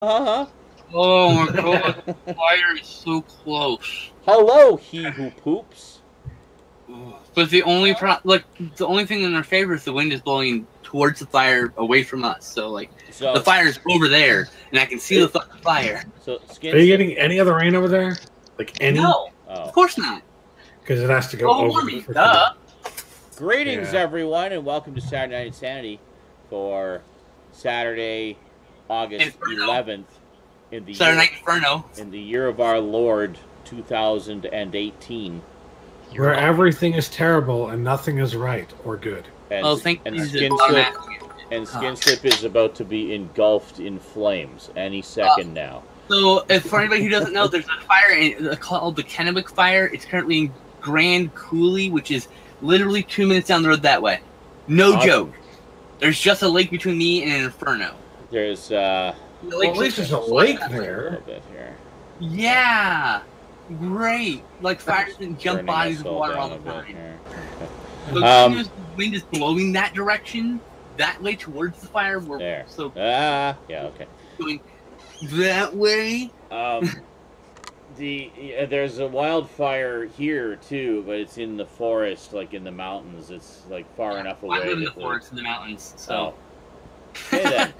Uh-huh. Oh my god, the fire is so close. Hello, he who poops. But the only the only thing in our favor is the wind is blowing towards the fire, away from us. So the fire's over there, and I can see the fucking fire. So are you getting any other rain over there? Like any? No, of course not. Because it has to go over. Me, duh. Greetings, everyone, and welcome to Saturday Night InSaNiTy for Saturday, August 11th in the Saturday Night Inferno in the year of our Lord 2018. Where everything is terrible and nothing is right or good. And, Skinslip is about to be engulfed in flames any second now. So, for anybody who doesn't know, there's a fire called the Kennewick Fire. It's currently in Grand Coulee, which is literally 2 minutes down the road that way. No joke. There's just a lake between me and an inferno. There's at least there's a lake there. A little bit here. Yeah. Great. Like fires and jump bodies of water all the time. So as soon as the wind is blowing that direction, that way towards the fire, we're there. So yeah, okay. Going that way. There's a wildfire here too, but it's in the forest, like in the mountains. It's like far enough away. I live in the forest in the mountains, so. Hey then.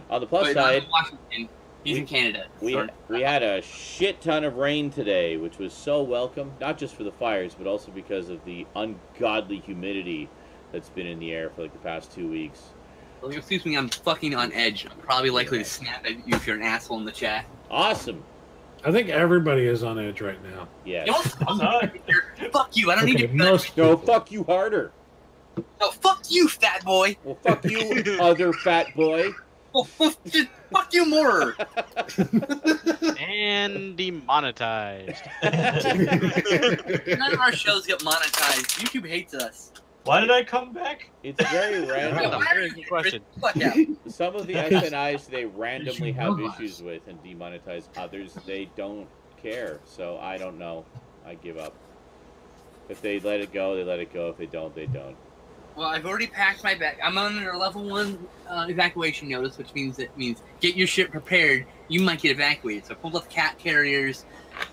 On the plus side, Washington. He's in Canada. We had a shit ton of rain today, which was so welcome, not just for the fires, but also because of the ungodly humidity that's been in the air for like the past 2 weeks. Well, excuse me, I'm fucking on edge. I'm probably likely to snap at you if you're an asshole in the chat. Awesome. I think everybody is on edge right now. Yeah. I'm not. Fuck you. I don't need to. No, fuck you harder. No, fuck you, fat boy. Well, fuck you, other fat boy. Well, fuck you more. And demonetized. None of our shows get monetized. YouTube hates us. Why did I come back? It's very random. Very good question. Some of the InSaNiTys they randomly have issues with and demonetize. Others they don't care. So I don't know. I give up. If they let it go, they let it go. If they don't, they don't. Well, I've already packed my bag. I'm under a level 1 evacuation notice, which means get your shit prepared. You might get evacuated. So I pulled up cat carriers,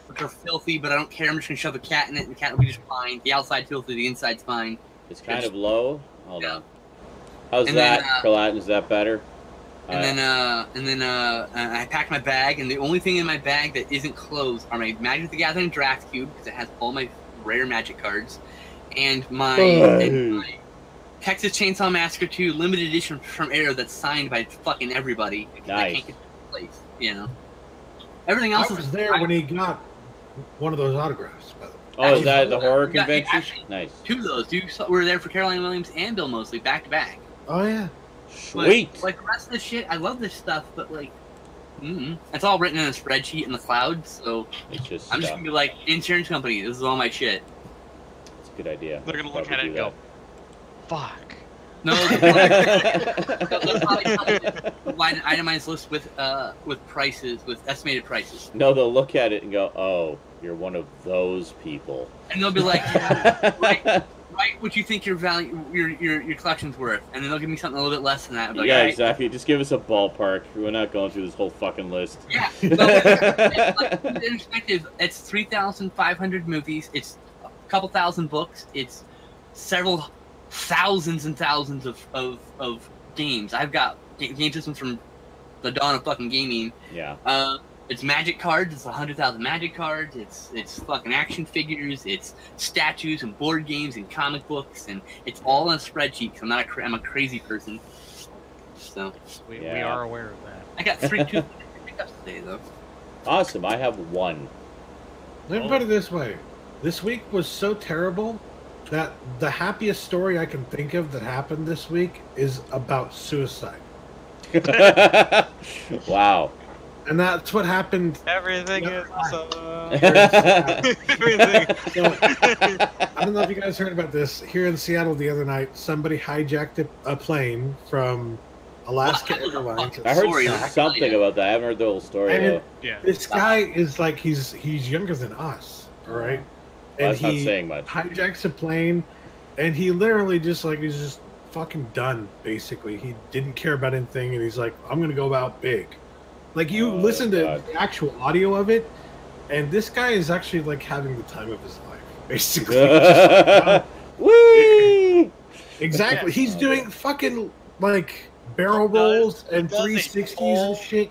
which are filthy, but I don't care. I'm just gonna shove a cat in it, and the cat will be just fine. The outside's filthy, the inside's fine. It's kind of low. Hold on. How's that, Perlatin? Is that better? And then I packed my bag, and the only thing in my bag that isn't closed are my Magic the Gathering draft cube because it has all my rare Magic cards, and my Texas Chainsaw Massacre 2 limited edition from Arrow that's signed by fucking everybody. Nice. I can't get to the place, you know. Everything else was there when he got one of those autographs, by the way. Oh, is that at the horror convention? Nice. 2 of those. You were there for Caroline Williams and Bill Moseley back to back. Oh yeah. Sweet. But, like the rest of the shit, I love this stuff, but like, it's all written in a spreadsheet in the cloud. So it's just I'm just gonna be like, insurance company, this is all my shit. It's a good idea. They're gonna look at it and go, "Fuck." No, they'll probably provide an itemized list with prices, with estimated prices. No, they'll look at it and go, "Oh, you're one of those people." And they'll be like, "Right, what you think your value, your collection's worth?" And then they'll give me something a little bit less than that. Like, yeah, exactly. Just give us a ballpark. We're not going through this whole fucking list. Yeah. So, in perspective, it's 3,500 movies. It's a couple thousand books. It's several thousands and thousands of games. I've got game systems from the dawn of fucking gaming. Yeah. It's Magic cards. It's 100,000 Magic cards. It's fucking action figures. It's statues and board games and comic books, and it's all in a spreadsheet. Cause I'm a crazy person. So we are aware of that. I got 3 pickups today though. Awesome. I have 1. Let me put it this way: this week was so terrible that the happiest story I can think of that happened this week is about suicide. Wow. And that's what happened. Everything is awesome. Everything. So, I don't know if you guys heard about this. Here in Seattle the other night, somebody hijacked a plane from Alaska Airlines. I heard something about that. I haven't heard the whole story. And this guy is like he's younger than us, all right? Well, and that's not saying much. Hijacks a plane, and he literally he's just fucking done. Basically, he didn't care about anything, and he's like, "I'm gonna go out big." Like you Oh, listen to God. the actual audio of it, and this guy is actually like having the time of his life, basically. Whee! Exactly. He's Oh, doing God. fucking like barrel He does- rolls he and does a 360s full- and shit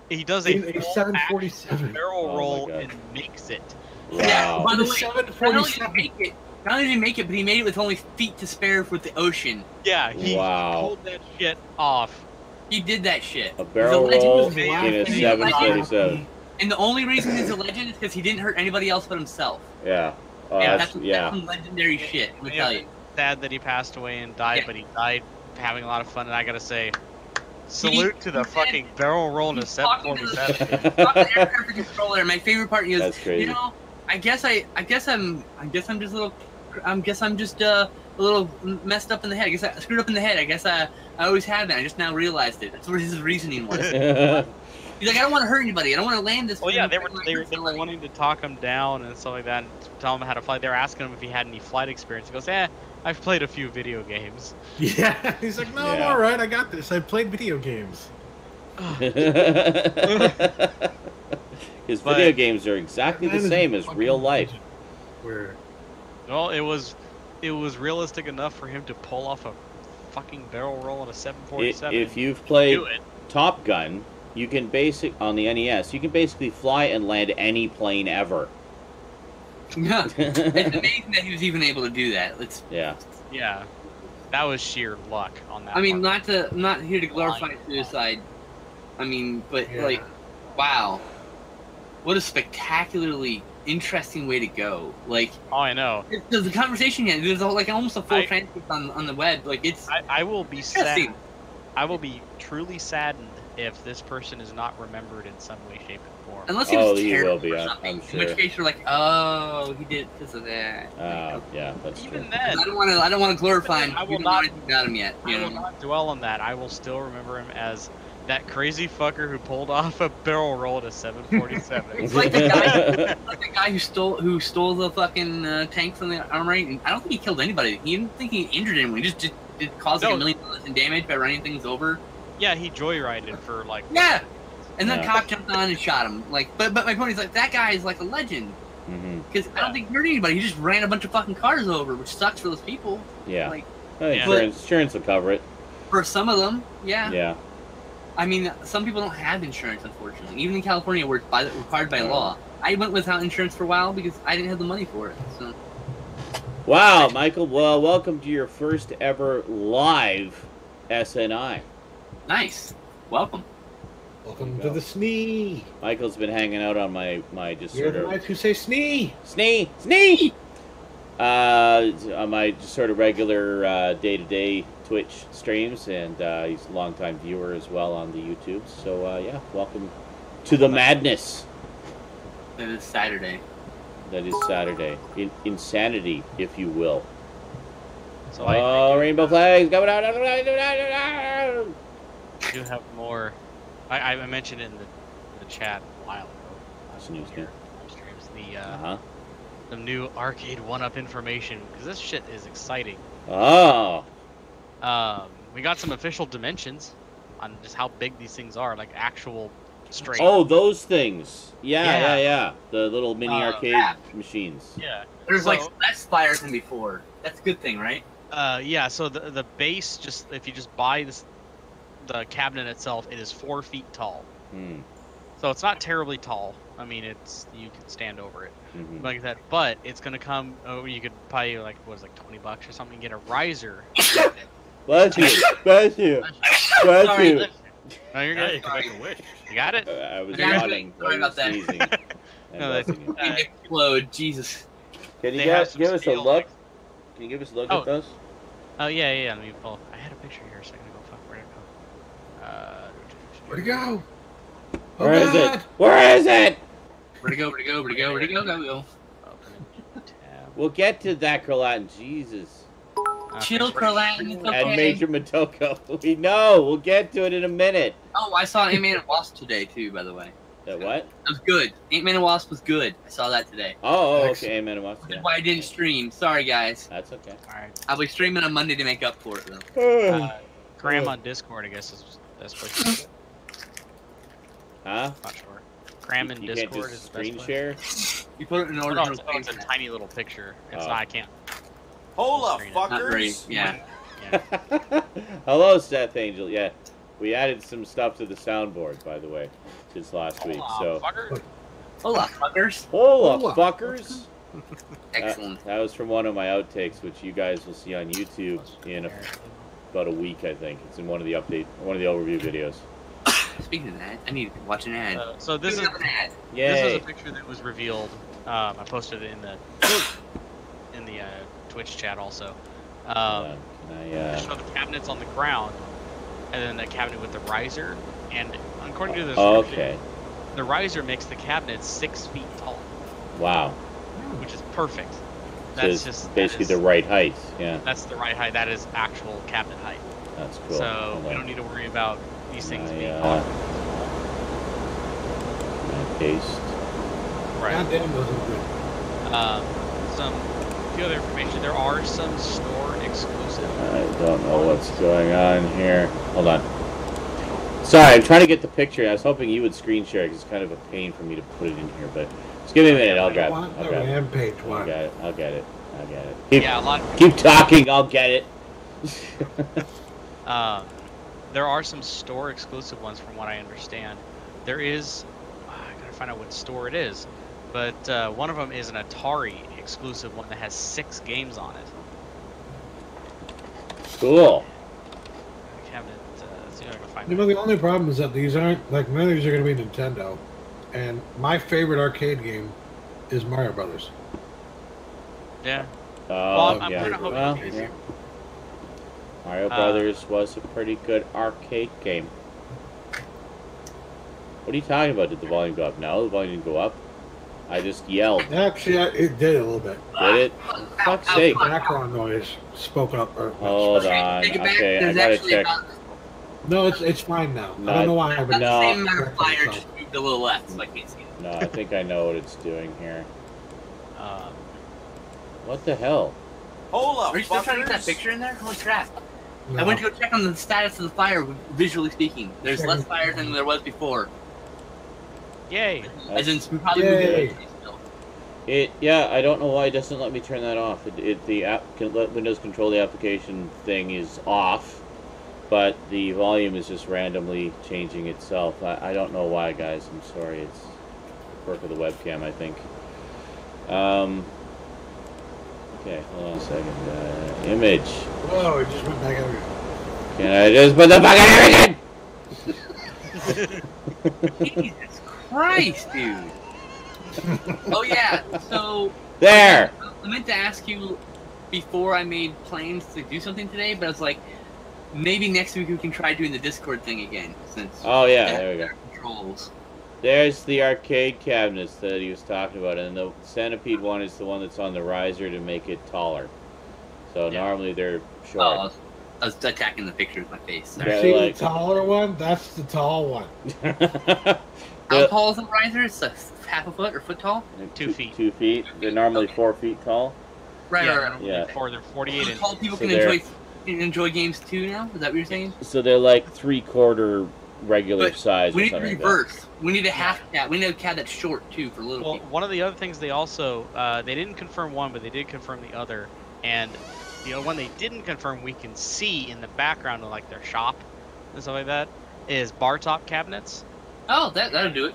He does in a a full 747. barrel Oh my roll God. and makes it. Yeah, Wow. by the The way, not only did he 747. make it, but he made it with only feet to spare with the ocean. Yeah, he Wow. pulled that shit off. He did that shit. A barrel He's a legend. roll He in was a laughing. 747. And the only reason he's a legend is because he didn't hurt anybody else but himself. Yeah. Oh, Yeah, that's, that's yeah. some legendary shit. Let me Yeah. tell you. Sad that he passed away and died, Yeah. but he died having a lot of fun. And I gotta say, salute to the fucking barrel roll in a He's talking 747. Talk to the air traffic controller. My favorite part is, That's crazy. you know, I guess I'm just a little messed up in the head. I guess I screwed up in the head. I guess I always have been. I just now realized it. That's what his reasoning was. He's like, I don't want to hurt anybody. I don't want to land this. Well, yeah, they thing. were wanting to talk him down and stuff like that, and tell him how to fly. They were asking him if he had any flight experience. He goes, I've played a few video games. Yeah, he's like, no, I'm Yeah. all right. I got this. I played video games. His But- video games are exactly the That is same as fucking real life. legend. Where Well, it was realistic enough for him to pull off a fucking barrel roll on a 747. If you've played do it. Top Gun, you can on the NES, you can basically fly and land any plane ever. Yeah. It's amazing that he was even able to do that. It's, Yeah. Yeah, that was sheer luck on that. I mean, part. I'm not here to glorify suicide. I mean, but like, wow, what a spectacularly interesting way to go. Like, Oh, I know. because the conversation here, there's like almost a full I- transcript on the web. Like, it's I will be sad. interesting. I will be truly saddened if this person is not remembered in some way, shape, and form. Unless he Oh, was he terrible will be, or I'm something. In sure. which case, you're like, oh, he did it because of that. Yeah, that's true. Even then, I don't want to glorify him. I will We don't not- know anything about him yet. I You will know? not dwell on that. I will still remember him as that crazy fucker who pulled off a barrel roll at a 747. It's like the guy who stole the fucking tank from the armory. And I don't think he killed anybody. He didn't think he injured anyone. He just did cause like No. $1 million in damage by running things over. Yeah, he joyrided for like. Yeah. And then Yeah. cop jumped on and shot him. Like, but my point is like that guy is like a legend Hmm. because I don't think he hurt anybody. He just ran a bunch of fucking cars over, which sucks for those people. Yeah. Like Insurance will cover it. for some of them, yeah. Yeah. I mean, some people don't have insurance, unfortunately. Even in California, where it's required by Oh. law. I went without insurance for a while because I didn't have the money for it. So. Wow, Michael. Well, welcome to your first ever live SNI. Nice. Welcome. welcome There to you the snee. Michael's been hanging out on my just You're sort the of nights who say snee. snee. On my just sort of regular day-to-day Twitch streams, and he's a longtime viewer as well on the YouTube. So yeah, welcome to the madness It is Saturday. that is Saturday. InSaNiTy, if you will. So Oh, rainbow flags coming out! I do have more. I mentioned it in the chat a while ago. What's the news, Here, streams, Uh-huh. the new arcade one-up information, because this shit is exciting. Oh. We got some official dimensions on just how big these things are, like actual straight. Oh, those things. Yeah. Yeah. The little mini arcade crap. machines. Yeah. There's like So- less spires than before. That's a good thing, right? Yeah. So the base, just if you just buy the cabinet itself, it is 4 feet tall. Hmm. So it's not terribly tall. I mean, you can stand over it Mhm. like that. But it's gonna come. Oh, you could pay like $20 or something, get a riser. Bless you. Bless you. Bless Sorry, you. No, you're Yeah, good. you can make a wish. You got it. I was Yeah, nodding. sorry while you were about that. sneezing and No, that's- blessing you. Explode, Jesus. Can you They have guys some give us a steel, look? like- Can you give us a look Oh. at those? Oh yeah. Let me pull. I had a picture here a second ago. Fuck, where'd it go? Where'd it go? Oh, Where is God. it? Where is it? Where'd it go? Where'd it go? Where'd it go? Where'd it go? Go. Open tab. We'll get to that, Crolatin. Jesus. Chill, Crolatin. It's And okay. Major Motoko. We know. We'll get to it in a minute. Oh, I saw Ant-Man and Wasp today too. By the way, That what? it was good. Ant-Man and Wasp was good. I saw that today. Oh, Excellent. okay. Amen. What's That's why I didn't stream. Sorry, guys. That's okay. All right. I'll be streaming on Monday to make up for it, though. Cram on Discord, I guess is the best place to do it. Huh? Not sure. Cram in You can't Discord just is the best screen way. share? You put it in Oh, order. no, it's a tiny little picture. It's Oh. not, I can't. Hola, Screen it. Not very, fuckers! yeah. Yeah. Hello, Seth Angel. Yeah, we added some stuff to the soundboard, by the way, since last week. So, Fucker. Hola, fuckers. hola, Hola. fuckers. Excellent. That was from one of my outtakes, which you guys will see on YouTube in about a week, I think. It's in one of the overview videos. Speaking of that, I need to watch an ad. So this is Speaking of an ad. Yay! this is a picture that was revealed. I posted it in the Twitch chat also. Can I, They show the cabinets on the ground, and then the cabinet with the riser. And according to this, okay. the riser makes the cabinet 6 feet tall, Wow. which is perfect. So That's it's just basically that is, the right height. Yeah, That's the right height. That is actual cabinet height. that's cool. So Hold we on. don't need to worry about these things Can being I, tall. can I paste? Right. Goddamn, those are good. Few other information. There are some store exclusive. I don't know what's going on here. Hold on. Sorry, I'm trying to get the picture. I was hoping you would screen share because it's kind of a pain for me to put it in here. But just give me a minute. I'll grab it. Want I'll the grab it. Rampage I'll one. get it. I'll get it. I'll get it. Keep, Yeah, a lot. keep talking. I'll get it. There are some store exclusive ones from what I understand. There is, I gotta find out what store it is, but one of them is an Atari exclusive one that has 6 games on it. Cool. Cabinet, see if I can find You it. know, the only problem is that these aren't, like, none of these are going to be Nintendo. And my favorite arcade game is Mario Brothers. Yeah. Oh, I'm yeah. kinda hoping Well, it's yeah. Mario Brothers was a pretty good arcade game. What are you talking about? Did the volume go up? No, the volume didn't go up. I just yelled. Actually, it did a little bit. Did it? For fuck's sake. Background noise spoke up. Hold on. Take it back. Okay, I There's gotta actually check. about No, it's fine now. No, I don't know why, but no. the same amount of fire, just moved a little left, so I can't see it. No, I think I know what it's doing here. Um, What the hell? Hola, Are you still trying to get that fuckers! picture in there? Holy crap. no. I went to go check on the status of the fire, visually speaking. There's less fire than there was before. yay. As in, some probably Yay. moving still. Yeah, I don't know why it doesn't let me turn that off. The app can let Windows control the application thing is off, but the volume is just randomly changing itself. I don't know why, guys. I'm sorry. It's a quirk of the webcam, I think. Okay, hold on a second. Image. Whoa, it just went back out again. Can I just put the fucking image in? Jesus Christ, dude. Oh, yeah, so... There! I meant to ask you before I made plans to do something today, but I was like, maybe next week we can try doing the Discord thing again, since... Oh yeah, there we go. Controls. There's the arcade cabinets that he was talking about, and the Centipede one is the one that's on the riser to make it taller. So Yeah. normally they're Oh, short. I was attacking the picture with my face. Yeah, See like- the taller one? That's the tall one. How tall is the riser? It's a half a foot or foot tall? 2 feet. 2 feet. They're normally 4 feet tall. Right, yeah, right, right. Yeah. They're 48 So inches. tall people So can they're- enjoy games too now? Is that what you're saying? So they're like 3/4 regular But size We or need to something like that. reverse. We need a half cat. We need a cat that's short too for little Well, people. one of the other things they also they didn't confirm one, but they did confirm the other. And the one they didn't confirm, we can see in the background of like their shop and stuff like that, is bar top cabinets. Oh, that'll do it.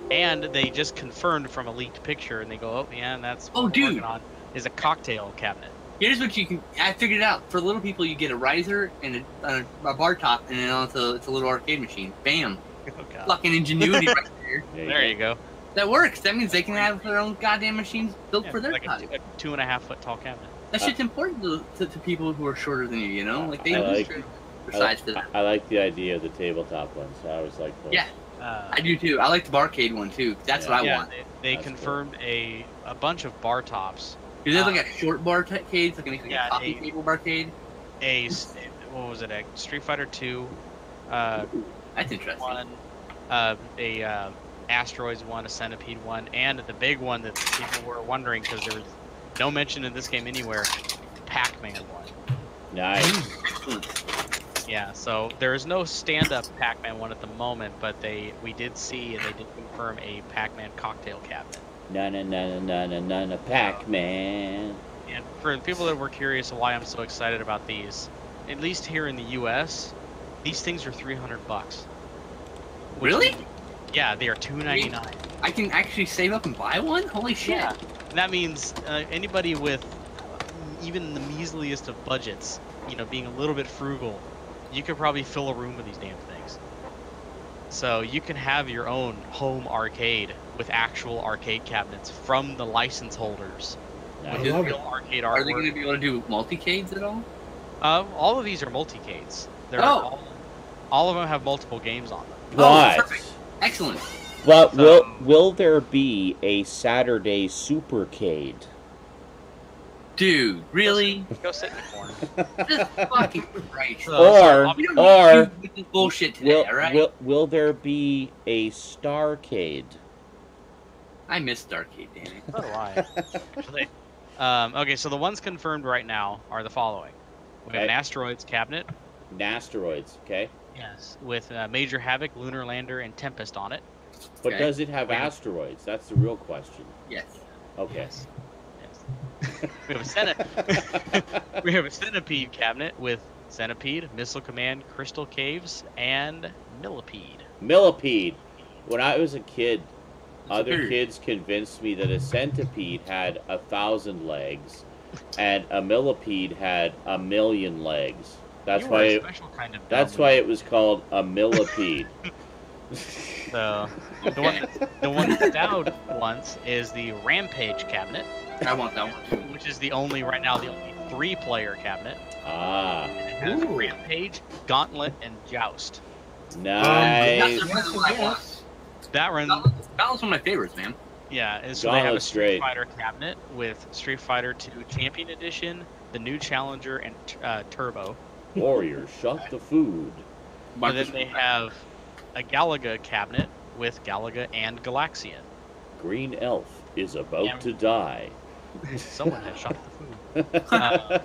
And they just confirmed from a leaked picture, and they go, oh yeah, and that's Oh, what we're dude. working on is a cocktail cabinet. Here's what you can. I figured it out. For little people, you get a riser and a bar top, and then it's a little arcade machine. Bam! Oh, God. Fucking ingenuity right there. There you go. That works. That means they can have their own goddamn machines built Yeah, for their like type. a 2.5 foot tall cabinet. That shit's important to people who are shorter than you. know, like they I use like- their size for that. I like the idea of the tabletop ones. I always like those. Yeah. I do too. I like the barcade one too. That's what I yeah, want. they That's confirmed a bunch of bar tops. Do they have like a short barcade, like yeah, a coffee a- table barcade? What was it? A Street Fighter 2, That's interesting. one, a Asteroids one, a Centipede one, and the big one that people were wondering because there was no mention in this game anywhere, Pac-Man one. Nice. Excellent. Yeah, so there is no stand-up Pac-Man one at the moment, but we did see and they did confirm a Pac-Man cocktail cabinet. Na Pac-Man. And for the people that were curious of why I'm so excited about these, at least here in the U.S., these things are $300. Really? Yeah, they are $299. I can actually save up and buy one? Holy shit. Yeah, and that means anybody with even the measliest of budgets, you know, being a little bit frugal, you could probably fill a room with these damn things. So you can have your own home arcade with actual arcade cabinets from the license holders. I With love real it. arcade Are they artwork. going to be able to do multi-cades at all? All of these are multi-cades. Oh. All of them have multiple games on them. But, perfect. Excellent. but So- will there be a Saturday Supercade? Dude, really? Go sit in the corner. Just fucking Christ. Or- We don't or- need you with this bullshit today, alright? Will there be a Starcade? I missed Starcade, damn it. So do I. Okay, so the ones confirmed right now are the following. We have an Okay. asteroids cabinet. Asteroids, okay? Yes. With Major Havoc, Lunar Lander, and Tempest on it. But Okay. does it have Wait. asteroids? That's the real question. Yes. Okay. Yes. We have a we have a centipede cabinet with Centipede, Missile Command, Crystal Caves, and Millipede. Millipede. When I was a kid, other Centipede. kids convinced me that a centipede had 1,000 legs, and a millipede had 1,000,000 legs. That's You were why. a It, special kind of that's dumb. why it was called a millipede. So the one that Stout wants is the Rampage cabinet, I want that one too. which is the only 3-player cabinet. Ah, It has Ooh. Rampage, Gauntlet, and Joust. nice. That's the one I want. That run, That was one of my favorites, man. yeah. And so they have a Gauntlet's Street great. Fighter cabinet with Street Fighter 2 Champion Edition, the new Challenger, and Turbo. Warrior, shut the food. And then they have a Galaga cabinet with Galaga and Galaxian. Green elf is about Yeah. to die. Someone has shot the food.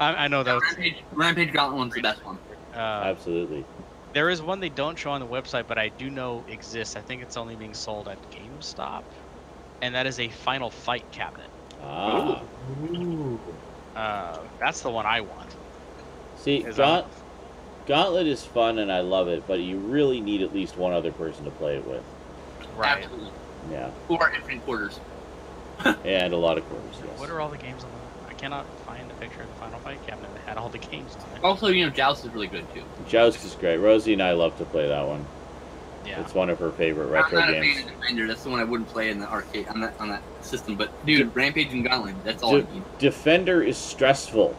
I know that was, Rampage Gauntlet one's the best one. Absolutely. there is one they don't show on the website, but I do know exists. I think it's only being sold at GameStop, and that is a Final Fight cabinet. Ah. Ooh. That's the one I want. See, Is Gauntlet is fun and I love it, but you really need at least one other person to play it with. Right. Absolutely. Yeah. Or Infinite Quarters. And a lot of quarters, yes. What are all the games on the... I cannot find a picture of the Final Fight cabinet that had all the games on it. Also, you know, Joust is really good too. Joust is great. Rosie and I love to play that one. Yeah. It's one of her favorite I'm retro not a fan games. of Defender. That's the one I wouldn't play in the arcade on that system. But dude, Rampage and Gauntlet, that's all I need. Defender is stressful.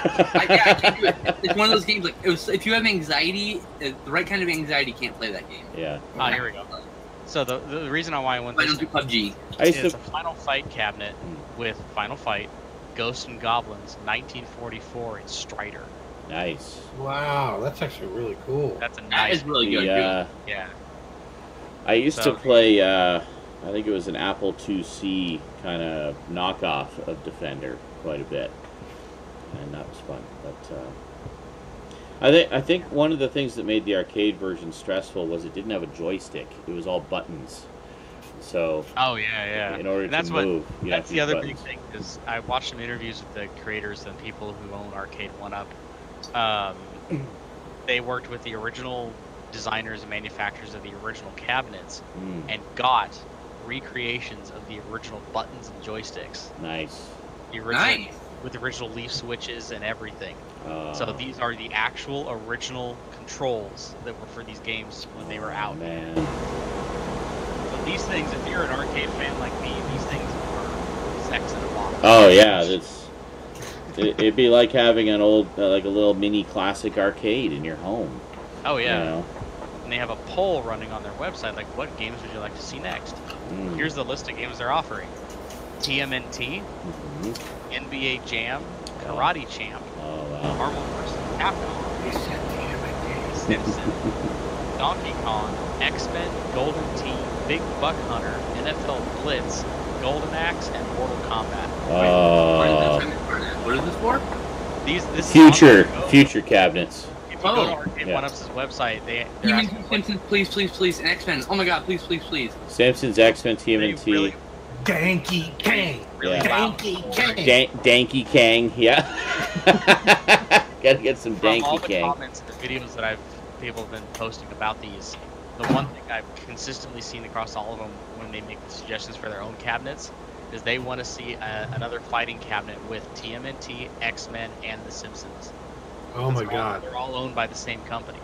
I can't do it. It's one of those games like if you have anxiety, the right kind of anxiety, can't play that game. Yeah. Ah, here we go. So the reason why I want I this don't do PUBG. I used is to a Final Fight cabinet with Final Fight, Ghosts and Goblins, 1944, and Strider. nice. Wow, that's actually really cool. That's a That nice. is really good. Yeah. I used to So- play, I think it was an Apple IIc kind of knockoff of Defender quite a bit. And that was fun. But I think one of the things that made the arcade version stressful was it didn't have a joystick. It was all buttons. So Oh yeah. in order And that's to what- move, you have That's to the use other buttons. big thing is I watched some interviews with the creators and people who own Arcade 1-Up. They worked with the original designers and manufacturers of the original cabinets Mm, and got recreations of the original buttons and joysticks. nice. The original, Nice. with the original leaf switches and everything. Uh, So these are the actual original controls that were for these games when they were out. Man. So these things, if you're an arcade fan like me, these things are sex in a box. Oh yeah, it'd be like having an old, like a little mini classic arcade in your home. Oh yeah. You know? And they have a poll running on their website, like what games would you like to see next? Mm. Here's the list of games they're offering. TMNT, Mhm. NBA Jam, Karate Champ, Oh wow. Marvel vs. Capcom, Simpson, Donkey Kong, X-Men, Golden Tee, Big Buck Hunter, NFL Blitz, Golden Axe, and Mortal Kombat. Oh. What is this for? This is future cabinets. If you go to Arcade One-Up's website, they're asking, Simpsons, please, and X-Men. Oh my God, please. Simpsons, X-Men, TMNT. Really, Danky Kang. really Danky Kang. Danky Kang, yeah. Gotta get some From all Danky the Kang. comments and the videos that people have been posting about these, the one thing I've consistently seen across all of them when they make suggestions for their own cabinets is they want to see another fighting cabinet with TMNT, X-Men, and The Simpsons. Oh my God. They're all owned by the same company.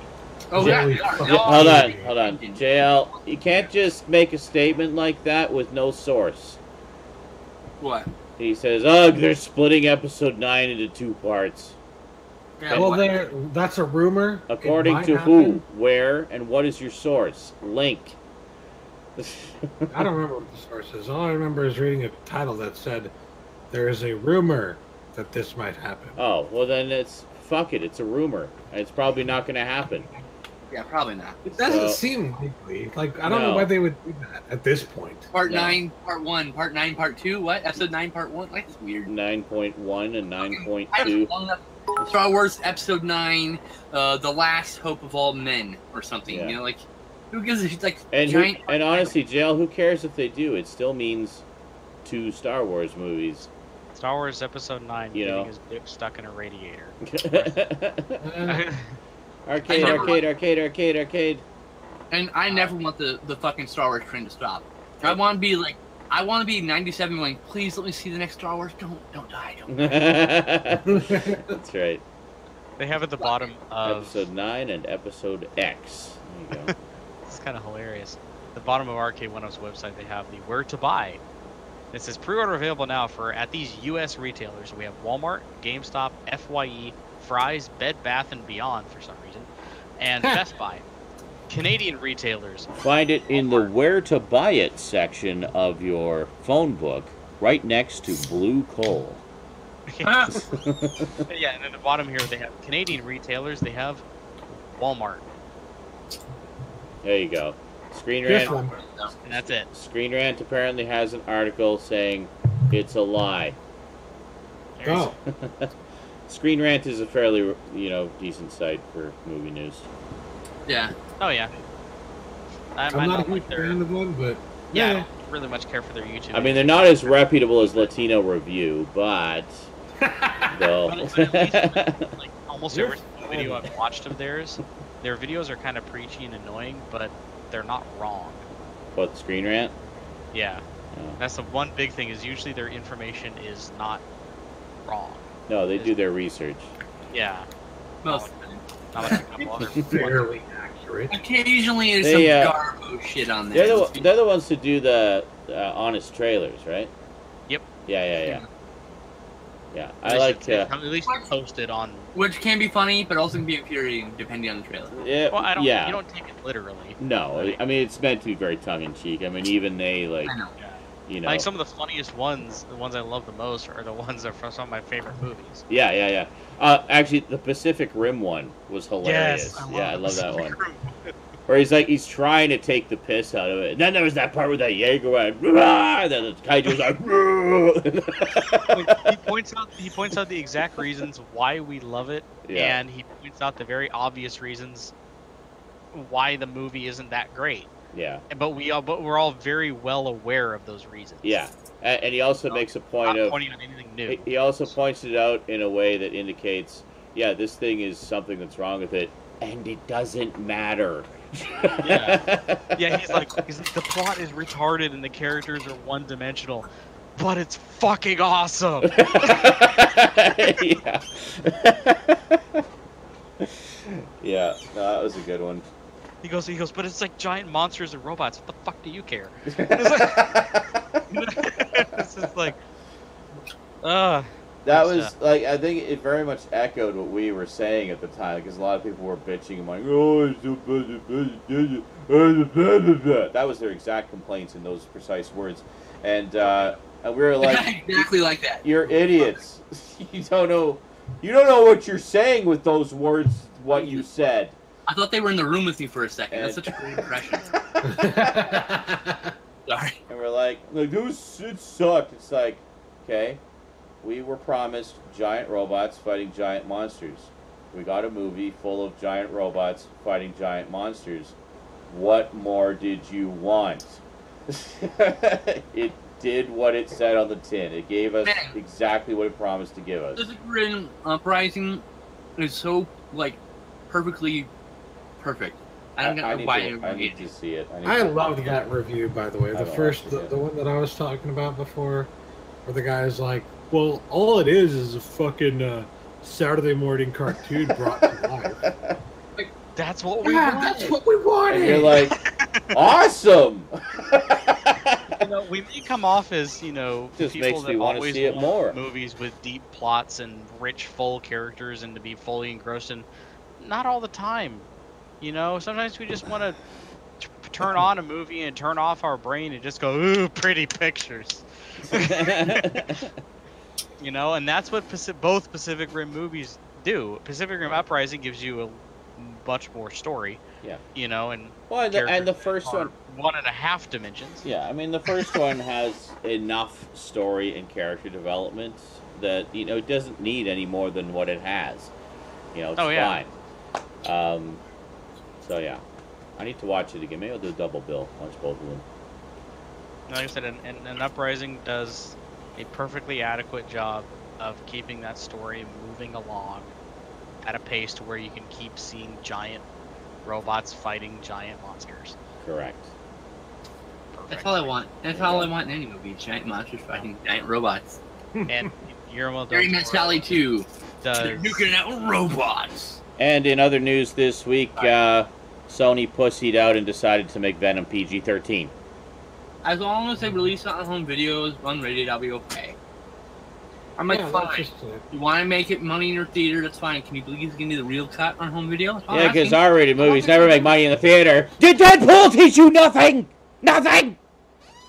Oh Yeah, yeah, we they are. fucking- Hold on. JL, you can't just make a statement like that with no source. What? He says, "Oh, they're splitting episode 9 into 2 parts." Yeah, Well, what? that's a rumor. It According might to happen. who, where, and what is your source? Link. I don't remember what the source is. All I remember is reading a title that said, "There is a rumor that this might happen." Oh, well then fuck it. It's a rumor. It's probably not going to happen. Yeah, probably not. It doesn't So- seem likely. Like, I don't No. know why they would do that at this point. Part No. 9, Part 1, Part 9, Part 2. What? Episode 9, Part 1. Like, it's weird. 9.1 and I 9.2. long enough. Star Wars Episode 9, The Last Hope of All Men, or something. Yeah. You know, like, who gives a shit? Like, And giant. honestly, JL, who cares if they do? It still means 2 Star Wars movies. Star Wars Episode 9, You know. getting his dick stuck in a radiator. Arcade. And I never want the fucking Star Wars trend to stop. I want to be like, I want to be 97 going, please let me see the next Star Wars. Don't die. That's right. They have at the bottom of... Episode 9 and Episode X. There you go. It's kind of hilarious. At the bottom of Arcade One-Up's website, they have the where to buy. It says pre-order available now for at these U.S. retailers. We have Walmart, GameStop, FYE, Fry's, Bed Bath & Beyond for some reason, and Best Buy. Canadian retailers. Find it in the where to buy it section of your phone book, right next to blue coal. Yeah, and at the bottom here they have Canadian retailers. They have Walmart, There you go. Screen This Rant. one. and that's it. Screen Rant apparently has an article saying it's a lie. Oh, Screen Rant is a fairly, decent site for movie news. Yeah. Oh yeah. I I'm not a huge like their. fan of one, but Yeah, I don't really much care for their YouTube. I mean, they're not as reputable as Latino Review, but they'll. like almost You're every single video I've watched of theirs, their videos are kind of preachy and annoying, but they're not wrong. What, Screen Rant? Yeah, No. that's the one big thing is usually their information is not wrong. No, they do their research. Yeah, Most. not like a couple other ones. fairly accurate. Occasionally there's They, some garbo shit on there. They're the ones to do the honest trailers, right? Yep. Yeah. Yeah, I They like should to. at least post it on. Which can be funny, but also can be infuriating depending on the trailer. Yeah, Well, I don't. yeah. You don't take it literally. No, I mean it's meant to be very tongue in cheek. I mean even they I know. Like some of the funniest ones, the ones I love the most, are the ones that are from some of my favorite movies. Yeah. Actually, the Pacific Rim one was hilarious. I love that one. Where he's trying to take the piss out of it, and then there was that part where that Jaeger went, "Rah!" and then the kaiju was like, "Rah!" He points out the exact reasons why we love it, Yeah. and he points out the very obvious reasons why the movie isn't that great. Yeah, But we're all very well aware of those reasons. yeah, and he also makes a point Not of. pointing out anything new. He also points it out in a way that indicates, yeah, this thing is something that's wrong with it, and it doesn't matter. Yeah, he's like, the plot is retarded and the characters are one-dimensional, but it's fucking awesome. Yeah. Yeah, no, that was a good one. He goes, but it's like giant monsters and robots. What the fuck do you care? It's just like, That Good was stuff. like, I think it very much echoed what we were saying at the time, because a lot of people were bitching and like, oh, it's so bad. That was their exact complaints in those precise words, and we were like, Exactly like that. you're idiots. You don't know what you're saying with those words. What you said. I thought they were in the room with me for a second. That's such a great impression. Sorry. And we're like, it sucked. It's like, okay, We were promised giant robots fighting giant monsters. We got a movie full of giant robots fighting giant monsters. What more did you want? It did what it said on the tin. It gave us exactly what it promised to give us. This Random Uprising is so, like, perfectly perfect. I need to see it. I loved that review, by the way. The one that I was talking about before, where the guy's like, well, all it is a fucking Saturday morning cartoon brought to life. Like, that's what we wanted. That's what we wanted. And you're like, awesome! You know, we may come off as, you know, just people makes that me want to always see it more. Movies with deep plots and rich, full characters and to be fully engrossed in. Not all the time. You know, sometimes we just want to turn on a movie and turn off our brain and just go, ooh, pretty pictures. You know, and that's what both Pacific Rim movies do. Pacific Rim Uprising gives you a much more story. Yeah. You know, and the first one, 1.5 dimensions. Yeah, I mean the first one has enough story and character development that, you know, it doesn't need any more than what it has. You know, it's fine. So yeah, I need to watch it again. Maybe I'll do a double bill. Watch both of them. Like I said, an Uprising does a perfectly adequate job of keeping that story moving along at a pace to where you can keep seeing giant robots fighting giant monsters. Correct. Perfect. That's all I want. That's all I want in any movie: giant monsters fighting giant robots. And Guillermo Very Met Sally 2. They're nuking out robots. And in other news this week, Sony pussied out and decided to make Venom PG-13. As long as they release it on home videos, unrated, I'll be okay. I'm like, fine. You want to make it money in your theater? That's fine. Can you please give me the real cut on home video? Yeah, because R-rated movies never make money in the theater. Did Deadpool teach you nothing? Nothing.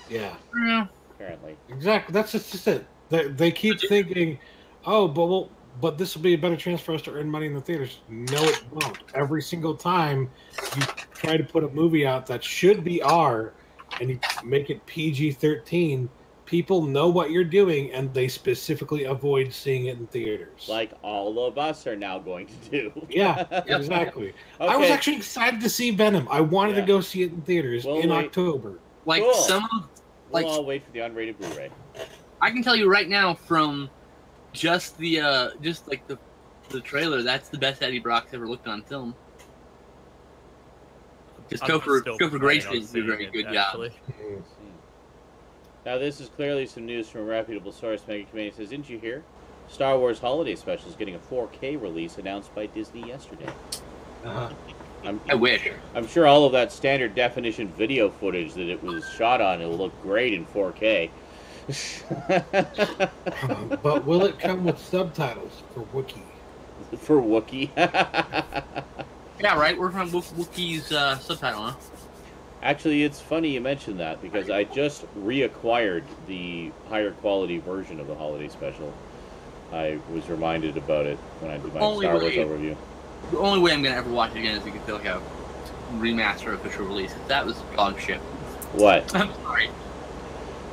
Yeah. Yeah. Apparently. Exactly. That's just it. They keep thinking, oh, but this will be a better chance for us to earn money in the theaters. No, it won't. Every single time you try to put a movie out that should be R and you make it PG-13, people know what you're doing and they specifically avoid seeing it in theaters. Like all of us are now going to do. Yeah, exactly. Okay. I was actually excited to see Venom. I wanted to go see it in theaters in October. Like we'll all wait for the unrated Blu-ray. I can tell you right now from just the trailer, that's the best Eddie Brock's ever looked on film. Just Topher Grace did a very good job. Now this is clearly some news from a reputable source. Mega Committee says, didn't you hear? Star Wars Holiday Special is getting a 4K release announced by Disney yesterday. I wish. I'm sure all of that standard definition video footage that it was shot on, it'll look great in 4K. But will it come with subtitles for Wookiee? For Wookiee? Yeah, right? We're from Wookiee's subtitle, huh? Actually, it's funny you mentioned that, because I just reacquired the higher quality version of the Holiday Special. I was reminded about it when I did my Star Wars overview. The only way I'm going to ever watch it again is if you could feel like a remaster official release. That was dog shit. What? I'm sorry.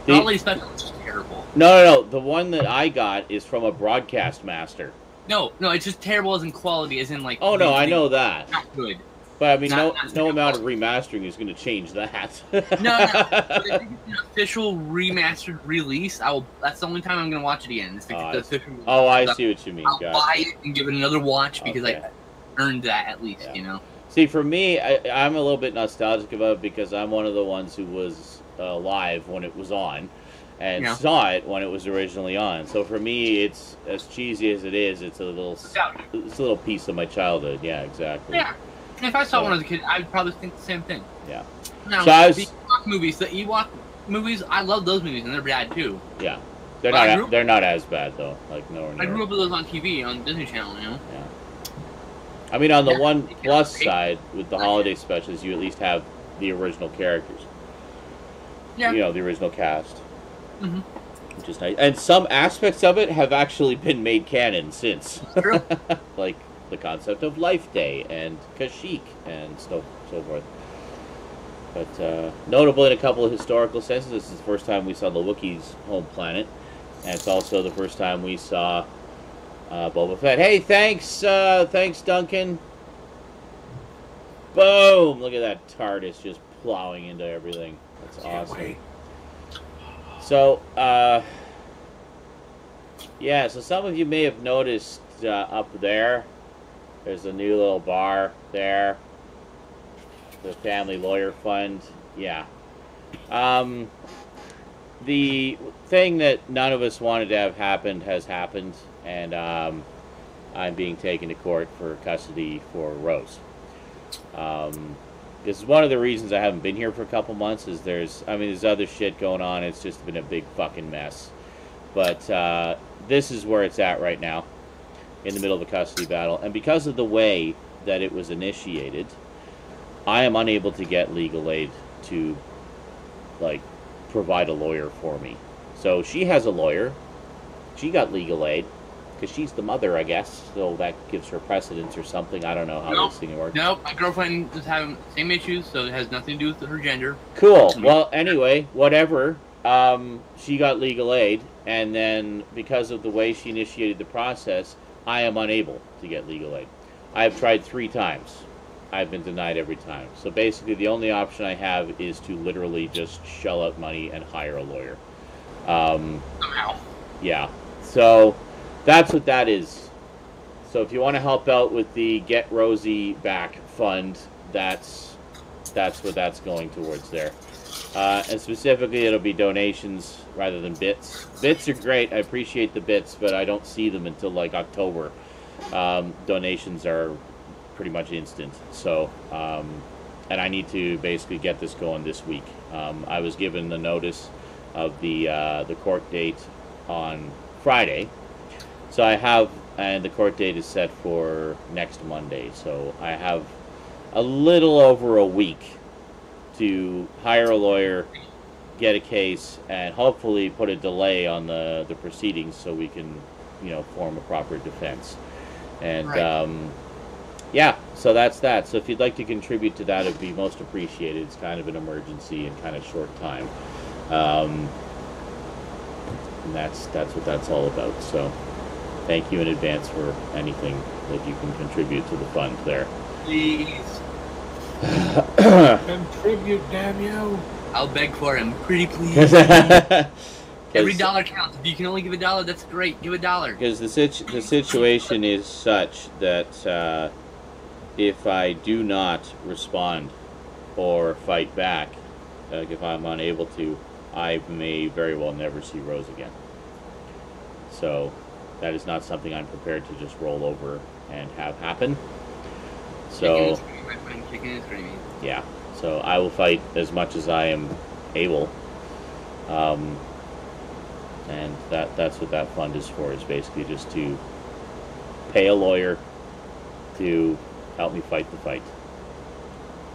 The Holiday Special is just terrible. No. The one that I got is from a broadcast master. No, it's just terrible as in quality, as in like... Oh, no, I know that. Not good. But, I mean, no amount of remastering is going to change that. No. But if it's an official remastered release, that's the only time I'm going to watch it again. I see what you mean. I'll buy it and give it another watch because I earned that at least, you know? See, for me, I'm a little bit nostalgic about it because I'm one of the ones who was alive when it was on and saw it when it was originally on. So for me, it's as cheesy as it is. It's a little piece of my childhood. Yeah, exactly. Yeah. And if I saw one as a kid, I'd probably think the same thing. Yeah. Now, the Ewok movies, I love those movies, and they're bad too. Yeah. They're not as bad though. Like nowhere near. I grew up with those on TV on Disney Channel, you know. Yeah. I mean, on the one plus side with the holiday specials, you at least have the original characters. Yeah. You know, the original cast. Mm-hmm. Which is nice. And some aspects of it have actually been made canon since. True. Like the concept of Life Day and Kashyyyk and so forth. But notable in a couple of historical senses, this is the first time we saw the Wookiees' home planet. And it's also the first time we saw Boba Fett. Hey, thanks, Duncan. Boom! Look at that TARDIS just plowing into everything. That's awesome. So, yeah, so some of you may have noticed up there's a new little bar there. The Family Lawyer Fund. Yeah. The thing that none of us wanted to have happened has happened, and I'm being taken to court for custody for Rose. This is one of the reasons I haven't been here for a couple months. Is there's other shit going on. It's just been a big fucking mess. But this is where it's at right now, in the middle of a custody battle, and because of the way that it was initiated, I am unable to get legal aid to, like, provide a lawyer for me. So she has a lawyer. She got legal aid because she's the mother, I guess. So that gives her precedence or something. I don't know how this thing works. No, my girlfriend is having the same issues, so it has nothing to do with her gender. Cool. Well, anyway, whatever. She got legal aid, and then because of the way she initiated the process, I am unable to get legal aid. I have tried 3 times. I've been denied every time. So basically the only option I have is to literally just shell out money and hire a lawyer. Somehow. Yeah. So that's what that is. So if you want to help out with the Get Rosie Back Fund, that's what that's going towards there. And specifically it'll be donations rather than bits. Bits are great. I appreciate the bits, but I don't see them until like October. Donations are pretty much instant. So, and I need to basically get this going this week. I was given the notice of the court date on Friday. So I have, and the court date is set for next Monday. So I have a little over a week to hire a lawyer, get a case, and hopefully put a delay on the proceedings so we can, form a proper defense. And, right. Yeah, so that's that. So if you'd like to contribute to that, it'd be most appreciated. It's kind of an emergency and kind of short time. And that's what that's all about. So thank you in advance for anything that you can contribute to the fund there. Please. Contribute, damn you. I'll beg for him. Pretty please. Every dollar counts. If you can only give $1, that's great. Give $1. Because the situation is such that if I do not respond or fight back, if I'm unable to, I may very well never see Rose again. So that is not something I'm prepared to just roll over and have happen. So Chicken is creamy. Yeah. So I will fight as much as I am able. And that's what that fund is for, is basically just to pay a lawyer to help me fight the fight.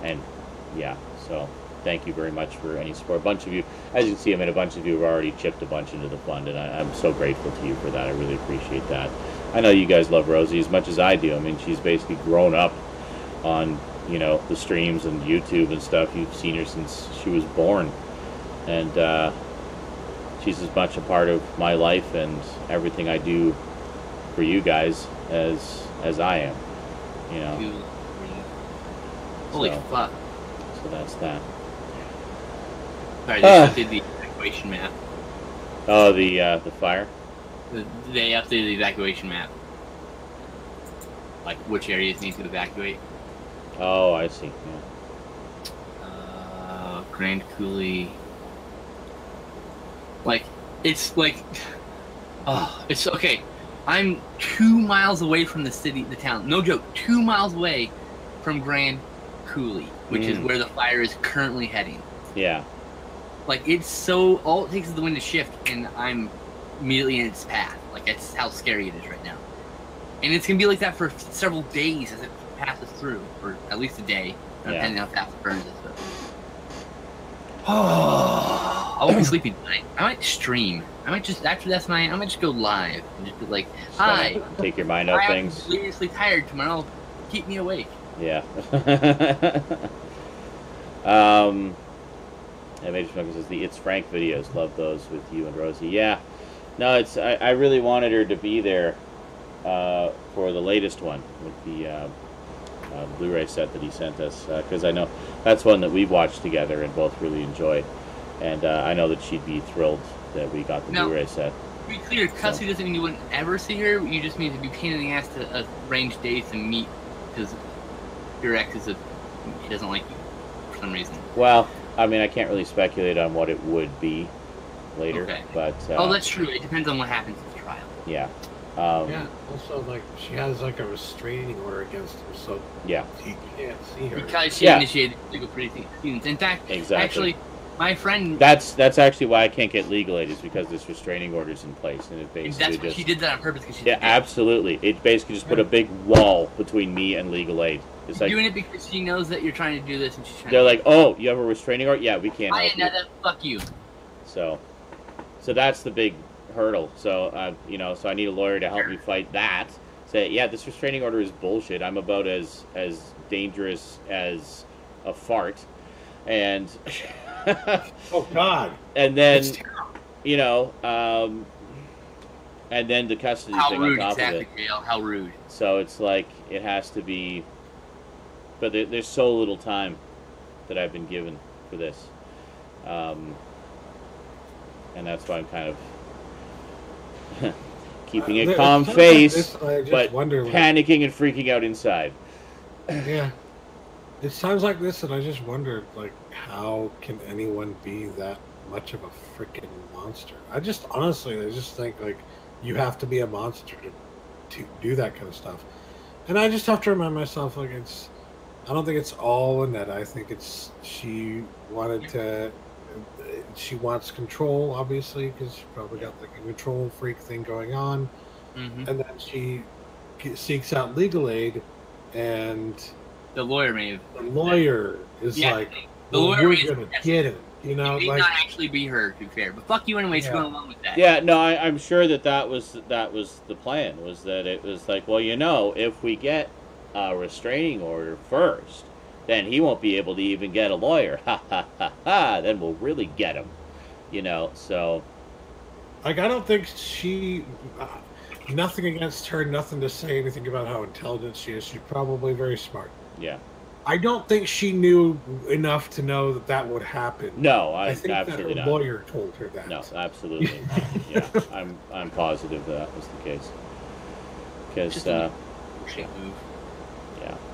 And yeah, so thank you very much for any support. A bunch of you, as you can see, a bunch of you have already chipped a bunch into the fund, and I'm so grateful to you for that. I really appreciate that. I know you guys love Rosie as much as I do. I mean, she's basically grown up on, the streams and YouTube and stuff. You've seen her since she was born. And she's as much a part of my life and everything I do for you guys as I am. Holy fuck. So that's that. Sorry, they updated the evacuation map. Oh, the fire? They updated the evacuation map. Like, which areas need to evacuate. Oh, I see, yeah. Grand Coulee. Like, it's like... Oh, it's okay. I'm 2 miles away from the town. No joke, 2 miles away from Grand Coulee, which is where the fire is currently heading. Yeah. Like, it's so... All it takes is the wind to shift, and I'm immediately in its path. Like, that's how scary it is right now. And it's going to be like that for several days as it passes through, or at least a day, depending on how fast it burns it. Oh, I won't be sleeping tonight. I might stream. I might just, after that tonight, I might just go live and just be like, hi. Take your mind off things. I'm seriously tired tomorrow. Keep me awake. Yeah. Major Smoker says the It's Frank videos. Love those with you and Rosie. Yeah. No, it's I really wanted her to be there for the latest one with the Blu-ray set that he sent us, because I know that's one that we've watched together and both really enjoyed, and I know that she'd be thrilled that we got the Blu-ray set. To be clear, custody doesn't mean you wouldn't ever see her. You just mean to be pain in the ass to arrange dates and meet, because your ex he doesn't like you for some reason. Well, I mean, I can't really speculate on what it would be later, but oh, that's true. It depends on what happens at the trial. Yeah. Yeah. Also, like, she has like a restraining order against him, so yeah, he can't see her because she initiated legal proceedings. In fact, actually, my friend. That's actually why I can't get legal aid, is because this restraining order's in place, and it basically that's what she did that on purpose. Cause she absolutely. It basically just put a big wall between me and legal aid. It's like doing it because she knows that you're trying to do this, and she's trying. They're like, "Oh, you have a restraining order? Yeah, we can't help you." Fuck you. So that's the big hurdle. So so I need a lawyer to help me fight that. Say, yeah, this restraining order is bullshit. I'm about as dangerous as a fart, and oh God. And then and then the custody thing on top of it. How rude. So it's like it has to be, but there's so little time that I've been given for this, and that's why I'm kind of keeping a calm face, but panicking and freaking out inside. Yeah, it sounds like this, and I just wondered, like, how can anyone be that much of a freaking monster? I just think, like, you have to be a monster to do that kind of stuff. And I just have to remind myself, like, I don't think it's all Annette. I think she wants control, obviously, because she probably got like a control freak thing going on. Mm-hmm. And then she seeks out legal aid, and the lawyer is like, the lawyer we're gonna get him. You know, it may not actually be her, to be fair, but fuck you anyways for going along with that. Yeah, no, I'm sure that was the plan, was that it was like, well, if we get a restraining order first, then he won't be able to even get a lawyer. Ha ha ha ha! Then we'll really get him. So. Like, I don't think she. Nothing against her. Nothing to say anything about how intelligent she is. She's probably very smart. Yeah. I don't think she knew enough to know that would happen. No, I think absolutely that her lawyer told her that. No, absolutely. Yeah, I'm positive that was the case. Because yeah.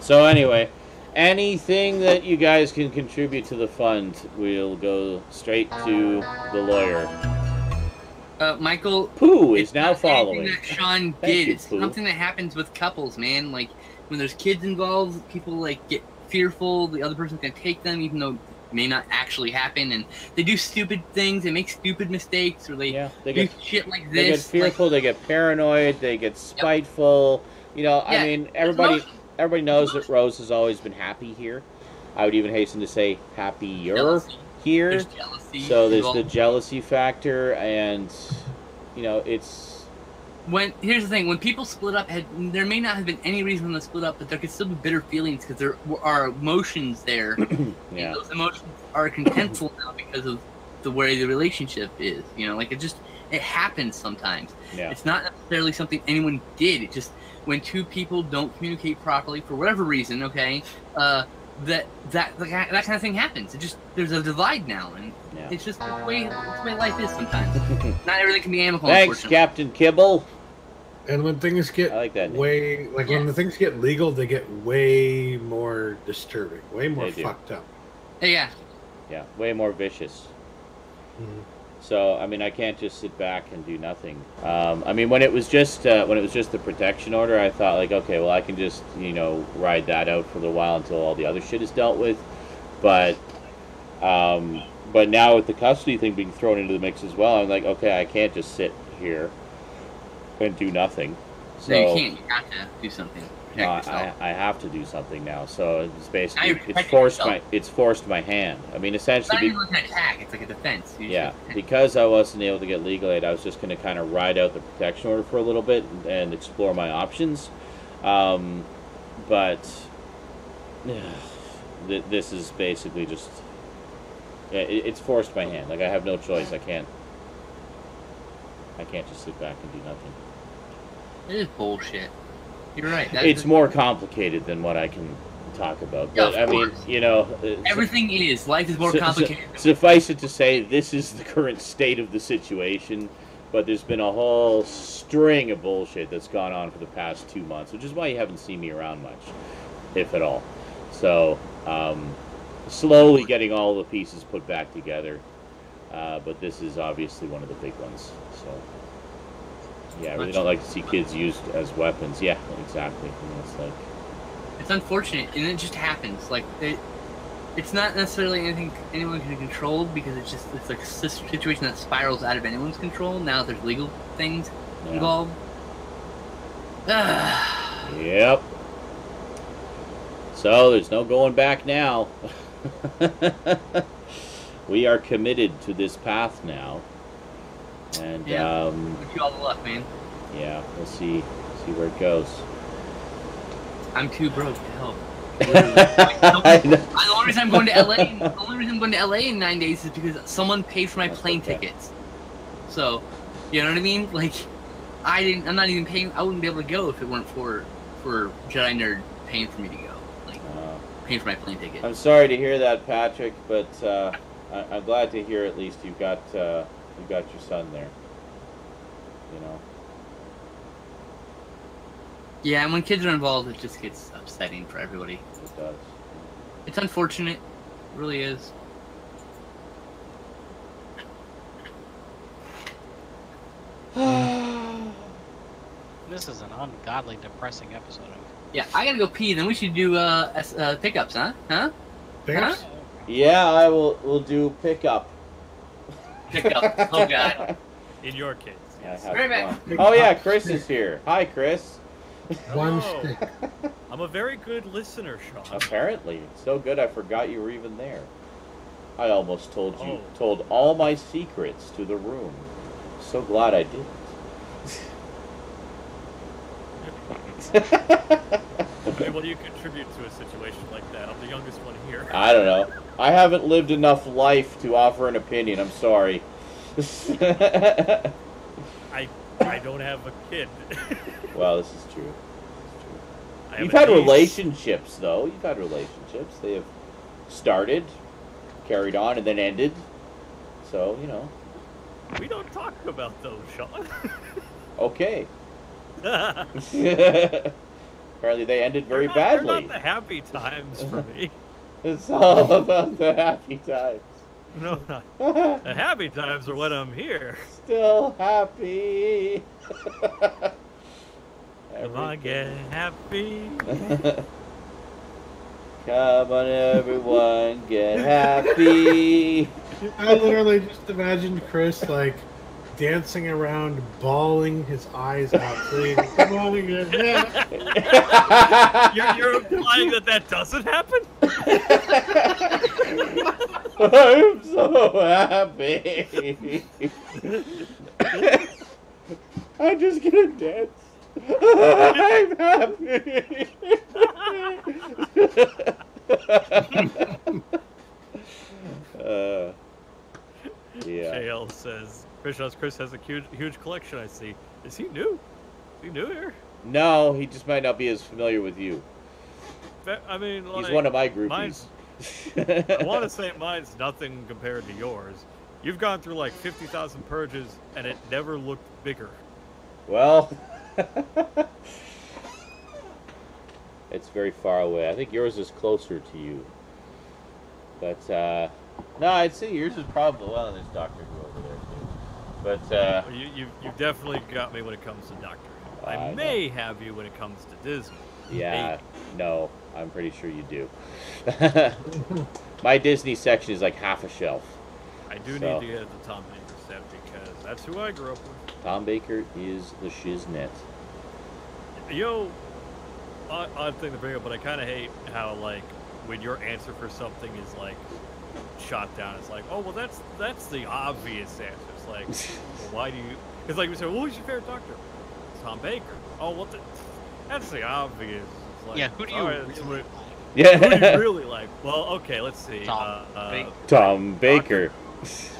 So anyway, anything that you guys can contribute to the fund, we'll go straight to the lawyer. Michael, Pooh is now following. That Sean did. It's something that happens with couples, man. Like, when there's kids involved, people like get fearful the other person's gonna take them, even though it may not actually happen, and they do stupid things, they make stupid mistakes, or they do shit like this. They get fearful, they get paranoid, they get spiteful. I mean, everybody knows that Rose has always been happy here. I would even hasten to say happier here. There's jealousy. So there's the jealousy factor, and it's. Here's the thing: when people split up, there may not have been any reason to split up, but there could still be bitter feelings because there are emotions there. Yeah. And those emotions are contentful now because of the way the relationship is. Like it happens sometimes. Yeah. It's not necessarily something anyone did. It just when two people don't communicate properly for whatever reason. Okay, that kind of thing happens. There's a divide now, and it's just the way life is sometimes. Not everything can be amicable. Thanks, Captain Kibble. And when things get when the things get legal, they get way more disturbing, way more fucked up. Yeah. Yeah, way more vicious. Mm-hmm. So I mean, I can't just sit back and do nothing. I mean, when it was just the protection order, I thought like, okay, well, I can just ride that out for a little while until all the other shit is dealt with. But now with the custody thing being thrown into the mix as well, I'm like, okay, I can't just sit here and do nothing. So no, you can't. You have to do something. I have to do something now. So it's basically it's forced my hand. I mean, essentially, it's not even an attack. It's like a defense. Because I wasn't able to get legal aid, I was just going to kind of ride out the protection order for a little bit and explore my options. But this is basically just it's forced my hand. Like, I have no choice. I can't. I can't just sit back and do nothing. It is bullshit. You're right. It's more complicated than what I can talk about. Yeah, But I mean, you know, everything is. Life is more complicated. Suffice it to say, this is the current state of the situation. But there's been a whole string of bullshit that's gone on for the past 2 months, which is why you haven't seen me around much, if at all. So, slowly getting all the pieces put back together. But this is obviously one of the big ones. So, yeah, I really don't like to see kids used as weapons. Yeah, exactly. And it's like, it's unfortunate, and it just happens. Like it's not necessarily anything anyone can control, because it's like a situation that spirals out of anyone's control. Now there's legal things involved. Yep. So there's no going back now. We are committed to this path now, and wish you all the luck, man. Yeah, we'll see where it goes. I'm too broke to help. The only reason I'm going to LA. The only reason I'm going to LA in 9 days is because someone paid for my plane tickets. So, you know what I mean? Like, I'm not even paying. I wouldn't be able to go if it weren't for Jedi Nerd paying for me to go. Like, paying for my plane ticket. I'm sorry to hear that, Patrick, but I'm glad to hear at least you've got your son there. You know. Yeah, and when kids are involved, it just gets upsetting for everybody. It does. It's unfortunate. It really is. This is an ungodly, depressing episode of... Yeah, I gotta go pee. Then we should do pickups, huh? Pickups? Yeah, we'll do pickup. Pickup. Oh god. In your case. Yes. Right back. Oh yeah, Chris is here. Hi, Chris. One Hello. stick. I'm a very good listener, Sean. Apparently, so good I forgot you were even there. I almost told Oh. all my secrets to the room. So glad I didn't. Okay, what do you contribute to a situation like that? I'm the youngest one here. I don't know. I haven't lived enough life to offer an opinion. I'm sorry. I don't have a kid. Well, this is true. I have You've a had niece. relationships, though. You've had relationships. They have started, carried on, and then ended. So, you know. We don't talk about those, Sean. Okay. Apparently they ended very They're badly. not the happy times for me. It's all about the happy times. No, not. The happy times are when I'm here. Still happy. Come on, get happy. Come on, everyone, get happy. I literally just imagined Chris like dancing around, bawling his eyes out, saying, "Come on again, yeah." You're implying that doesn't happen? I'm so happy. I'm just gonna dance. I'm happy. Yeah. JL says, Chris has a huge collection, I see. Is he new? Is he new here? No, he just might not be as familiar with you. I mean, like, He's one of my groupies. mine's- I want to say mine's nothing compared to yours. You've gone through like 50,000 purges, and it never looked bigger. Well, it's very far away. I think yours is closer to you. But, no, I'd say yours is probably, well, there's Doctor Who over there, too. But, You definitely got me when it comes to Doctor Who. I I may have you when it comes to Disney. yeah, no, I'm pretty sure you do. My Disney section is like half a shelf. I do So. need to get the Tom Baker set because that's who I grew up with. Tom Baker is the shiznit. Yo, odd thing to bring up, but I kind of hate how, like, when your answer for something is, like, shot down, it's like, oh, well, that's the obvious answer. It's like, well, why do you... It's like we say, well, who's your favorite Doctor? Tom Baker. Oh, well, that's the obvious. It's like, Yeah, who do you alright, really who like? do you Yeah, really like? Well, okay, let's see. Tom Baker. Tom Baker.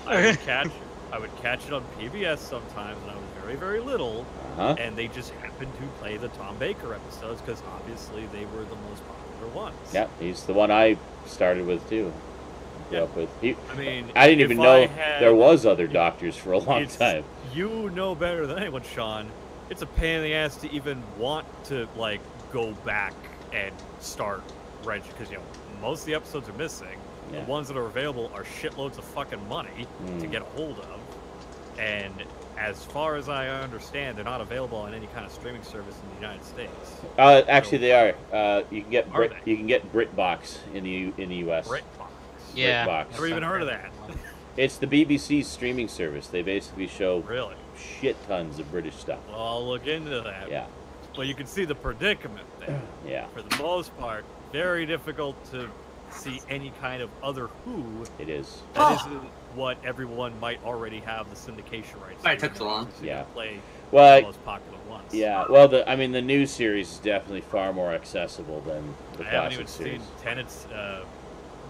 Iron Catcher. I would catch it on PBS sometimes when I was very, very little, and they just happened to play the Tom Baker episodes because obviously they were the most popular ones. Yeah, he's the one I started with too. Grew up with. I mean, I didn't even know there was other doctors for a long time. You know better than anyone, Sean. It's a pain in the ass to even want to like go back and start because most of the episodes are missing. Yeah. The ones that are available are shitloads of fucking money to get a hold of, and as far as I understand, they're not available on any kind of streaming service in the United States. Actually, they are. You can get BritBox in the U.S. BritBox. Yeah. BritBox. Never even heard of that. It's the BBC's streaming service. They basically show shit tons of British stuff. Well, I'll look into that. Yeah. Well, you can see the predicament there. Yeah. For the most part, very difficult to see any kind of other Who. It is. That isn't what everyone might already have the syndication rights. Why it took so long? Yeah. Play Well, the most popular ones. Yeah. Well, the new series is definitely far more accessible than the I haven't classic even series. seen Tenet's,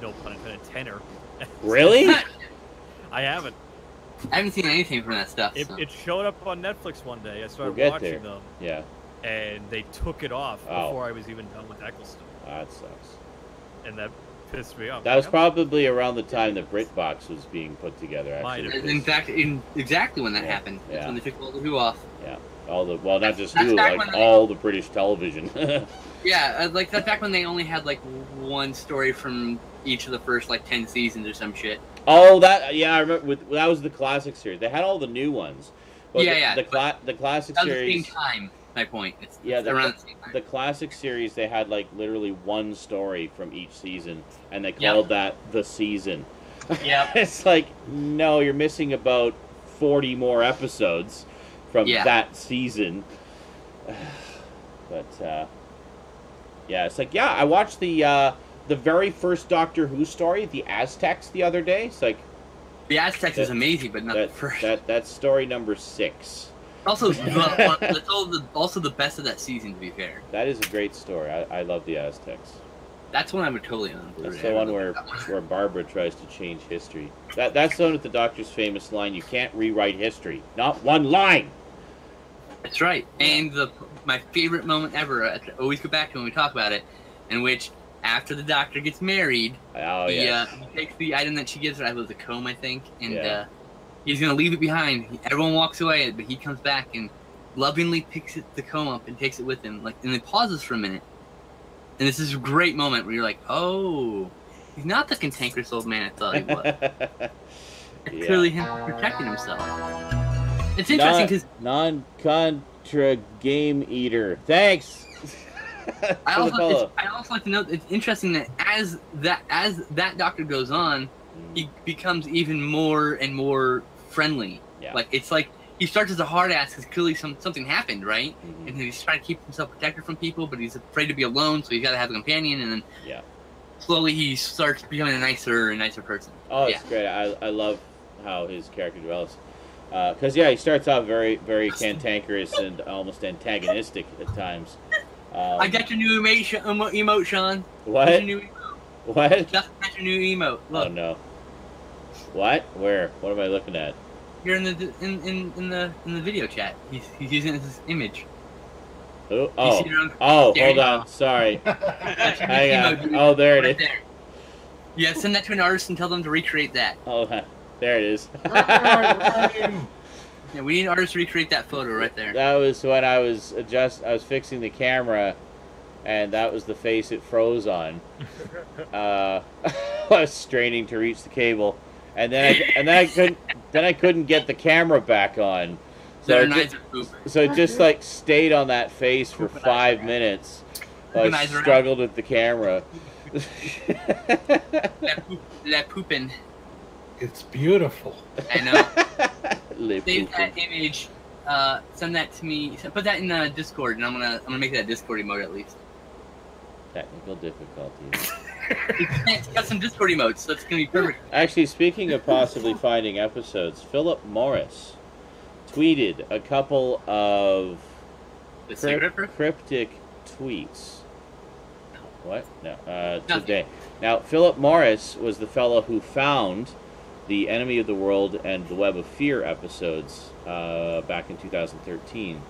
no pun intended, Tenor. Really? I haven't. I haven't seen anything from that stuff. It showed up on Netflix one day. I started We'll get watching there. them, Yeah. and they took it off Oh. before I was even done with Eccleston. That sucks. And that pissed me off. That was probably around the time that BritBox was being put together. Might Actually, have In fact, exactly when that Yeah, happened. That's yeah. when they took all the Who off. Yeah. Not just That's Who, back like when they- all the British television. Yeah, like that's back when they only had like one story from each of the first like 10 seasons or some shit. Oh, I remember. That was the classic series. They had all the new ones. But the classic That was the series. same time. My point. It's Yeah, around the same time. The classic series, they had like literally one story from each season, and they called that the season. Yep. It's like, no, you're missing about 40 more episodes from that season. But yeah, it's like, I watched the very first Doctor Who story, the Aztecs, the other day. It's like the Aztecs is amazing, but not the first. That's story number 6. Also, that's also the best of that season. To be fair, that is a great story. I love the Aztecs. That's one I would totally own. That's the one where Barbara tries to change history. That's the one with the Doctor's famous line: "You can't rewrite history. Not one line." That's right. And my favorite moment ever, I always go back to when we talk about it, in which after the Doctor gets married, he takes the item that she gives her, I believe the comb, I think, and he's going to leave it behind. Everyone walks away, but he comes back and lovingly picks the comb up and takes it with him, and then pauses for a minute. And this is a great moment where you're like, oh, he's not the cantankerous old man I thought he was. It's clearly him protecting himself. It's interesting because non-contra game eater. Thanks. I also like to note it's interesting that as that Doctor goes on, he becomes even more and more friendly. Yeah. Like it's like he starts as a hard ass because clearly something happened, right? Mm-hmm. And he's trying to keep himself protected from people, but he's afraid to be alone, so he's got to have a companion. And then slowly he starts becoming a nicer and nicer person. Oh, it's great. I love how his character develops. Because he starts off very, very cantankerous and almost antagonistic at times. I got your new emote, Sean. What? Your new emote. What? Just got your new emote. Look. Oh no. What? Where? What am I looking at? You're in the video chat. He's using it as his image. Oh, hold on. Sorry. Hang on. Oh, there it is. There. Yeah, send that to an artist and tell them to recreate that. Oh, there it is. Yeah, we need an artist to recreate that photo right there. That was when I was fixing the camera, and that was the face it froze on. I was straining to reach the cable, and then I couldn't get the camera back on. So it just like stayed on that face for 5 minutes. I struggled with the camera. that pooping. It's beautiful. I know. Save that image. Send that to me. Put that in Discord, and I'm gonna make that Discord emote at least. Technical difficulties. It's got some Discord emotes, so it's gonna be perfect. Actually, speaking of possibly finding episodes, Philip Morris tweeted a couple of cryptic tweets. What? No. Today. Now, Philip Morris was the fellow who found the Enemy of the World and the Web of Fear episodes back in 2013.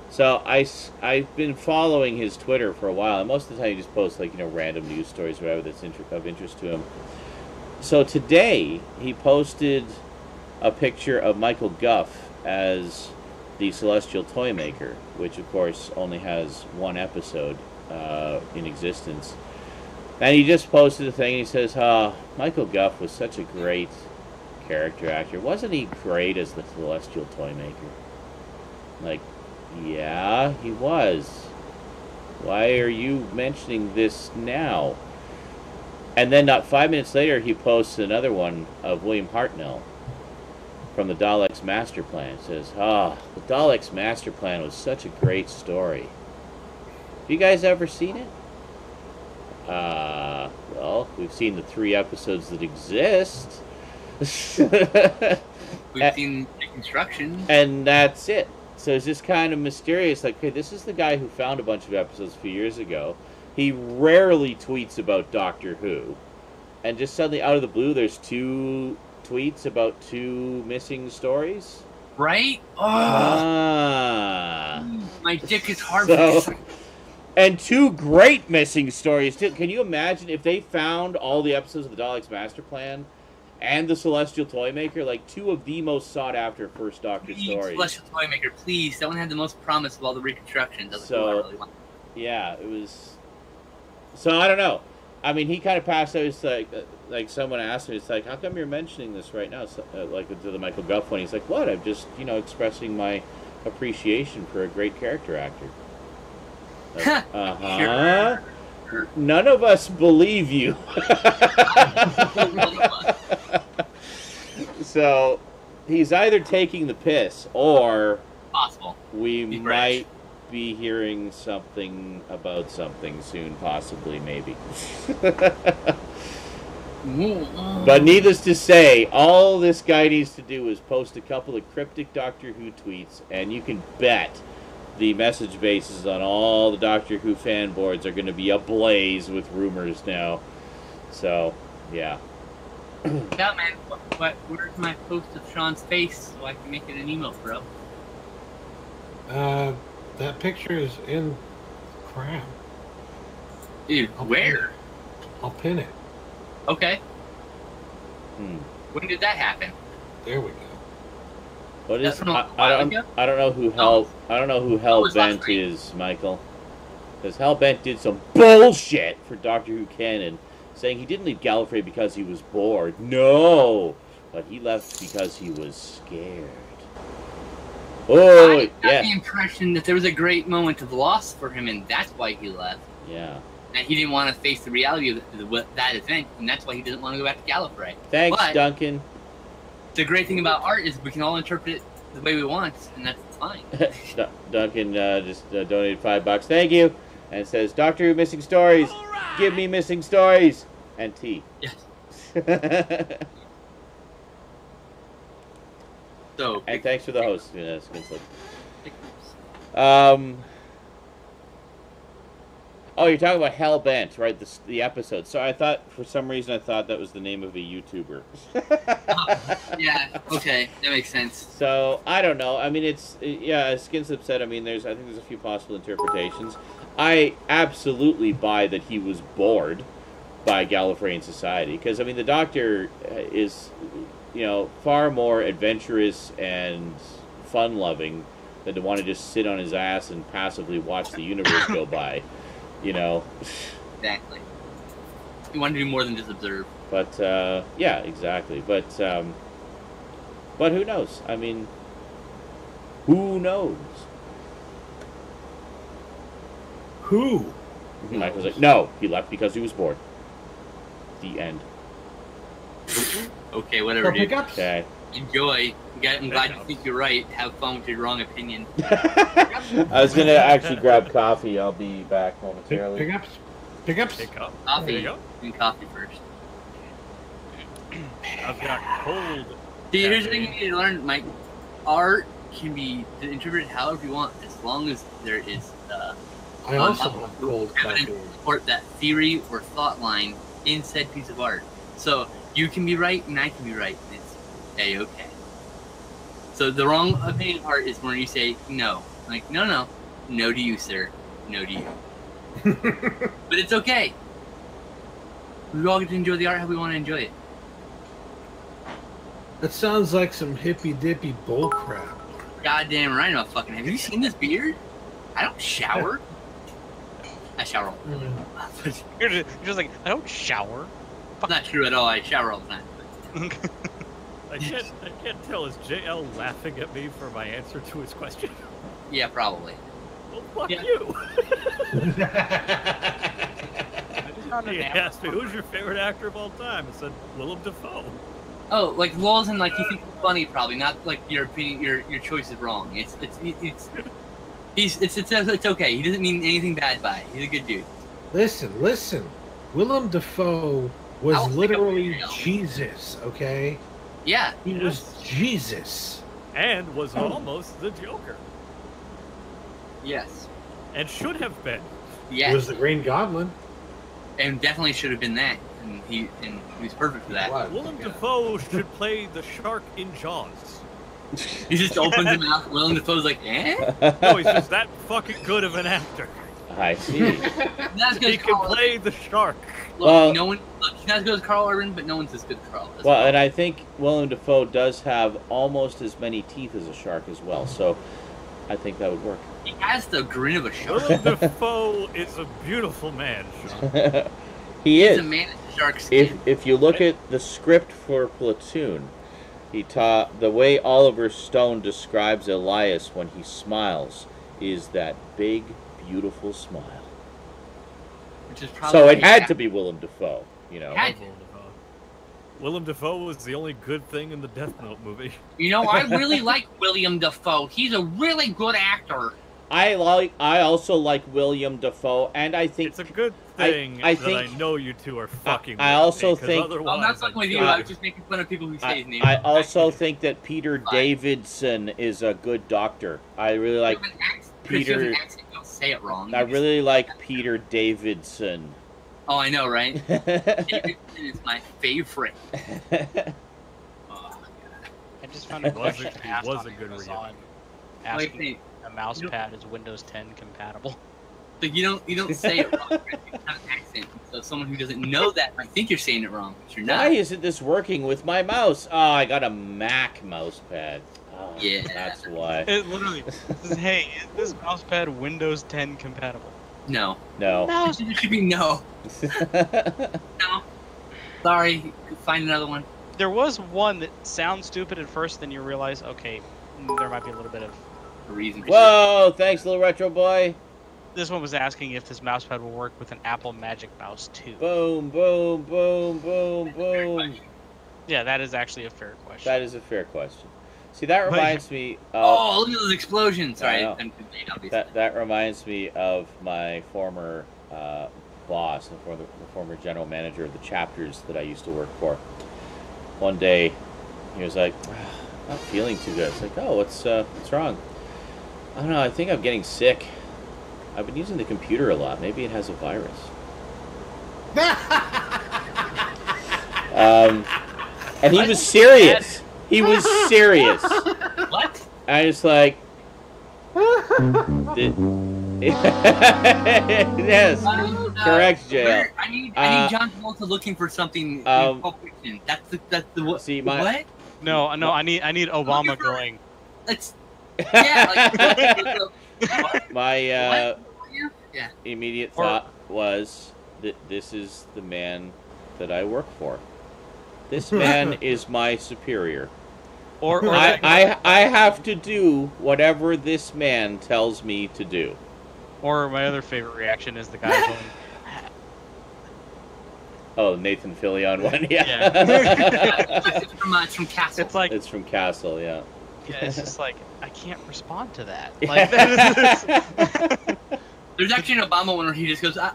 So I've been following his Twitter for a while, and most of the time he just posts like, you know, random news stories, whatever that's of interest to him. So today he posted a picture of Michael Guff as the Celestial Toy Maker, which of course only has one episode in existence. And he just posted a thing, and he says, Michael Guff was such a great character actor. Wasn't he great as the Celestial Toy Maker? Like, yeah, he was. Why are you mentioning this now? And then not 5 minutes later, he posts another one of William Hartnell from the Daleks Master Plan. It says, the Daleks Master Plan was such a great story. Have you guys ever seen it? Well, we've seen the 3 episodes that exist. We've seen reconstruction. And that's it. So it's just kind of mysterious. Like, okay, this is the guy who found a bunch of episodes a few years ago. He rarely tweets about Doctor Who. And just suddenly, out of the blue, there's 2 tweets about 2 missing stories. Right? My dick is hard. And 2 great missing stories, too. Can you imagine if they found all the episodes of the Daleks Master Plan and the Celestial Toy Maker, like 2 of the most sought-after First Doctor stories. Celestial Toy Maker, please. That one had the most promise of all the reconstructions. Yeah, it was... So, I don't know. I mean, he kind of passed out, it's like someone asked me, it's like, how come you're mentioning this right now? So, like, to the Michael Guff one, he's like, what? I'm just, you know, expressing my appreciation for a great character actor. Like, Sure. None of us believe you. So, he's either taking the piss, or possible. We might be hearing something about something soon, possibly, maybe. But needless to say, all this guy needs to do is post a couple of cryptic Doctor Who tweets, and you can bet the message bases on all the Doctor Who fan boards are going to be ablaze with rumors now. So, yeah. Yeah, man. Where's my post of Sean's face so I can make it an email, bro? That picture is in Cram. Dude, where? I'll pin it. Okay. When did that happen? There we go. What is? I don't know who Hellbent is, Michael. Because Hellbent did some bullshit for Doctor Who canon, saying he didn't leave Gallifrey because he was bored. No, but he left because he was scared. Oh, I got the impression that there was a great moment of loss for him, and that's why he left. Yeah. And he didn't want to face the reality of that event, and that's why he doesn't want to go back to Gallifrey. Thanks, Duncan. The great thing about art is we can all interpret it the way we want, and that's fine. Duncan just donated $5. Thank you. And it says, Doctor Who missing stories. Right. Give me missing stories. And tea. Yes. And thanks for the host, Skinslip. Oh, you're talking about Hellbent, right? The episode. So I thought, for some reason, that was the name of a YouTuber. Yeah, okay, that makes sense. So, I don't know. I mean, as Skinslip said, I think there's a few possible interpretations. I absolutely buy that he was bored by Gallifreyan society. Because, I mean, the Doctor is, far more adventurous and fun-loving than to want to just sit on his ass and passively watch the universe go by. Exactly. You want to do more than just observe. But yeah, exactly. But who knows? I mean, who knows? Who? Michael's like, no, he left because he was bored. The end. Okay, whatever, dude. Okay. Enjoy. I'm glad you think you're right. Have fun with your wrong opinion. I was going to actually grab coffee. I'll be back momentarily. Pick up. Coffee. There you go. And coffee first. I've got cold. See, here's the thing you need to learn, Mike. Art can be interpreted however you want, as long as there is I also have cold evidence coffee. to support that theory or thought line in said piece of art. So you can be right and I can be right. It's A-okay. So the wrong opinion part is when you say no. Like, no. No to you, sir. No to you. But it's okay. We all get to enjoy the art how we want to enjoy it. That sounds like some hippy-dippy bullcrap. Goddamn right, I'm fucking. Have you seen this beard? I don't shower. I shower all the time. You're just like, I don't shower. Not true at all. I shower all the time. I can't tell. Is JL laughing at me for my answer to his question? Yeah, probably. Well, fuck Yeah. you. Not He an asked me, who's your favorite actor of all time? I said, Willem Dafoe. Oh, like lulls and like you think it's funny, probably not like your opinion. Your choice is wrong. It's okay. He doesn't mean anything bad by it. He's a good dude. Listen. Willem Dafoe was I'll think literally of it. Jesus, okay? Yeah. He was Jesus. And was almost the Joker. Yes. And should have been. Yes. He was the Green Goblin. And definitely should have been that. And he was perfect for that. What? Willem Dafoe should play the shark in Jaws. He just opens his mouth. Willem Dafoe's like, eh? No, he's just that fucking good of an actor. I see. Not as good He as can Carl play the shark. Look, Well- he's not as good as Carl Urban, but no one's as good as Carl. That's Well, all. and I think Willem Dafoe does have almost as many teeth as a shark as well, so I think that would work. He has the grin of a shark. Willem Dafoe is a beautiful man, Sean. He He's is. a man in shark skin. If you look at the script for Platoon, the way Oliver Stone describes Elias when he smiles is that big, beautiful smile. Which is probably So it had to be Willem Dafoe, you know. Had- Willem Dafoe was the only good thing in the Death Note movie. You know, I really like William Dafoe. He's a really good actor. I also like William Dafoe, and I think It's a good I thing think- that I know you two are fucking I with also me, 'cause think- otherwise I'm not fucking with you. I was just making fun of people who say his name. I also think that Peter Davidson is a good doctor. I really like Peter. Peter. Don't say it wrong. I really like Peter Davidson. Oh, I know, right? Davidson is my favorite. Oh, I just found a It was a- question it asked was on a good Amazon Wait, asking wait. if a mouse pad is Windows 10 compatible. Like you don't say it wrong. Right? You have an accent. So someone who doesn't know that might think you're saying it wrong, but you're not. Why isn't this working with my mouse? Oh, I got a Mac mouse pad. Oh, Yeah. That's why. It literally says, hey, is this mouse pad Windows 10 compatible? No. No. It should be no. No. Sorry. Find another one. There was one that sounds stupid at first, then you realize, okay, there might be a little bit of... A reason. Whoa! Thanks, little retro boy. This one was asking if this mouse pad will work with an Apple Magic Mouse 2. Boom, boom, boom, boom, boom. Yeah, that is actually a fair question. That is a fair question. See, that reminds me of... Oh, look at those explosions! Sorry, I know. I'm delayed, obviously. That reminds me of my former boss, the former general manager of the chapters that I used to work for. One day, he was like, "I'm not feeling too good." It's like, "Oh, what's wrong?" I don't know. I think I'm getting sick. I've been using the computer a lot. Maybe it has a virus. And he was serious. He was serious. What? I was like, yes, correct, JL. I need John Travolta looking for something in Pulp Fiction. That's the See, my- what? No, I need Obama Looking for- going. Let's yeah. Like, My yeah. immediate thought was that this is the man that I work for. This man is my superior. Or I have to do whatever this man tells me to do. Or my other favorite reaction is the guy going, Oh, Nathan Fillion one, yeah. It's from Castle. it's like, It's from Castle, yeah. yeah, it's just like, I can't respond to that. Like, that is, There's actually an Obama one where he just goes, okay,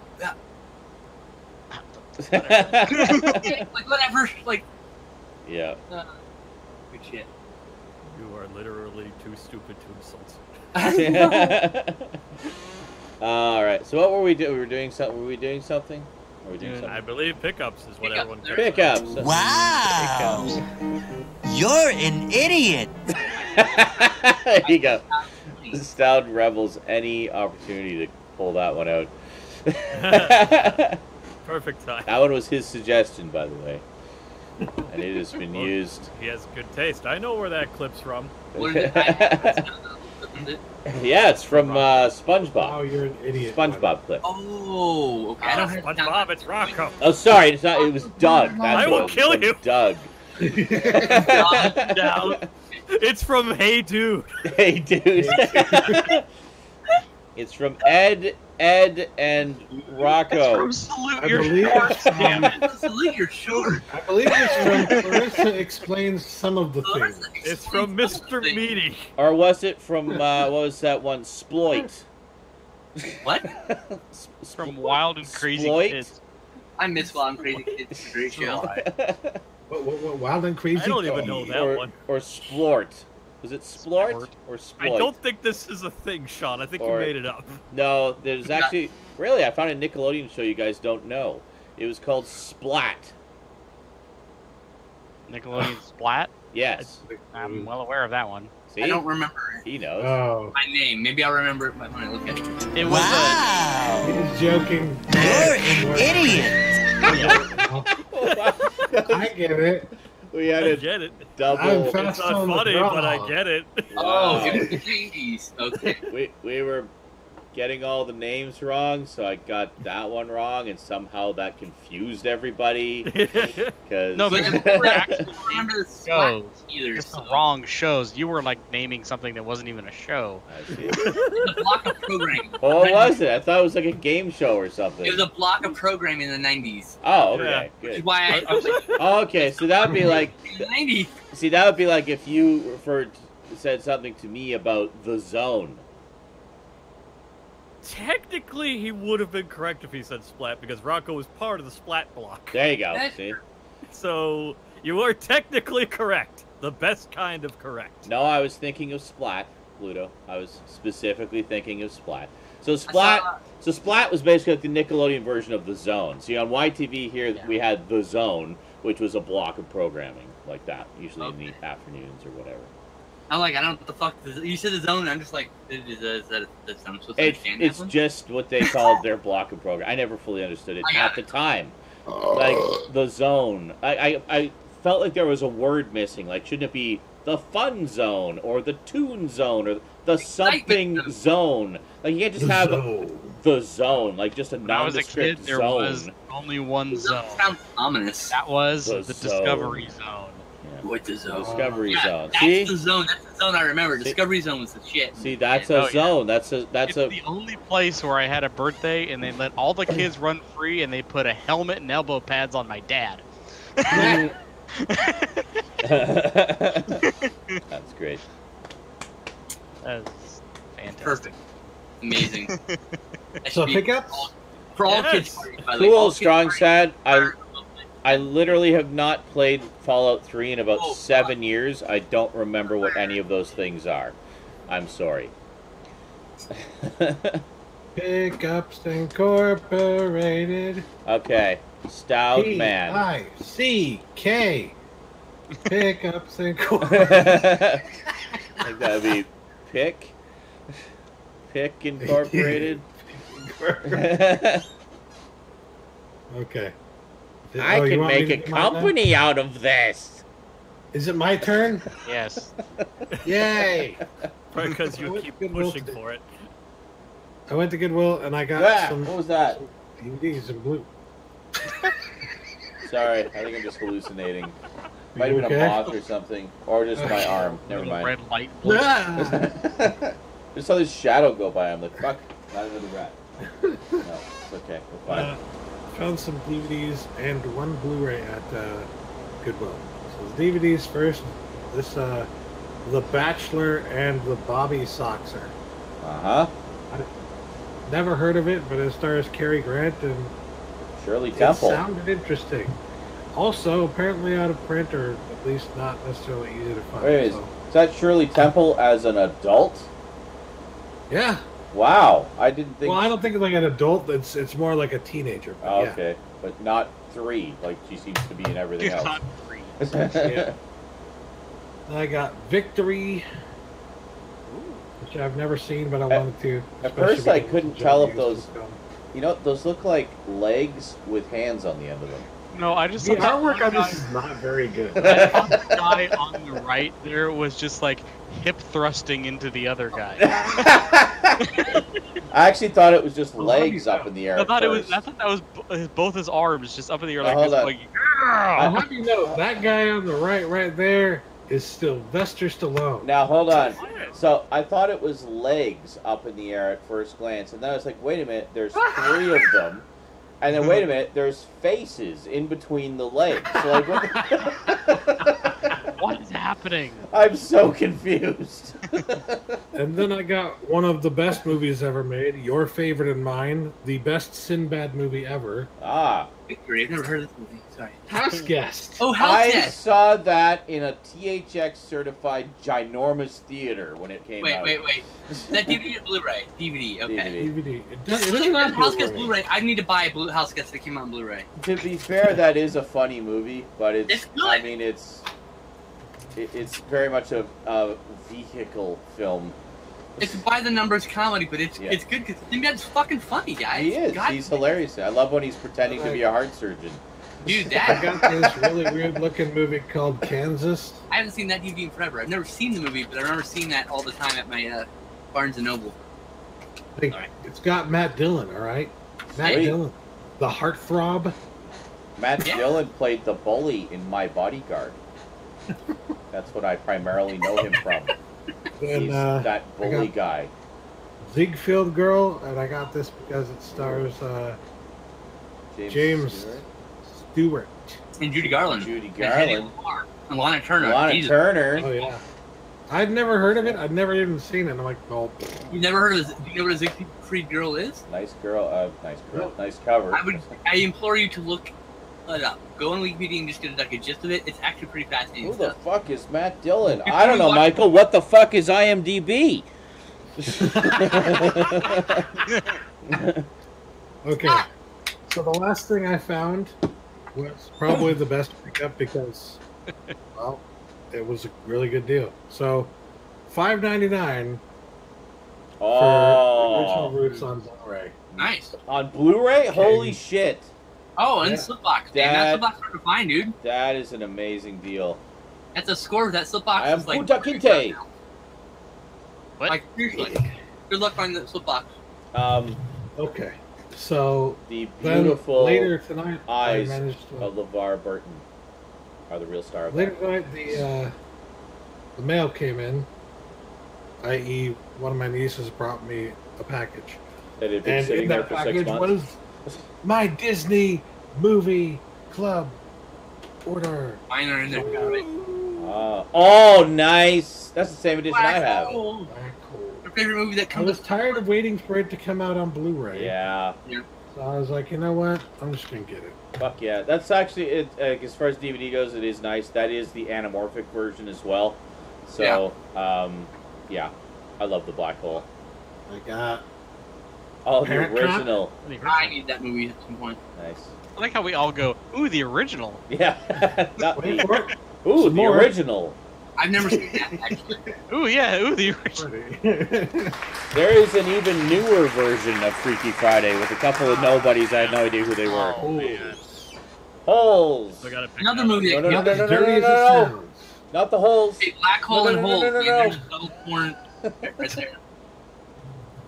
like whatever, like. Yeah. Good shit. You are literally too stupid to insult. All right. So what were we doing? We were doing something. Were we doing something? Are we doing Yeah, something? I believe pickups is what Pickups, everyone there. Pickups. Wow! You're an idiot! There you go. Stout rebels any opportunity to pull that one out. Perfect time. That one was his suggestion, by the way, and it has been used. He has good taste. I know where that clip's from. What is it? Yeah, it's from Oh, SpongeBob. you're an idiot. SpongeBob clip. Oh, okay. I don't have SpongeBob, it's Rocco. Oh, sorry, it's not. It was Doug. That's I what will it was, kill from you. Doug. Now, it's from Hey Dude. Hey, dude. It's from Ed, and Rocco. From Salute I Your believe Shorts. it's Salute your short. I believe it's from Clarissa Explains Some of the Things. It's from Mr. Meaty. Or was it from, what was that one? Sploit. What? From Wild and Crazy Sploit? Kids. I miss Wild and Crazy Kids. It's a great show. What, Wild and Crazy? I don't even know that one. Or Splort. Was it Splort Splort. or I Sploit? don't think this is a thing, Sean. I think Or- you made it up. No, there's actually... Really, I found a Nickelodeon show you guys don't know. It was called Splat. Nickelodeon Splat. Yes. I'm well aware of that one. See? I don't remember He knows. Oh, my name. Maybe I'll remember it when I look at it. It was Wow! he's joking. You're an idiot! I get it. We had I a get it. double... I'm It's fast not on the funny, draw. but I get it. Oh, Wow. it was the 80s. Okay. We were getting all the names wrong, so I got that one wrong, and somehow that confused everybody. Cause No, but But you were I actually don't remember the shows. slap either. just the So. wrong shows. You were like naming something that wasn't even a show. I see. The block of programming. Oh, what was it? I thought it was like a game show or something. It was a block of programming in the 90s. Oh, okay, Yeah. Which is good. why I was like, Oh, okay, so that would be like, in the 90s. see, that would be like if you said something to me about The Zone. Technically, he would have been correct if he said Splat, because Rocco was part of the Splat block. There you go. That's See? So, you are technically correct. The best kind of correct. No, I was thinking of Splat, Pluto. I was specifically thinking of Splat. So Splat was basically like the Nickelodeon version of The Zone. See, on YTV here, we had The Zone, which was a block of programming like that, usually in the afternoons or whatever. I'm like, I don't know what the fuck. You said the zone, and I'm just like, is that I'm supposed to understand It's that one? just what they called their block of program. I never fully understood it I got at the time. Like The Zone, I felt like there was a word missing. Like, shouldn't it be the Fun Zone or the Toon Zone or the something zone? Like, you can't just have the zone, like just a When I was a kid, nondescript there zone. was only one zone. Sounds ominous. That was The the zone. Discovery Zone. What the zone? Discovery Yeah, Zone. that's See, the zone. That's the zone I remember. Discovery Zone was the shit. see, that's Oh, a yeah. zone. That's It's a. the only place where I had a birthday and they let all the kids run free and they put a helmet and elbow pads on my dad. That's great. That's fantastic. Perfect. Amazing. That So should be pickups? for all Yes. kids. Parties, by the way. Cool, All kids strong, parties sad. are- I literally have not played Fallout 3 in about Oh, 7 years. I don't remember what any of those things are. I'm sorry. Pickups Incorporated. Okay. Stoudman. P-I-C-K. Pickups Incorporated. Like that would be Pick Incorporated. Okay. I Oh, you can want me make to a do mine now? company out of this. Is it my turn? Yes. Yay! Because you keep pushing for it. I went to Goodwill and I got Ah, some what was that? DVDs in blue. Sorry, I think I'm just hallucinating. Might have been okay? a moth or something, or just my arm. Never Little mind. red light. blue. Ah! Just saw this shadow go by. I'm like, fuck, not another rat. No, it's okay. We're fine. Found some DVDs and one Blu-ray at Goodwill. So the DVDs first. This The Bachelor and the Bobby Soxer. Uh-huh. Never heard of it, but it stars Cary Grant and Shirley it Temple. sounded interesting. Also, apparently out of print, or at least not necessarily easy to find. Wait, so. is that Shirley Temple as an adult? Yeah. Wow, I didn't think. Well, I don't think it's like an adult. It's more like a teenager. But Oh, yeah. okay. but not 3 like she seems to be in everything else. Not 3. Yeah. I got Victory, which I've never seen, but I wanted to. At first, I because couldn't Joe tell if used those, to film. those look like legs with hands on the end of them. No, I just The thought artwork on that this is not very good. I thought the guy on the right there was just like hip thrusting into the other guy. I actually thought it was just legs up in the air. I thought at it was. first. I thought that was both his arms just up in the air Now, like hold this. on. Like, I'll have you know, that guy on the right there, is Sylvester Stallone. Now hold on. So I thought it was legs up in the air at first glance, and then I was like, wait a minute, there's 3 of them. And then wait a minute, there's faces in between the legs. So like, what is happening? I'm so confused. And then I got one of the best movies ever made, your favorite and mine, the best Sinbad movie ever, Ah, Victory. I've never heard of this movie. Sorry. House Guest. Oh, House I Guest. saw that in a THX certified ginormous theater when it came out. Wait. Is that DVD or Blu-ray? DVD. Okay. DVD. DVD. It If doesn't have House Guest Blu-ray. Blu-ray. I need to buy a House Guest that came out on Blu-ray. To be fair, that is a funny movie, but It's good. I mean, it's very much a vehicle film. It's by the numbers comedy, but it's Yeah. good because Sinbad's fucking funny, guys. He is. God, He's hilarious. I love when he's pretending to be a heart surgeon. dude, I that got this really weird looking movie called Kansas. I haven't seen that DVD in forever. I've never seen the movie, but I remember seeing that all the time at my Barnes and Noble. Hey, Alright. it's got Matt Dillon, all right? Matt Sweet. Dillon. The heartthrob. Matt Yeah. Dillon played the bully in My Bodyguard. That's what I primarily know him from. And He's that bully guy. Ziegfeld Girl, and I got this because it stars James Stewart. And Judy Garland. Judy And Hedy Garland. Lamarr. And Lana Turner. Lana Jesus. Turner. Oh, yeah. I'd never heard of it. I'd never even seen it. I'm like, well, You never heard of this? Do you know what a Siegfried Girl is? Nice girl. Nice cover. I implore you to look it up. Go on Wikipedia and just get a gist of it. It's actually pretty fascinating Who the stuff. fuck is Matt Dillon? If I don't you know, watch- Michael. What the fuck is IMDb? okay. So the last thing I found was probably the best pickup because, well, it was a really good deal. So, $5.99 for original Roots on Blu-ray. Nice. On Blu-ray? Holy shit. Oh, and Yeah. Slipbox, man. That Slipbox hard to find, dude. That is an amazing deal. That's a score. That Slipbox I am is like... Punta Kinte. What? Like, seriously. Good luck finding the Slipbox. Okay. So, The then beautiful later tonight, eyes I managed to... of LeVar Burton are the real star of Later that. tonight, the mail came in, i.e., one of my nieces brought me a package. That had been And sitting in there that for 6 package months. was my Disney movie club order. Mine are in there. Right? Oh, nice. That's the same edition I have. Hole. Very cool. Your favorite movie that I comes was tired of waiting for it to come out on Blu-ray. Yeah. So I was like, you know what? I'm just going to get it. Fuck yeah. That's actually, it. As far as DVD goes, it is nice. That is the anamorphic version as well. So, yeah. I love the black hole. I got... Oh, the Parent Trap? original. I need that movie at some point. Nice. I like how we all go, ooh, the original. Yeah. Not me. Wait for it. Ooh, Some the more. original. I've never seen that, actually. Ooh, yeah, ooh, the original. There is an even newer version of Freaky Friday with a couple of nobodies. I had no idea who they were. Oh, man. Holes. So I gotta pick Another it up. movie No, that no, came no, out. no, As dirty as it no. sounds. Not the holes. Hey, Black Hole No, and no, Hole. no, no, Man, no. there's a double porn right there.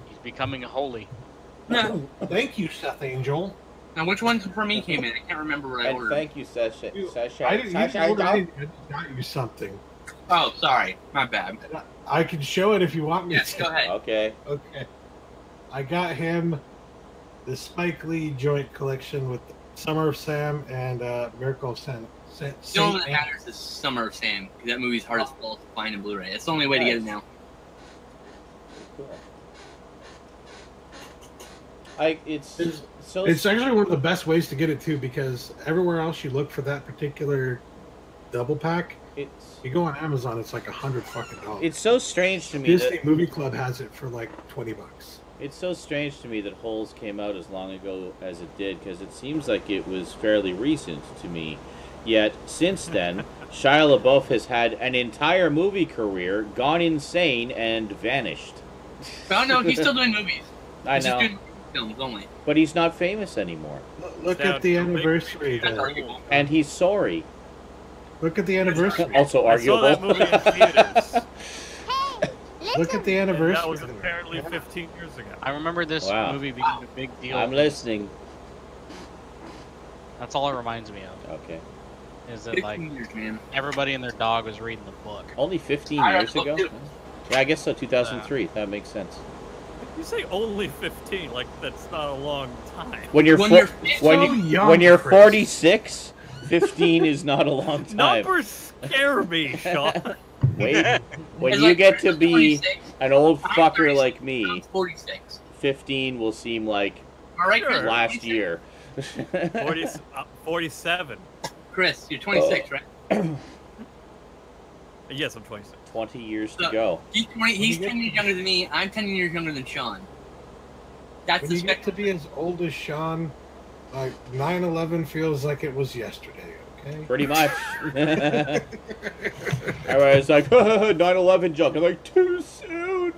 He's becoming holy. Yeah. Thank you, Seth Angel. Now, which one for me came in? I can't remember what I And ordered. thank you, Sasha. I didn't order anything. I just got you something. Oh, sorry. My bad. I can show it if you want me Yes, to. go ahead. Okay. Okay. I got him the Spike Lee joint collection with Summer of Sam and Miracle of Sam. The only one that matters is Summer of Sam. 'Cause that movie's hard as hell to find in Blu-ray. It's the only way to get it now. It's so. It's actually one of the best ways to get it too, because everywhere else you look for that particular double pack, It's You go on Amazon, it's like $100 fucking. it's so strange to me Disney that Movie Club has it for like $20. it's so strange to me that Holes came out as long ago as it did, because it seems like it was fairly recent to me. Yet since then, Shia LaBeouf has had an entire movie career, gone insane, and vanished. Oh no, he's still doing movies. I He's just know, doing films only. but he's not famous anymore, Look at the anniversary. That's Though. arguable. and he's sorry. Look at the anniversary. Also I saw that arguable. movie in theaters. Look at the And anniversary. that was apparently 15 years ago. I remember this Wow. movie being a big deal. I'm listening. That's all it reminds me of. Okay. Is that 15 like years, man. everybody and their dog was reading the book? Only 15 I years don't ago? know. Yeah, I guess so, 2003. That makes sense. You say only 15, like that's not a long time. When you're When fo- you're so young, when you're Chris. 46, 15 is not a long time. Numbers scare me, Sean. Wait, when It's you like get to I'm be 26, an old I'm fucker 36, like I'm me, 46. 15 will seem like All right, Sure. Chris, last 26? year. 47. Chris, you're 26, right? Yes, I'm 26. 20 years to So- go. He's 20. He's 10 years younger than me. I'm 10 years younger than Sean. That's When the you get to spectrum. be as old as Sean, like 9/11 feels like it was yesterday. Okay. Pretty much. Everybody's like, 9/11 joke. I'm like, too soon.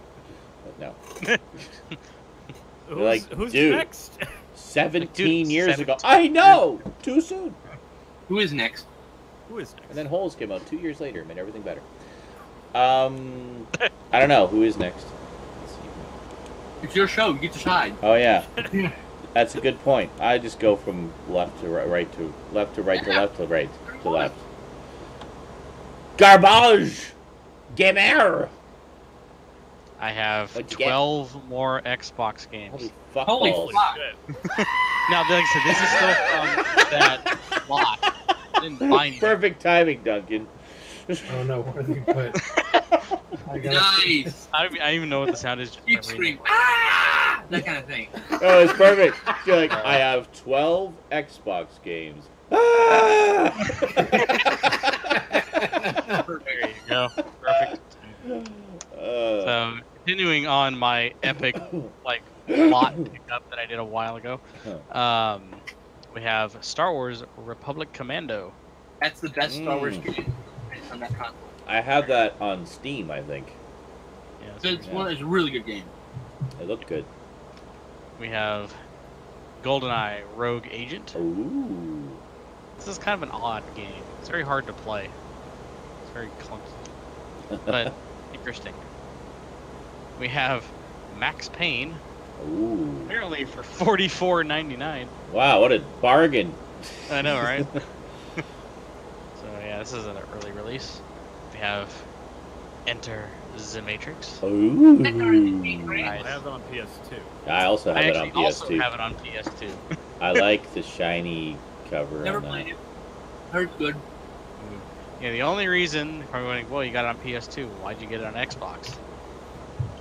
But no. Who's dude. next? 17 Dude, years ago. 17 I know! Too soon. Who is next? Who is next? And then Holes came out 2 years later and made everything better. I don't know. Who is next? Let's see. It's your show. You get to decide. Oh, yeah. That's a good point. I just go from left to right to left to right to left to right to left. Garbage! Gamer! I have What'd you get? 12 more Xbox games. Holy fuck Holy balls. fuck. Shit. Now, like I said, this is still from that lot. I didn't find it. Perfect timing, Duncan. Oh no, where did you put? I got Nice. I don't even know what the sound is. just Deep by scream. reading Ah! That kind of thing. Oh, it's perfect. You're like, I have 12 Xbox games. Ah! it. There you go. Perfect. So, continuing on my epic, like, lot pickup that I did a while ago, we have Star Wars Republic Commando. That's the best Star Wars game on that console. I have that on Steam, I think. Yeah, So it's one. It's a really good game. It looked good. we have GoldenEye Rogue Agent. Ooh. This is kind of an odd game. It's very hard to play. It's very clunky, but interesting. We have Max Payne, Ooh. apparently for $44.99. Wow, what a bargain. I know, right? So yeah, this is an early release. We have Enter the Matrix. Ooh. I Nice. have it on PS2. I also have I it on actually also PS2. have it on PS2. I like the shiny cover Never on that. played it. Heard it's good. Yeah, the only reason probably going, well, you got it on PS2. Why'd you get it on Xbox?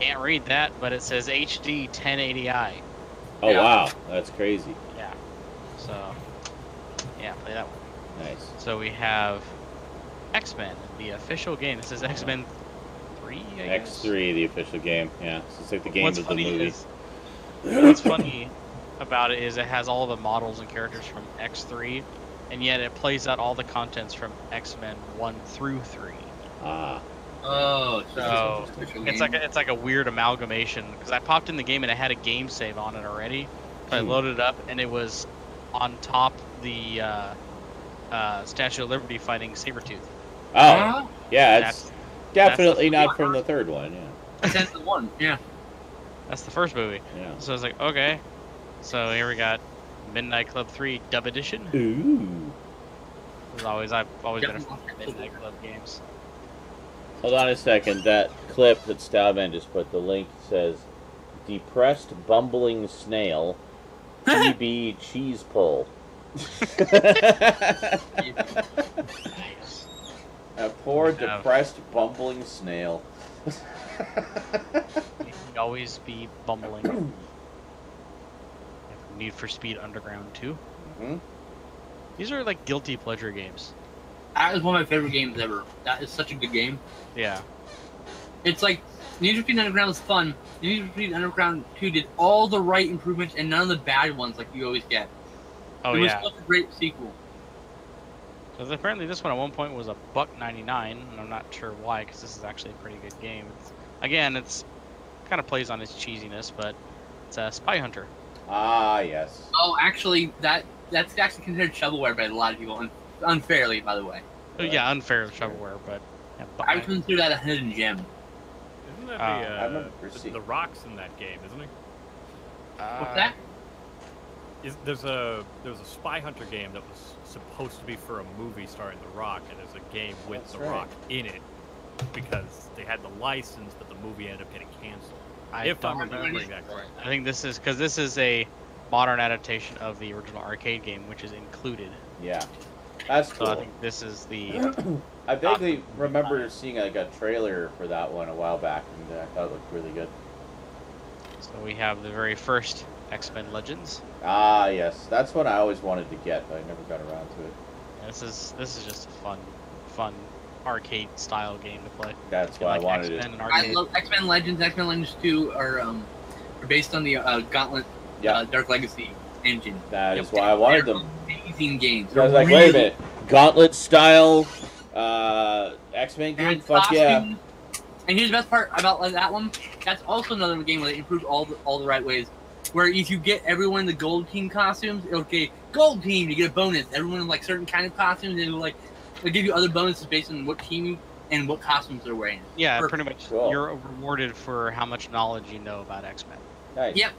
Can't read that, but it says HD 1080i. Oh, Yeah. wow. That's crazy. Yeah. So, yeah, play that one. Nice. So we have X-Men, the official game. This is X-Men 3, I guess? X3, the official game. Yeah, so it's like the game What's of the funny movie. is, what's funny about it is it has all the models and characters from X3, and yet it plays out all the contents from X-Men 1 through 3. Ah. Oh, So official it's game. like a weird amalgamation because I popped in the game and it had a game save on it already. So I loaded it up and it was on top the Statue of Liberty fighting Sabretooth. Oh, Huh? yeah, it's That's definitely the not from the third one, yeah. That's the one. Yeah. That's the first movie. Yeah. So I was like, okay. So here we got Midnight Club 3 Dub Edition. Ooh. I've always been a fan of Midnight Club games. Hold on a second. That clip that Stoudman just put, the link says, Depressed Bumbling Snail, PB Cheese Pull. A poor, Yeah. depressed, bumbling snail. You can always be bumbling. Need for Speed Underground 2. Mhm. These are like guilty pleasure games. That is one of my favorite games ever. That is such a good game. Yeah. It's like Need for Speed Underground was fun. Need for Speed Underground 2 did all the right improvements and none of the bad ones like you always get. Oh it was yeah. such a great sequel. So apparently this one at one point was $1.99, and I'm not sure why, because this is actually a pretty good game. It's kind of plays on its cheesiness, but it's a Spy Hunter. Ah, yes. Oh, actually, that's actually considered shovelware by a lot of people, unfairly, by the way. Oh, yeah, unfair shovelware, but yeah, I would consider that a hidden gem. Isn't that I remember the rocks in that game, isn't it? What's that? There was a Spy Hunter game that was supposed to be for a movie starring The Rock, and there's a game with That's The right. Rock in it because they had the license, but the movie ended up getting canceled. If don't I'm remember. remembering that correctly. I think this is a modern adaptation of the original arcade game, which is included. Yeah. That's So cool. I think this is the I vaguely remember seeing like a trailer for that one a while back, and I thought it looked really good. so we have the very first X-Men Legends. Ah, yes. That's what I always wanted to get, but I never got around to it. And this is just a fun arcade style game to play. That's why I wanted X-Men it. and I arcade. love X-Men Legends. X-Men Legends 2 are based on the Gauntlet Yeah. Dark Legacy engine. That is why I wanted them. Amazing games. I was They're like, wait a really minute. Gauntlet style X-Men game? And Fuck yeah. costumes. And here's the best part about that one. That's also another game where they improved all the right ways. Where if you get everyone in the gold team costumes, okay, gold team, you get a bonus. Everyone in like certain kind of costumes, and like they give you other bonuses based on what team and what costumes they're wearing. Yeah, Perfect. pretty much. Cool. You're rewarded for how much knowledge you know about X-Men, Nice. Yep.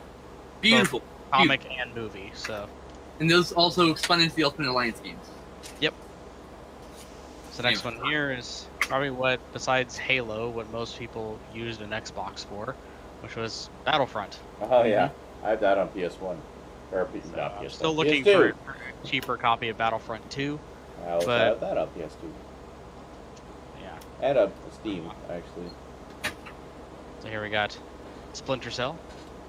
Beautiful. comic and movie. So And those also spun into the Ultimate Alliance games. the next one here is probably what, besides Halo, what most people used an Xbox for, which was Battlefront. Oh, yeah. I have that on PS1. Or So not I'm PS1. still looking PS2. for a cheaper copy of Battlefront 2. I also but- have that on PS2. Yeah. And up Steam, actually. So here we got Splinter Cell.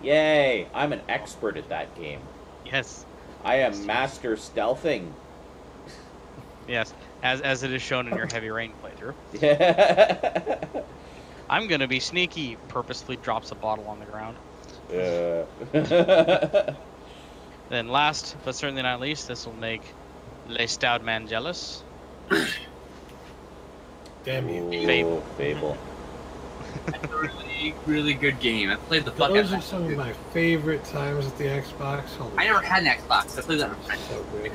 Yay! I'm an expert at that game. Yes. I am master stealthing. Yes. As it is shown in your Heavy Rain playthrough. Yeah. I'm gonna be sneaky. Purposely drops a bottle on the ground. Then last, but certainly not least, this will make Le Stoudman jealous. Damn you. Ooh, Fable. That's a really, really good game. I played the fuck out Those of are that. some of my favorite times at the Xbox. Holy I never had an Xbox. I played that on Friends. so good.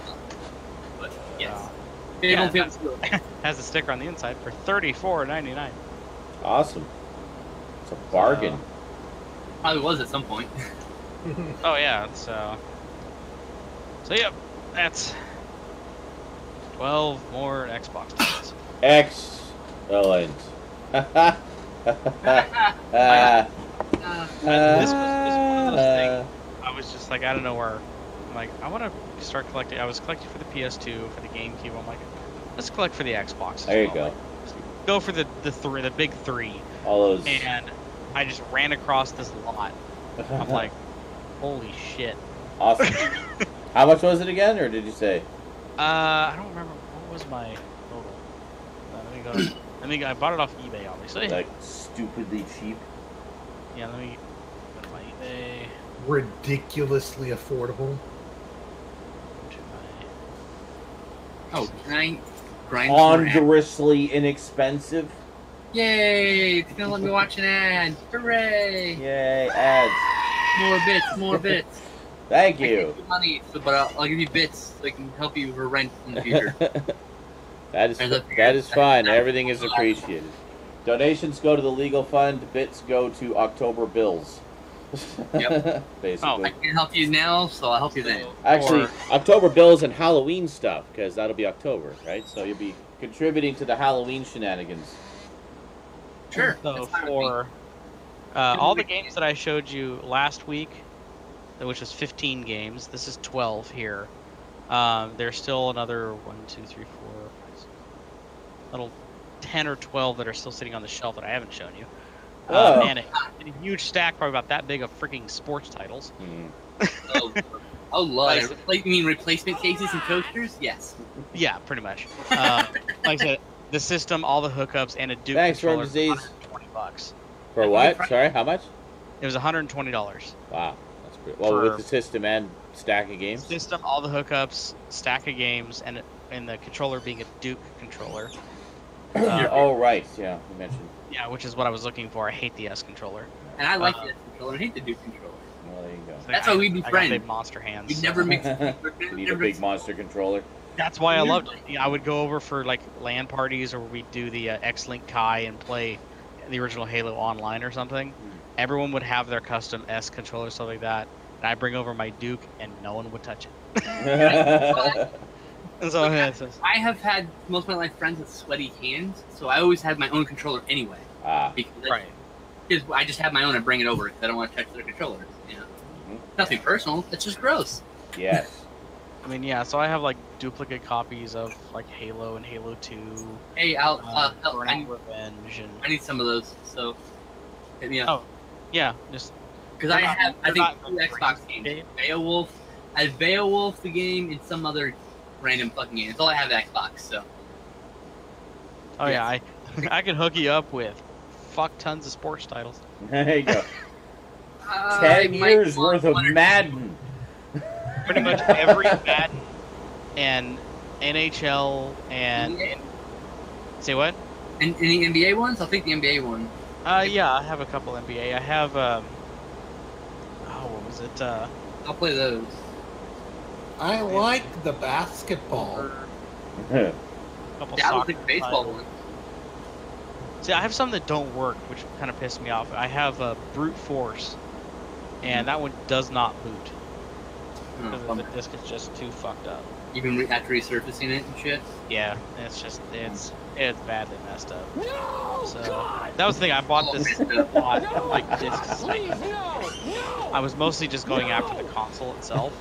But yes. Yeah, Fable that's- feels- Has a sticker on the inside for $34.99. Awesome. It's a bargain. Probably was at some point. Oh yeah, so yep, that's 12 more Xbox titles. Excellent. This was one of those things. I was just like out of nowhere. I'm like, I want to start collecting. I was collecting for the PS2, for the GameCube. I'm like, let's collect for the Xbox. as There you well. go. Like, go for the big three. All those. And I just ran across this lot. I'm like, holy shit. Awesome. How much was it again, or did you say? I don't remember what was my total. Let me go. I bought it off eBay, obviously. Like stupidly cheap. Yeah, let me go to my eBay. Ridiculously affordable. Go to my Oh, can I grind some more ads? Ponderously inexpensive. Yay! It's gonna let me watch an ad. Hooray! Yay, ads. More bits, more bits. Thank I can't you. give money, so, but I'll give you bits so I can help you for rent in the future. That is fine. Everything is appreciated. Donations go to the legal fund. Bits go to October bills. Yep. Basically. I can't help you now, so I'll help you then. Actually, October bills and Halloween stuff, because that'll be October, right? So you'll be contributing to the Halloween shenanigans. Sure. So that's fine with me. for all the games that I showed you last week, which was 15 games, this is 12 here. There's still another 1, 2, 3, 4, 5, little 10 or 12 that are still sitting on the shelf that I haven't shown you. Oh. And a huge stack, probably about that big, of freaking sports titles. Mm. Oh, Lord. You mean replacement cases and coasters? Yes. Yeah, pretty much. like I said, the system, all the hookups, and a Duke Thanks, controller. Ramses. $120. For what? Sorry, how much? It was $120. Wow, that's pretty. Well, with the system and stack of games. System, all the hookups, stack of games, and the controller being a Duke controller. Oh right, yeah, you mentioned. Yeah, which is what I was looking for. I hate the S controller. And I like the S controller. I hate the Duke controller. Well, there you go. That's why we'd be I friends. got big monster hands. We'd so. never mix. You need a big monster controller. That's why I loved it. Yeah, I would go over for like LAN parties, or we'd do the X-Link Kai and play the original Halo online or something. Everyone would have their custom S controller, stuff like that, and I bring over my Duke, and no one would touch it. So, I have had most of my life friends with sweaty hands, so I always had my own controller anyway. Right. Because I just have my own and bring it over because I don't want to touch their controllers. You know, nothing personal. It's just gross. Yes. I mean, yeah. So I have like duplicate copies of like Halo and Halo 2. Hey, Burnout I need Revenge, and I need some of those. So, hit me up. Oh, yeah, just Because I have, I they're think, 2 not Xbox games. Beowulf, I have Beowulf the game and some other random fucking game. That's all I have Xbox. So. oh yeah, I can hook you up with fuck tons of sports titles. There you go. 10 years worth of Madden. Pretty much every Madden and NHL and say what? And any NBA ones? I'll take the NBA one. Yeah, I have a couple NBA. I have what was it? I'll play those. I like the basketball. Couple Yeah, I don't soccer think baseball titles. one. See, I have some that don't work, which kind of pissed me off. I have Brute Force, and that one does not boot. Because the disc is just too fucked up. Even after resurfacing it and shit? Yeah, it's badly messed up. No, so that was the thing. I bought this lot of like discs. I was mostly just going after the console itself.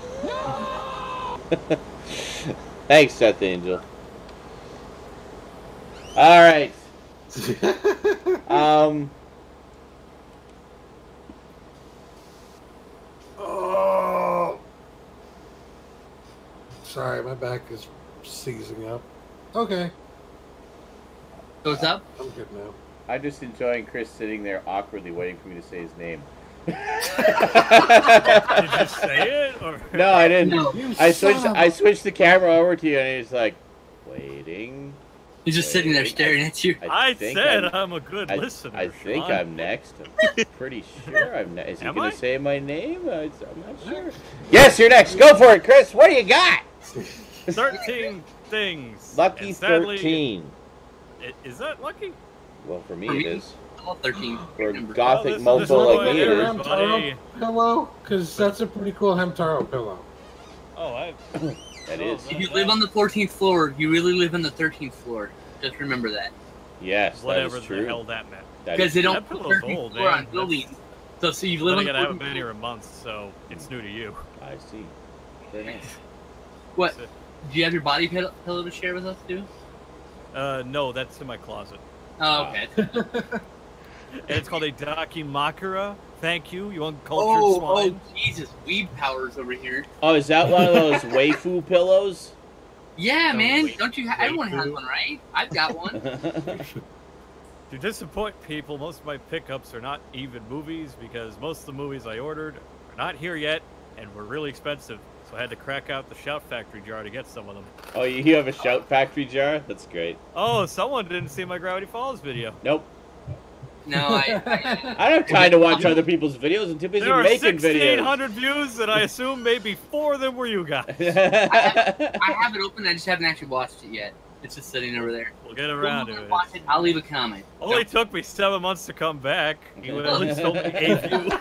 Thanks, Seth Angel. All right. Oh. Sorry, my back is seizing up. Okay. So what's up? I'm good now. I'm just enjoying Chris sitting there awkwardly waiting for me to say his name. Did you say it? Or? No, I didn't. No. I switched the camera over to you, and he's like, waiting. He's just sitting there staring at you. I think said I'm a good I listener. I think Sean. I'm next. I'm pretty sure I'm next. Is he Am going I? to say my name? I'm not sure. Yes, you're next. Go for it, Chris. What do you got? 13 things. Lucky And sadly, 13. Is that lucky? Well, for me For it me? is. All 13. For Number. gothic this mofo is like what me, it it is. is. buddy. Pillow? Because that's a pretty cool Hamtaro pillow. Oh, I. That is. If you live on the 14th floor, you really live on the 13th floor. Just remember that. Yes, Whatever that is the true. hell that meant. That Because is they true. don't That put pillow's 13th old, floor man. on buildings. So you live Then on again, the I haven't 14th been here floor. a month, so it's new to you. I see. Very nice. What? Do you have your body pillow to share with us, too? No, that's in my closet. Oh, okay. And it's called a Dakimakura. Thank you, you uncultured swine. Oh, Jesus. Weeb powers over here. Oh, is that one of those waifu pillows? Yeah, No, man. wait. Don't you? Everyone has Waifu. one, right? I've got one. To disappoint people, most of my pickups are not even movies because most of the movies I ordered are not here yet and were really expensive. So I had to crack out the Shout Factory jar to get some of them. Oh, you have a Shout Factory jar? That's great. Oh, someone didn't see my Gravity Falls video. Nope. No, I I don't have time to watch other people's videos. I'm too busy There are making videos. 1,600 views, and I assume maybe 4 of them were you guys. I have it open. I just haven't actually watched it yet. It's just sitting over there. We'll get around to When I it. watch it, I'll leave a comment. Only took me 7 months to come back. You would at least only a view.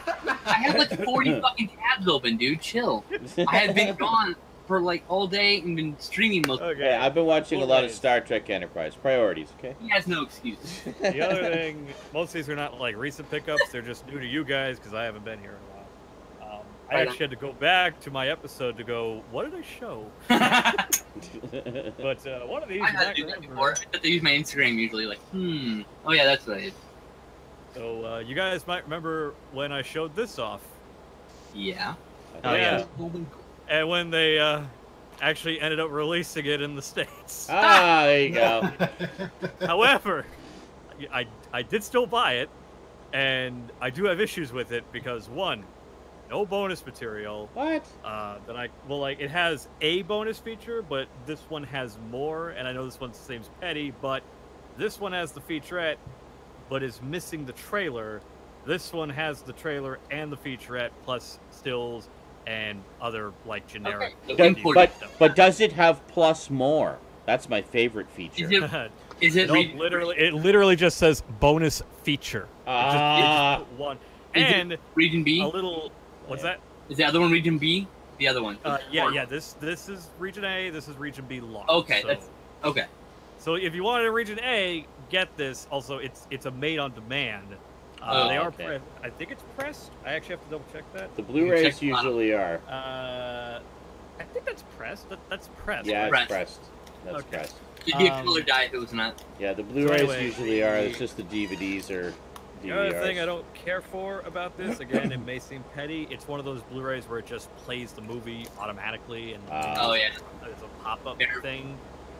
I have like 40 fucking tabs open, dude. Chill. I had been gone for like all day and been streaming most. Okay. Yeah, I've been watching a lot of Alright. Star Trek Enterprise. Priorities, okay? He has no excuse. The other thing, most of these are not like recent pickups. They're just new to you guys because I haven't been here in a while. I Right on. actually had to go back to my episode to go, what did I show? I But one of these, had to Mac do that Remember- before. I have to use my Instagram usually. Like, oh yeah, that's what I did. So you guys might remember when I showed this off. Yeah. Oh, yeah. And when they actually ended up releasing it in the States. Ah, there you go. However, I did still buy it, and I do have issues with it because one, no bonus material. What? It has a bonus feature, but this one has more, and I know this one seems petty, but this one has the featurette, but is missing the trailer. This one has the trailer and the featurette, plus stills and other like generic. Okay. But does it have plus more? That's my favorite feature. Is it Nope, it literally just says bonus feature. Ah. It just one. Is And it Region B? a little. What's that? Is the other one Region B? The other one. Yeah. This is Region A. This is Region B locked. Okay, so, that's okay. So if you wanted a Region A, get this. Also, it's a made on demand. They are. okay. I think it's pressed. I actually have to double check that. The Blu-rays check the bottom. usually are. I think that's pressed. That's pressed. Yeah, right? it's pressed. That's Okay. pressed. It'd be a color dye if it was not. Yeah, the Blu-rays anyway, usually are. It's just the DVDs or DVRs. The other thing I don't care for about this, again, it may seem petty, it's one of those Blu-rays where it just plays the movie automatically and Oh yeah. there's a pop-up Fair. thing,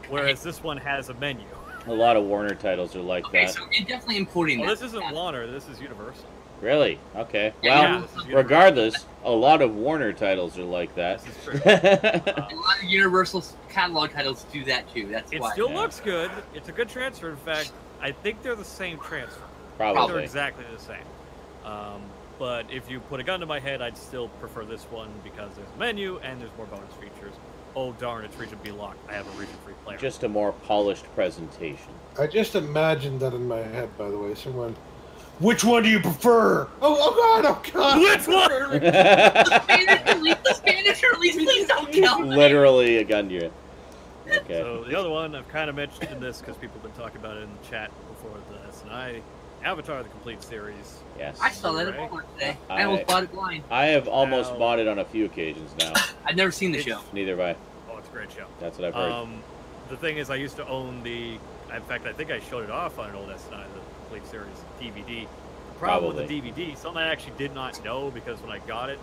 whereas this one has a menu. A lot of Warner titles are like Okay, that. so you're definitely importing Well, that. this isn't Warner, this is Universal. Really? Okay. Yeah, Well, Yeah, this is Universal. regardless, a lot of Warner titles are like that. This is true. A lot of Universal catalog titles do that too. That's It why. still Yeah. looks good. It's a good transfer. In fact, I think they're the same transfer. They're Probably. exactly the same. But if you put a gun to my head, I'd still prefer this one because there's a menu and there's more bonus features. Oh darn, it's Region B locked. I have a Region 3 player. Just a more polished presentation. I just imagined that in my head, by the way. Someone, which one do you prefer? Oh God! Oh God! Which one? The Spanish release, please don't kill me. Literally a gun to your head. Okay. So the other one, I've kind of mentioned in this because people have been talking about it in the chat before the SNI. Avatar, the complete series. Yes. I saw that at Right. Walmart today. I almost bought it blind. I have almost Now- bought it on a few occasions now. I've never seen the It's- show. Neither have I. Oh, it's a great show. That's what I've heard. The thing is, I used to own the. In fact, I think I showed it off on an old SNI, the complete series DVD. The problem with the DVD, something I actually did not know because when I got it,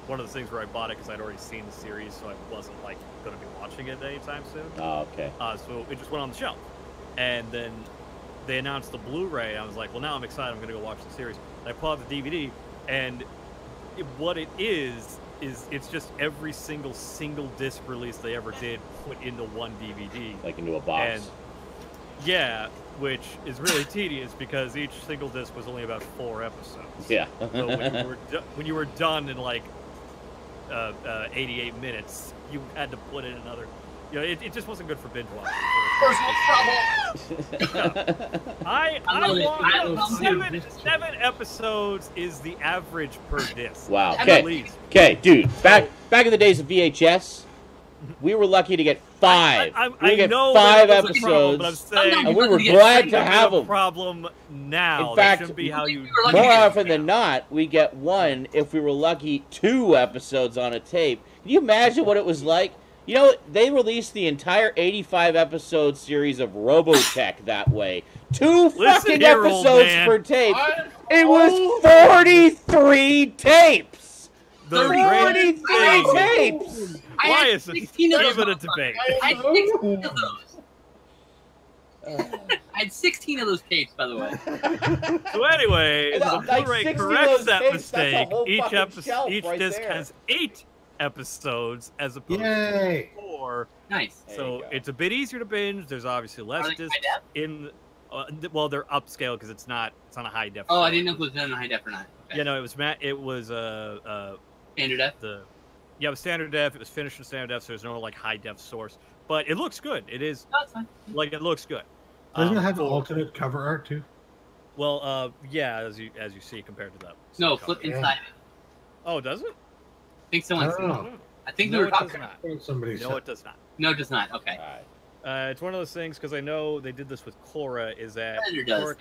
one of the things where I bought it because I'd already seen the series, so I wasn't like going to be watching it anytime soon. Oh, okay. So it just went on the shelf, and then they announced the Blu-ray. And I was like, well, now I'm excited. I'm going to go watch the series. And I pulled out the DVD, and what it is it's just every single disc release they ever did put into one DVD. Like into a box. And yeah, which is really tedious because each single disc was only about 4 episodes. Yeah. So when you were done in like 88 minutes, you had to put in another. You know, it just wasn't good for binge watching. I want 7 episodes is the average per disc. Wow. At Okay. least. Okay, dude. Back in the days of VHS, we were lucky to get 5. We I get know 5 that was a problem, episodes. but I'm saying And we were It's glad to a have them. problem now. In That fact, shouldn't be how you. lucky More to get often than not, we get 1. If we were lucky, 2 episodes on a tape. Can you imagine what it was like? You know, they released the entire 85-episode series of Robotech that way. 2 fucking here, old episodes man. per tape. It was 43 tapes. The 43 great thing. tapes. I Why had is it 16 of even a those. debate? I had 16 of those. I had 16 of those tapes, by the way. So anyway, And, the like, Blu-ray 60 of corrects those that tapes, that's a mistake. whole Each fucking shelf each right disc there. has 8 episodes as opposed Yay! to 4. Nice. There you So go. it's a bit easier to binge. There's obviously less Are they discs high def? in. Well, they're upscale because it's on a high def. Oh, I format. didn't know if it was done in high def or not. Okay. Yeah, no, it was Standard def? it was standard def. It was finished in standard def, so there's no like high def source. But it looks good. It is No, it's fine. like it looks good. Doesn't it have for- alternate cover art too? Well, yeah, as you see compared to that. No, cover. flip inside it. Oh, does it? I think someone said. Oh. I think No, we were it does talking. not. Somebody No, said. it does not. No, it does not. Okay. Alright. It's one of those things because I know they did this with Korra. Is that Predator does.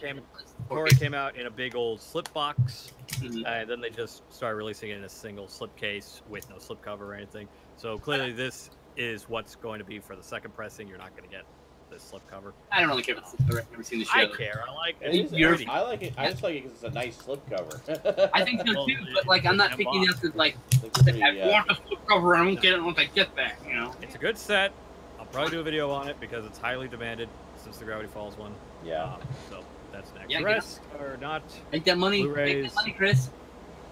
Korra came out in a big old slip box, Mhm. and then they just started releasing it in a single slip case with no slip cover or anything. So clearly, this is what's going to be for the second pressing. You're not going to get this slipcover. I don't really care about this. I've never seen the show. I care. I like It it. is, I like it. I just like it because it's a nice slipcover. I think so too, but like I'm not picking up as like Looks pretty, I want a slipcover. I won't get it once I get back. You know. It's a good set. I'll probably do a video on it because it's highly demanded since the Gravity Falls one. Yeah. So that's next. Yeah, the rest are not. Make that money. Make Blu-rays. that money, Chris.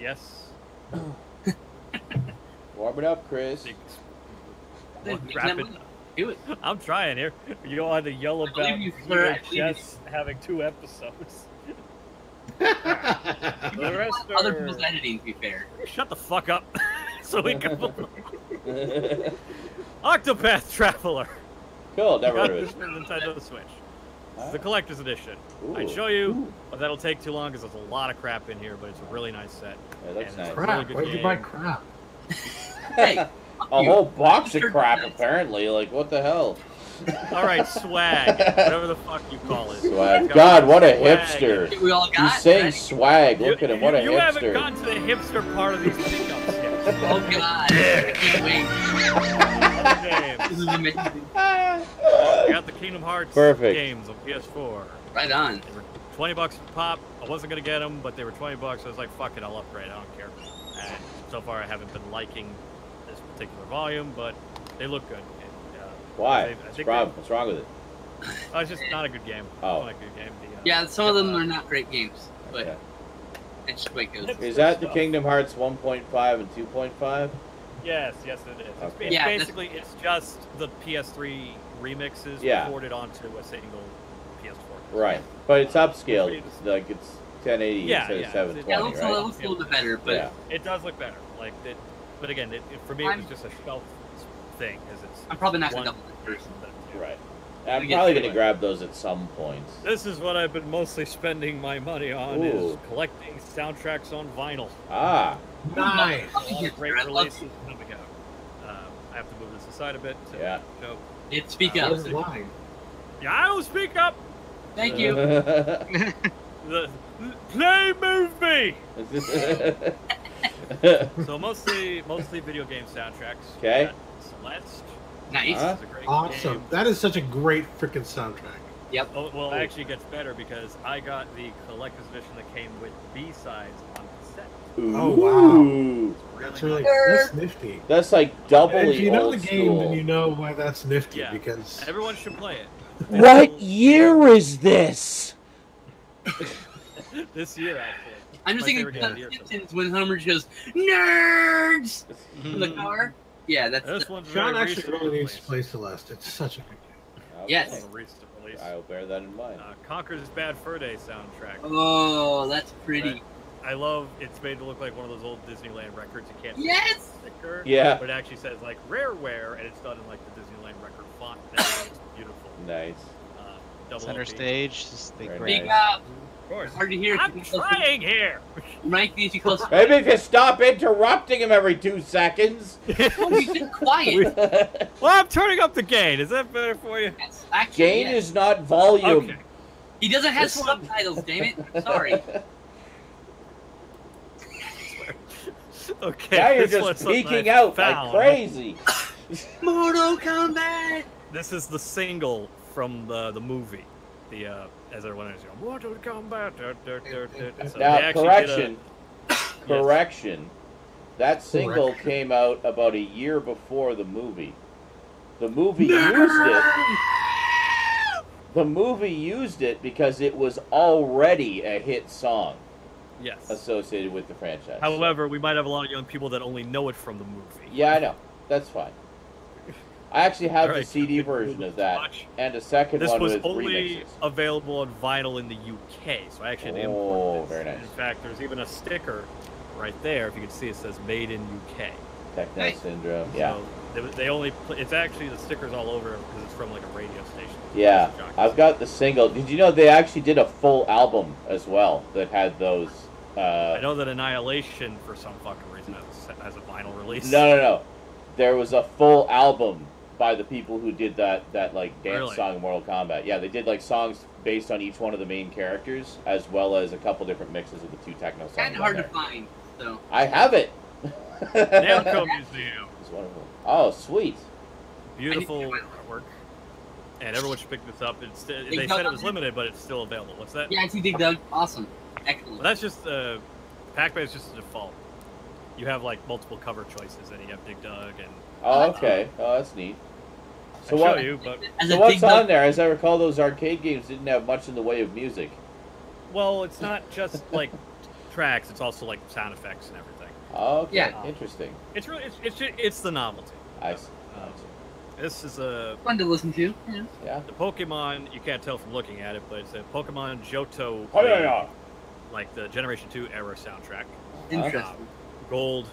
Yes. Warm it up, Chris. Make that Rapid. money. Do it. I'm trying here. You don't have to yell I believe about you, sir. just having 2 episodes. The rest are... Other people's editing, to be fair. Shut the fuck up. So we can. Octopath Traveler. Cool, never Got heard this of for it. the Nintendo Switch. It's the Ah. collector's edition. I'd Ooh. show you, but that'll take too long because there's a lot of crap in here. But it's a really nice set. It looks And nice. it's a Crap. really good Why'd you game. buy crap? Hey, A whole box of Sure crap, does. apparently. Like, what the hell? All right, swag, whatever the fuck you call it. Swag. It's got God, what a swag. hipster. we all got. He's saying right? swag. Look at him. What a You haven't hipster. gotten to the hipster part of these pickups yet. Oh god, I can't wait. Other games. This is amazing. I got the Kingdom Hearts Perfect. games on PS4. Right on. They were $20 a pop. I wasn't gonna get them, but they were $20. I was like, fuck it, I'll upgrade. I don't care. And so far, I haven't been liking this particular volume, but they look good. And, Why? they- What's wrong with it? it's just not a good game. Oh. It's not a good game. Yeah, some of them are not great games, but Okay. it's just the way it goes. Is that the Kingdom Hearts 1.5 and 2.5? Yes, it is. Okay. It's Yeah, basically it's just the PS3 remixes Yeah. ported onto a single PS4. Right. But it's upscaled. Like, it's 1080 Yeah, instead yeah, of 720, Yeah, it looks, right? it looks a little bit better, but Yeah. It does look better. Like it, but again, for me, it was just a shelf thing, because it's. I'm probably not gonna one- double it first. Right. I'm We get probably to going to it. grab those at some point. This is what I've been mostly spending my money on: is Ooh. collecting soundtracks on vinyl. Ah. Nice. A lot of great I love releases coming out. I have to move this aside a bit. To Yeah. show. it. Speak I up. was lying. Yeah, I don't speak up. Thank you. The play movie. So mostly video game soundtracks. Okay. We got Celeste. Nice. Huh? It's a great Awesome. game. That is such a great freaking soundtrack. Yep. Oh, well, actually, it gets better because I got the collector's edition that came with B-sides on cassette. Oh, wow. Ooh. That's Really really nice. that's nifty. That's like doubly If you know old the game, school. then you know why that's nifty. Yeah. Because Everyone should play it. What year is this? This year, actually. I'm just My thinking favorite game of the year. Simpsons when Homer just goes nerds in the Mhm. car. Yeah, that's This one's John very actually recent really needs to release. play Celeste. It's such a good game. Okay. Yes. It's a recent release. I'll bear that in mind. Conker's Bad Fur Day soundtrack. Oh, that's pretty. I love it's made to look like one of those old Disneyland records. You can't see Yes! the sticker. Yeah. But it actually says like Rareware, and it's done in like the Disneyland record font. It's beautiful. Nice. Double Center LP. stage, just the Very great. Big nice. up. Of course. Hard to hear. I'm trying here. Mike needs you close. Maybe if you stop interrupting him every 2 seconds. Oh, you've been quiet. Well, I'm turning up the gain. Is that better for you? Yes, actually, Gain yes. is not volume. Okay. He doesn't have This one- subtitles, damn it. Sorry. Okay. Now you're this just one's something peeking I out found. like crazy. Mortal Kombat. This is the single from the movie. The as everyone is, Mortal Kombat. So they Now, actually correction. did Correction. That single Correction. came out about a year before the movie. The movie used it. The movie used it because it was already a hit song Yes. associated with the franchise. However, we might have a lot of young people that only know it from the movie. Yeah, I know. That's fine. I actually have the Alright. CD version of that, Watch. and a second This one was with only remixes. available on vinyl in the UK, so I actually had to Oh, import this. very nice. In fact, there's even a sticker right there. If you can see, it says "Made in UK." Techno Nice. Syndrome. Yeah. So they only. It's actually the stickers all over because it's from like a radio station. Yeah. It's shocking. I've got the single. Did you know they actually did a full album as well that had those? I know that Annihilation, for some fucking reason, has a vinyl release. No. There was a full album by the people who did that like dance Really? song in Mortal Kombat. Yeah, they did like songs based on each one of the main characters, as well as a couple different mixes of the 2 techno songs. Kind of on hard to there. find, so. I have it. Namco Museum. It's wonderful. Oh, sweet. Beautiful I need to artwork. and everyone should pick this up. They said it was limited, but it's still available. What's that? Yeah, I see Big Doug. Awesome. Excellent. Well, that's just Pac-Man is just a default. You have like multiple cover choices, and you have Big Doug and. Oh, okay. Oh, that's neat. So I'll what? show you, but So what's on there? As I recall, those arcade games didn't have much in the way of music. well, it's not just like tracks; it's also like sound effects and everything. Oh, okay. Yeah. Interesting. It's really it's the novelty. I see. This is a Fun to listen to. Yeah. Yeah. the Pokemon. You can't tell from looking at it, but it's a Pokemon Johto, Oh, yeah. like the Generation 2 era soundtrack. Interesting. Gold,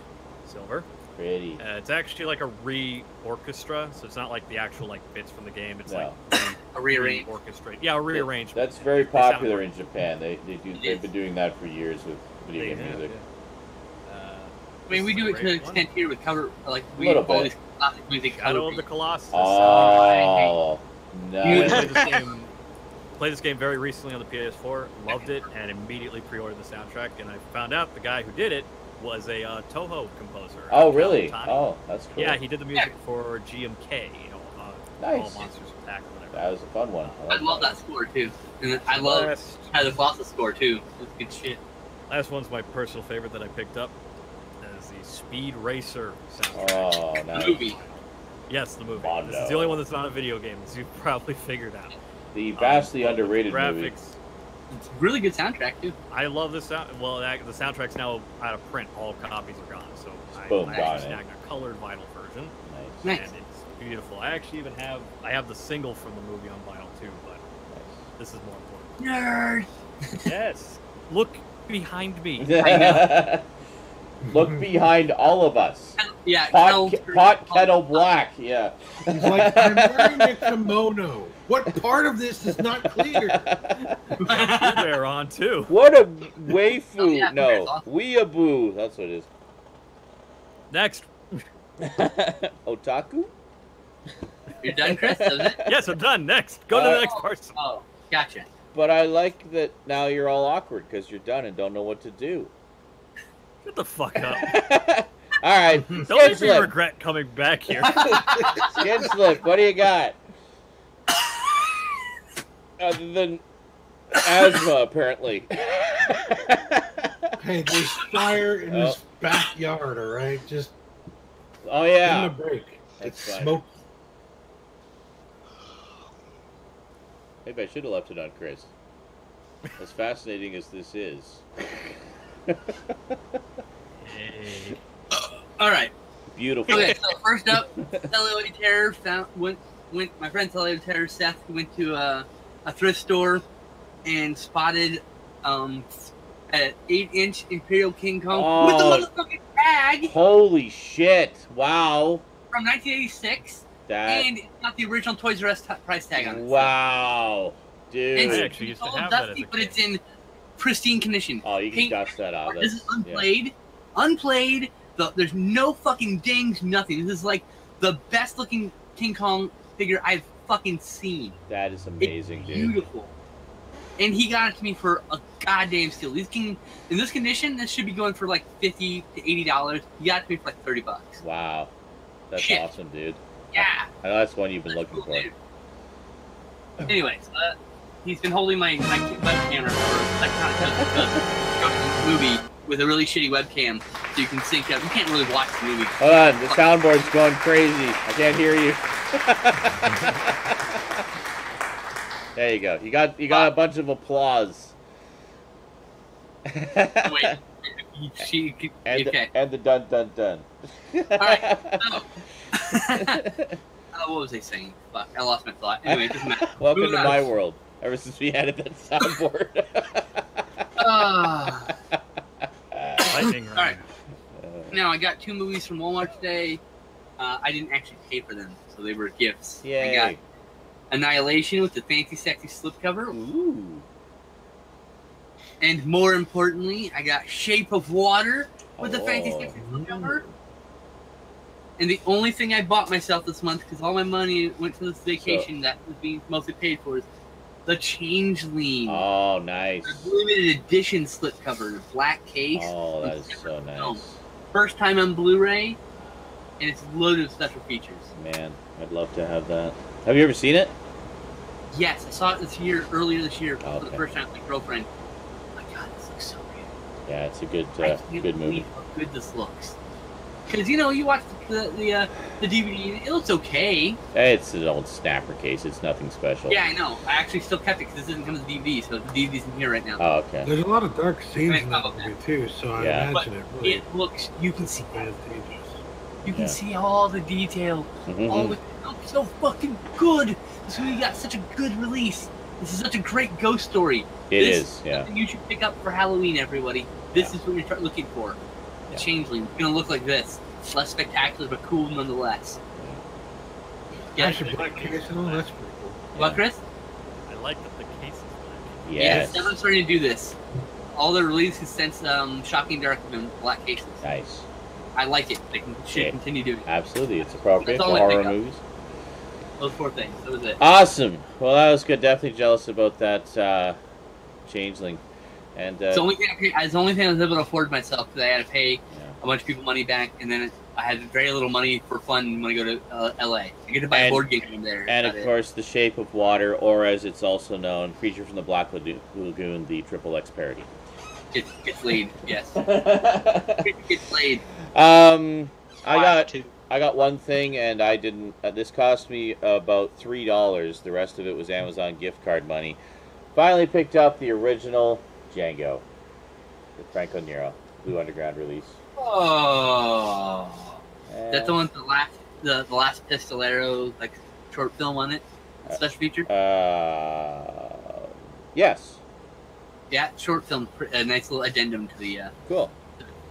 silver. Pretty. It's actually like a re-orchestra, so it's not like the actual like bits from the game. It's No. like A rearrange. orchestrate. Yeah, a rearrangement. That's very They sound popular great. in Japan. They've been doing that for years with video game have, music. yeah. I mean, we do it to an Great one. extent here with cover, like we Little have all bit. these classic music. Shadow of cover the Colossus. Oh, I nice. played this game. Played this game very recently on the PS4. Loved it, and immediately pre-ordered the soundtrack. And I found out the guy who did it was a Toho composer. Oh, really? Tani. Oh, that's cool. Yeah, he did the music for GMK. All Nice. Monsters Attack or whatever. That was a fun one. I love that score too, and I love Shadow of the Colossus score too. It's good shit. Last one's my personal favorite that I picked up. That is the Speed Racer soundtrack. Oh, nice. Movie. Yes, the movie. Mondo. This is the only one that's not a video game, as you've probably figured out. The vastly But underrated graphics. movie. It's a really good soundtrack too. I love this sound. Well, the soundtrack's now out of print. All copies are gone. So Boom, I gone, actually snagged a colored vinyl version, Nice. Nice. and it's beautiful. I actually even have the single from the movie on vinyl too, but this is more important. Nerd. Yes. Look behind me. Look behind all of us. Yeah. Pot kettle black. Yeah. He's like, I'm wearing a kimono. What part of this is not clear? They're on too. What a waifu. Oh, yeah, No. that's awesome. Weeaboo. That's what it is. Next. Otaku? You're done, Chris? Is it? Yes, I'm done. Next. Go to the next person. Oh, gotcha. But I like that now you're all awkward because you're done and don't know what to do. Shut the fuck up. All right. Don't make me Skinslip. regret coming back here. Skinslip, what do you got? Other than asthma, apparently. Hey, there's fire in his backyard, all right? Just Oh, give him yeah. a break. That's It's fine. smoke. Maybe I should have left it on Chris. As fascinating as this is. All right. Beautiful. Okay. So first up, Celluloid Terror went. My friend Celluloid Terror Seth went to a thrift store and spotted an 8-inch Imperial King Kong with the motherfucking tag Holy shit. Wow. from 1986, That. and it's got the original Toys R Us price tag on it. Wow. Dude. And I it's actually used to all have that dusty, as a but kid. it's in pristine condition. Oh, you can Paint- dust that out. This is That's, yeah. unplayed. Unplayed. There's no fucking dings, nothing. This is like the best looking King Kong figure I've fucking seen. That is amazing, It's dude. beautiful. And he got it to me for a goddamn steal. In this condition, this should be going for like $50 to $80. He got it to me for like $30. Wow. That's Shit. awesome, dude. Yeah. I know that's one you've been That's looking cool, for. dude. Anyways, he's been holding my web camera for like the movie with a really shitty webcam, so you can sync up. You can't really watch the movie. Hold on, the soundboard's going crazy. I can't hear you. There you go. You got a bunch of applause. Wait, And okay. the dun dun dun. All right. So, what was I saying? Fuck, I lost my thought. Anyway, it doesn't matter. Welcome Moving to on. my world. Ever since we added that soundboard. Lightning round. Alright. Now, I got 2 movies from Walmart today. I didn't actually pay for them, so they were gifts. I Yay. got Annihilation with the fancy, sexy slipcover. Ooh. And more importantly, I got Shape of Water with the fancy, Oh. sexy slipcover. And the only thing I bought myself this month, because all my money went to this vacation that was being mostly paid for, is the Changeling. Oh, nice. Limited edition slipcover, black case. Oh, that is so nice. First time on Blu-ray, and it's loaded with special features. Man, I'd love to have that. Have you ever seen it? Yes, I saw it earlier this year, Oh, for the okay. first time with my girlfriend. Oh my God, this looks so good. Yeah, it's a good I can't good believe movie. how good this looks. Because you watch the DVD, it looks okay. It's an old snapper case. It's nothing special. Yeah, I know. I actually still kept it because this doesn't come as a DVD, so the DVD's in here right now. Oh, okay. There's a lot of dark scenes in that Okay. movie too, so I Yeah. imagine it really It looks. You can see advantageous. You can Yeah. see all the detail. Mhm. All the, it looks so fucking good. This movie got such a good release. This is such a great ghost story. It This is, yeah. something you should pick up for Halloween, everybody. This Yeah. is what you start looking for. Yeah. The Changeling. It's gonna look like this. Less spectacular, but cool nonetheless. Yeah. Actually, black case and all, that's pretty cool. What, Chris? I like that the case is black. Yes. I'm starting to do this. All the releases since Shocking Dark have been black cases. Nice. I like it. They should Yeah. continue doing it. Absolutely. It's appropriate That's for all I horror pick up. movies. Those 4 things. That was it. Awesome. Well, that was good. Definitely jealous about that Changeling. And It's the only thing it's the only thing I was able to afford myself because I had to pay yeah. a bunch of people money back, and then I had very little money for fun when I go to LA. I get to buy a board game from there. And That's of about course, The Shape of Water, or as it's also known, Creature from the Black Lagoon, the Triple X parody. it. Gets laid. Yes. Gets laid. I got one thing, and I didn't. This cost me about $3. The rest of it was Amazon gift card money. Finally picked up the original Django, the Franco Nero Blue Underground release. Oh. And, That's the one with the last Pistolero like short film on it. Special feature. Yes. Yeah, short film. A nice little addendum to the Cool.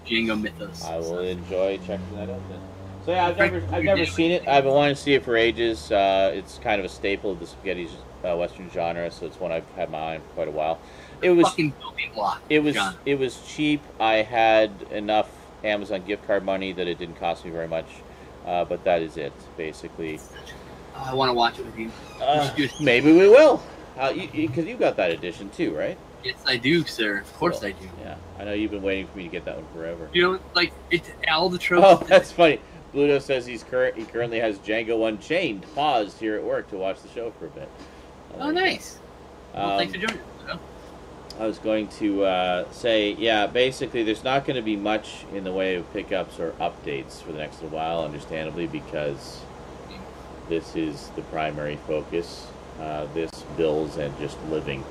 Django mythos. I will enjoy checking that out then. So yeah, I've never seen it. I've been wanting to see it for ages. It's kind of a staple of the spaghetti western genre, so it's one I've had my eye on for quite a while. It was fucking building block. it was John. it was cheap. I had enough Amazon gift card money that it didn't cost me very much. But that is it, basically. I want to watch it with you. Maybe we will. Because you got that edition too, right? Yes, I do, sir. Of course, Cool. I do. Yeah, I know you've been waiting for me to get that one forever. You know, like it's all the tropes. Oh, that's funny. Bluto says he currently has Django Unchained paused here at work to watch the show for a bit. Oh, nice. Well, thanks for joining us. I was going to say, yeah, basically there's not going to be much in the way of pickups or updates for the next little while, understandably, because this is the primary focus. This, bills, and just living.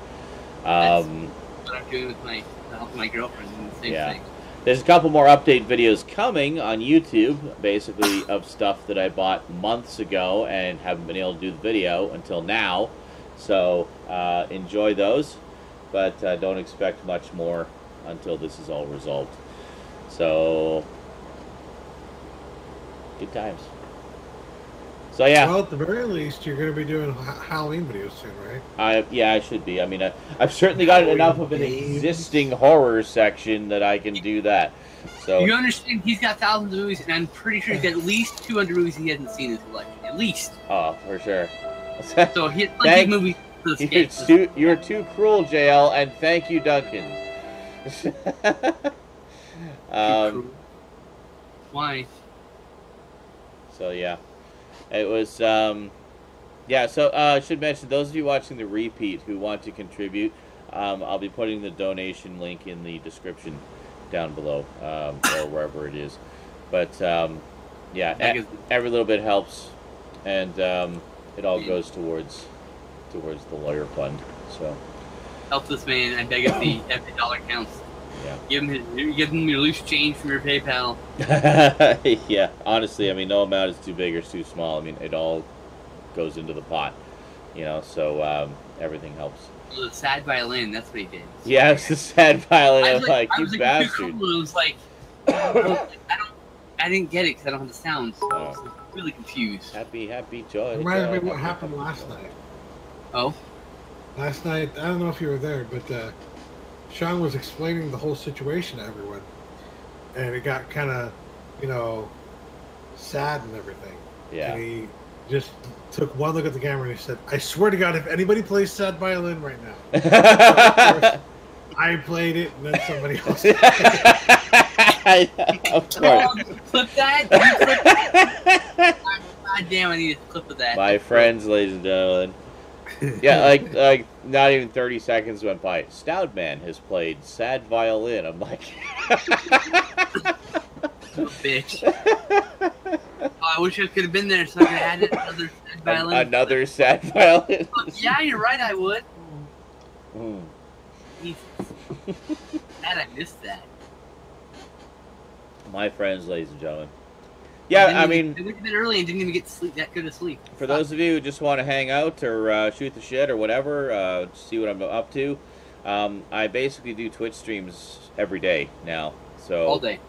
That's what I'm doing with helping my girlfriend doing the same Yeah. thing. There's a couple more update videos coming on YouTube, basically of stuff that I bought months ago and haven't been able to do the video until now. So enjoy those, but don't expect much more until this is all resolved. So good times. So yeah. Well, at the very least, you're going to be doing Halloween videos soon, right? I should be. I mean, I've certainly got enough of an existing horror section that I can do that. So You understand? He's got thousands of movies, and I'm pretty sure he's got at least 200 movies he hasn't seen in his collection. At least. oh, for sure. So he has plenty of movies for the sketch. You're too cruel, JL, and thank you, Duncan. Why? So yeah, it was yeah. So I should mention, those of you watching the repeat who want to contribute, I'll be putting the donation link in the description down below, or wherever it is. But yeah, every little bit helps, and it all goes towards the lawyer fund. So Help this man. I beg of thee. Every dollar counts. yeah. Give him your loose change from your PayPal. Yeah, honestly, I mean, no amount is too big or too small. I mean, it all goes into the pot, you know. So everything helps. The sad violin. That's what he did. Yeah, it's the sad violin. I was like, you I bastard. was like, I didn't get it because I don't have the sound. So I was really confused. Happy joy. Reminds me of what happened last night. Oh. Last night, I don't know if you were there, but Sean was explaining the whole situation to everyone, and it got kind of, sad and everything. Yeah. And he just took one look at the camera and he said, "I swear to God, if anybody plays sad violin right now," so of course, I played it, and then somebody else. Of course. Clip that. God damn! I need a clip of that. My friends, ladies and gentlemen. Yeah, like not even 30 seconds went by. Stoudman has played sad violin. I'm like, Bitch. Oh, I wish I could have been there so I could have had another sad violin. Another sad violin. Yeah, you're right. I would. Mm. Jesus. Glad I missed that. My friends, ladies and gentlemen. Yeah, I mean, I went to bed early and didn't even get sleep. That good of sleep. for those of you who just want to hang out or shoot the shit or whatever, see what I'm up to, I basically do Twitch streams every day now. So All day.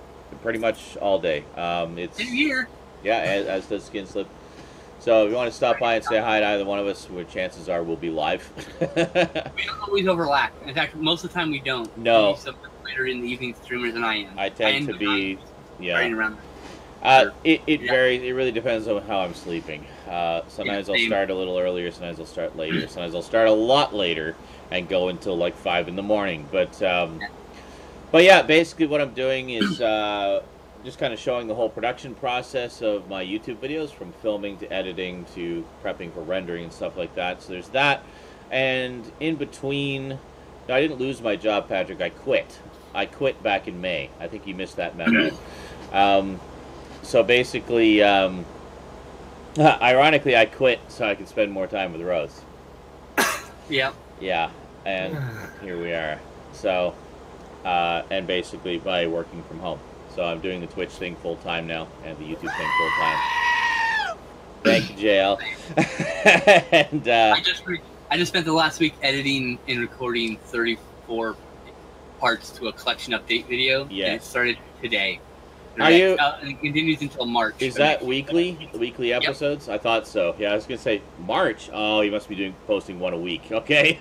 pretty much all day. It's Same here. yeah, as does Skinslip. So if you want to stop by and say hi to either one of us, where chances are we'll be live. We don't always overlap. In fact, most of the time we don't. No. Maybe some later in the evening streamers than I am. I tend to be, right around. it Yeah. varies. It really depends on how I'm sleeping. Sometimes I'll same. start a little earlier. Sometimes I'll start later. Sometimes I'll start a lot later and go until like 5 in the morning. But yeah, basically what I'm doing is just kind of showing the whole production process of my YouTube videos, from filming to editing to prepping for rendering and stuff like that. So there's that, and in between, no, I didn't lose my job, Patrick. I quit. I quit back in May. I think you missed that memo. So basically, ironically, I quit so I could spend more time with Rose. Yep. Yeah, and here we are. So, and basically by working from home. So I'm doing the Twitch thing full time now, and the YouTube thing full time. Thank you, JL. And I just spent the last week editing and recording 34 parts to a collection update video. Yes. And it started today. Are you? And it continues until March. Is that weekly? Weekly episodes? Yep. I thought so. Yeah, I was gonna say March. Oh, you must be posting one a week. Okay.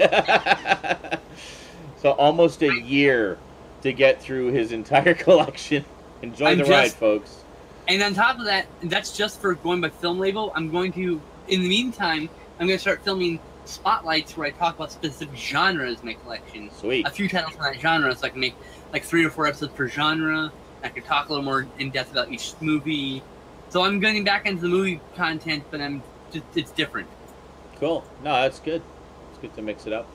So almost a year to get through his entire collection. Enjoy the ride, folks. And on top of that, that's just for going by film label. I'm going to, in the meantime, I'm going to start filming spotlights where I talk about specific genres in my collection. Sweet. A few titles from that genre, so I can make like 3 or 4 episodes per genre. I can talk a little more in depth about each movie. So I'm getting back into the movie content, but it's different. Cool. No, that's good. It's good to mix it up.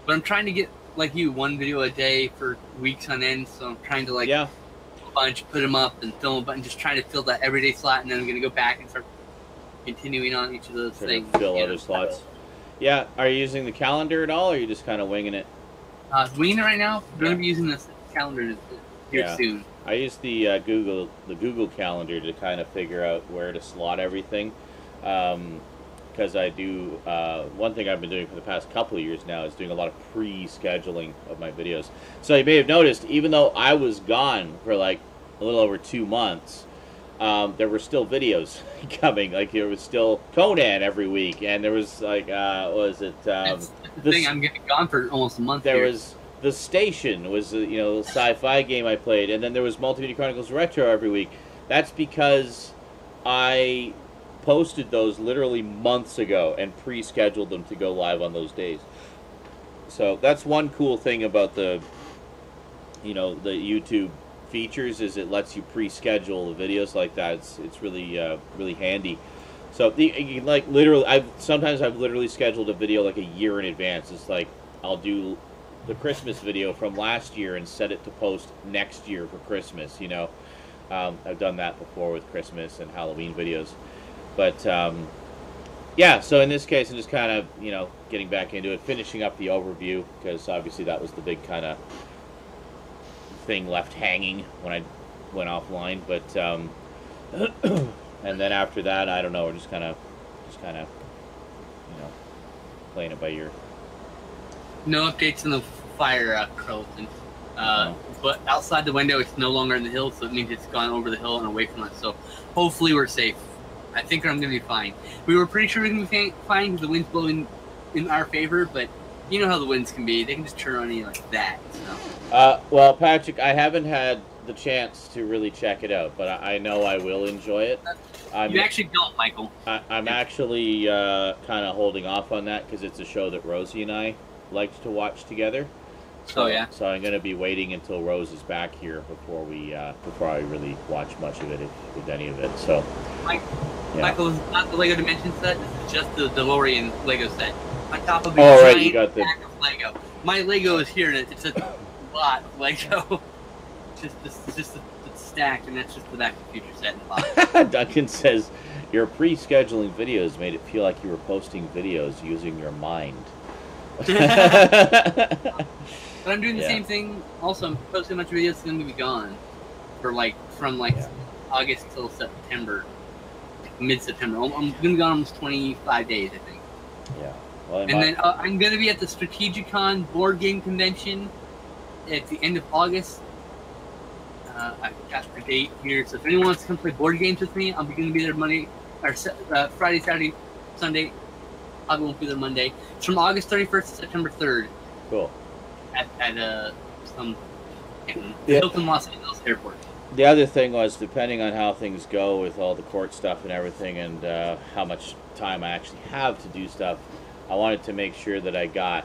But I'm trying to get, like you, 1 video a day for weeks on end. So I'm trying to like a bunch, put them up and film a bunch, just trying to fill that everyday slot, and then I'm going to go back and start continuing on each of those things. Fill other slots. Yeah. Are you using the calendar at all, or are you just kind of winging it? Winging it right now. I'm going to be using this calendar here soon. I use the Google Calendar to kind of figure out where to slot everything, because I do one thing I've been doing for the past couple of years now is doing a lot of pre-scheduling of my videos. So you may have noticed, even though I was gone for like a little over 2 months, there were still videos coming. Like there was still Conan every week, and there was like what was it? That's the thing. I'm getting gone for almost a month. There was. The Station was the sci-fi game I played, and then there was Multimedia Chronicles Retro every week. That's because I posted those literally months ago and pre-scheduled them to go live on those days. So that's one cool thing about the YouTube features, is it lets you pre-schedule the videos like that. It's really really handy. So like literally, I've literally scheduled a video like a year in advance. It's like I'll do the Christmas video from last year and set it to post next year for Christmas. I've done that before with Christmas and Halloween videos, but yeah. So in this case, I'm just kind of getting back into it, finishing up the overview, because obviously that was the big kind of thing left hanging when I went offline. But and then after that, I don't know. We're just kind of playing it by ear. No updates on the fire, Carlton. But outside the window, it's no longer in the hill, so it means it's gone over the hill and away from us. So hopefully we're safe. I think I'm going to be fine. We were pretty sure we can be fine because the wind's blowing in our favor, but you know how the winds can be. They can just turn on you like that. So. Well, Patrick, I haven't had the chance to really check it out, but I know I will enjoy it. You actually don't, Michael. I'm actually kind of holding off on that because it's a show that Rosie and I liked to watch together. So yeah. So I'm going to be waiting until Rose is back here before I really watch much of it, if any of it. So. Michael, this is not the Lego Dimension set. This is just the DeLorean Lego set. on top of a Oh, right, giant you got the- stack of Lego. My Lego is here, and it's a lot of Lego. Just a stack, and that's just the Back to the Future set in the box. Duncan says, your pre-scheduling videos made it feel like you were posting videos using your mind. But I'm doing the Yeah. same thing. Also, I'm posting a bunch of videos that's going to be gone for from Yeah. August till September, mid-September. I'm going to be gone almost 25 days, I think. Yeah. Well, And then I'm going to be at the Strategicon board game convention at the end of August. I've got the date here, so if anyone wants to come play board games with me, I'm going to be there Friday, Saturday, Sunday. I won't be there Monday. It's from August 31st to September 3rd. cool. At some Yeah. Hilton Los Angeles airport. The other thing was, depending on how things go with all the court stuff and everything, and how much time I actually have to do stuff, I wanted to make sure that I got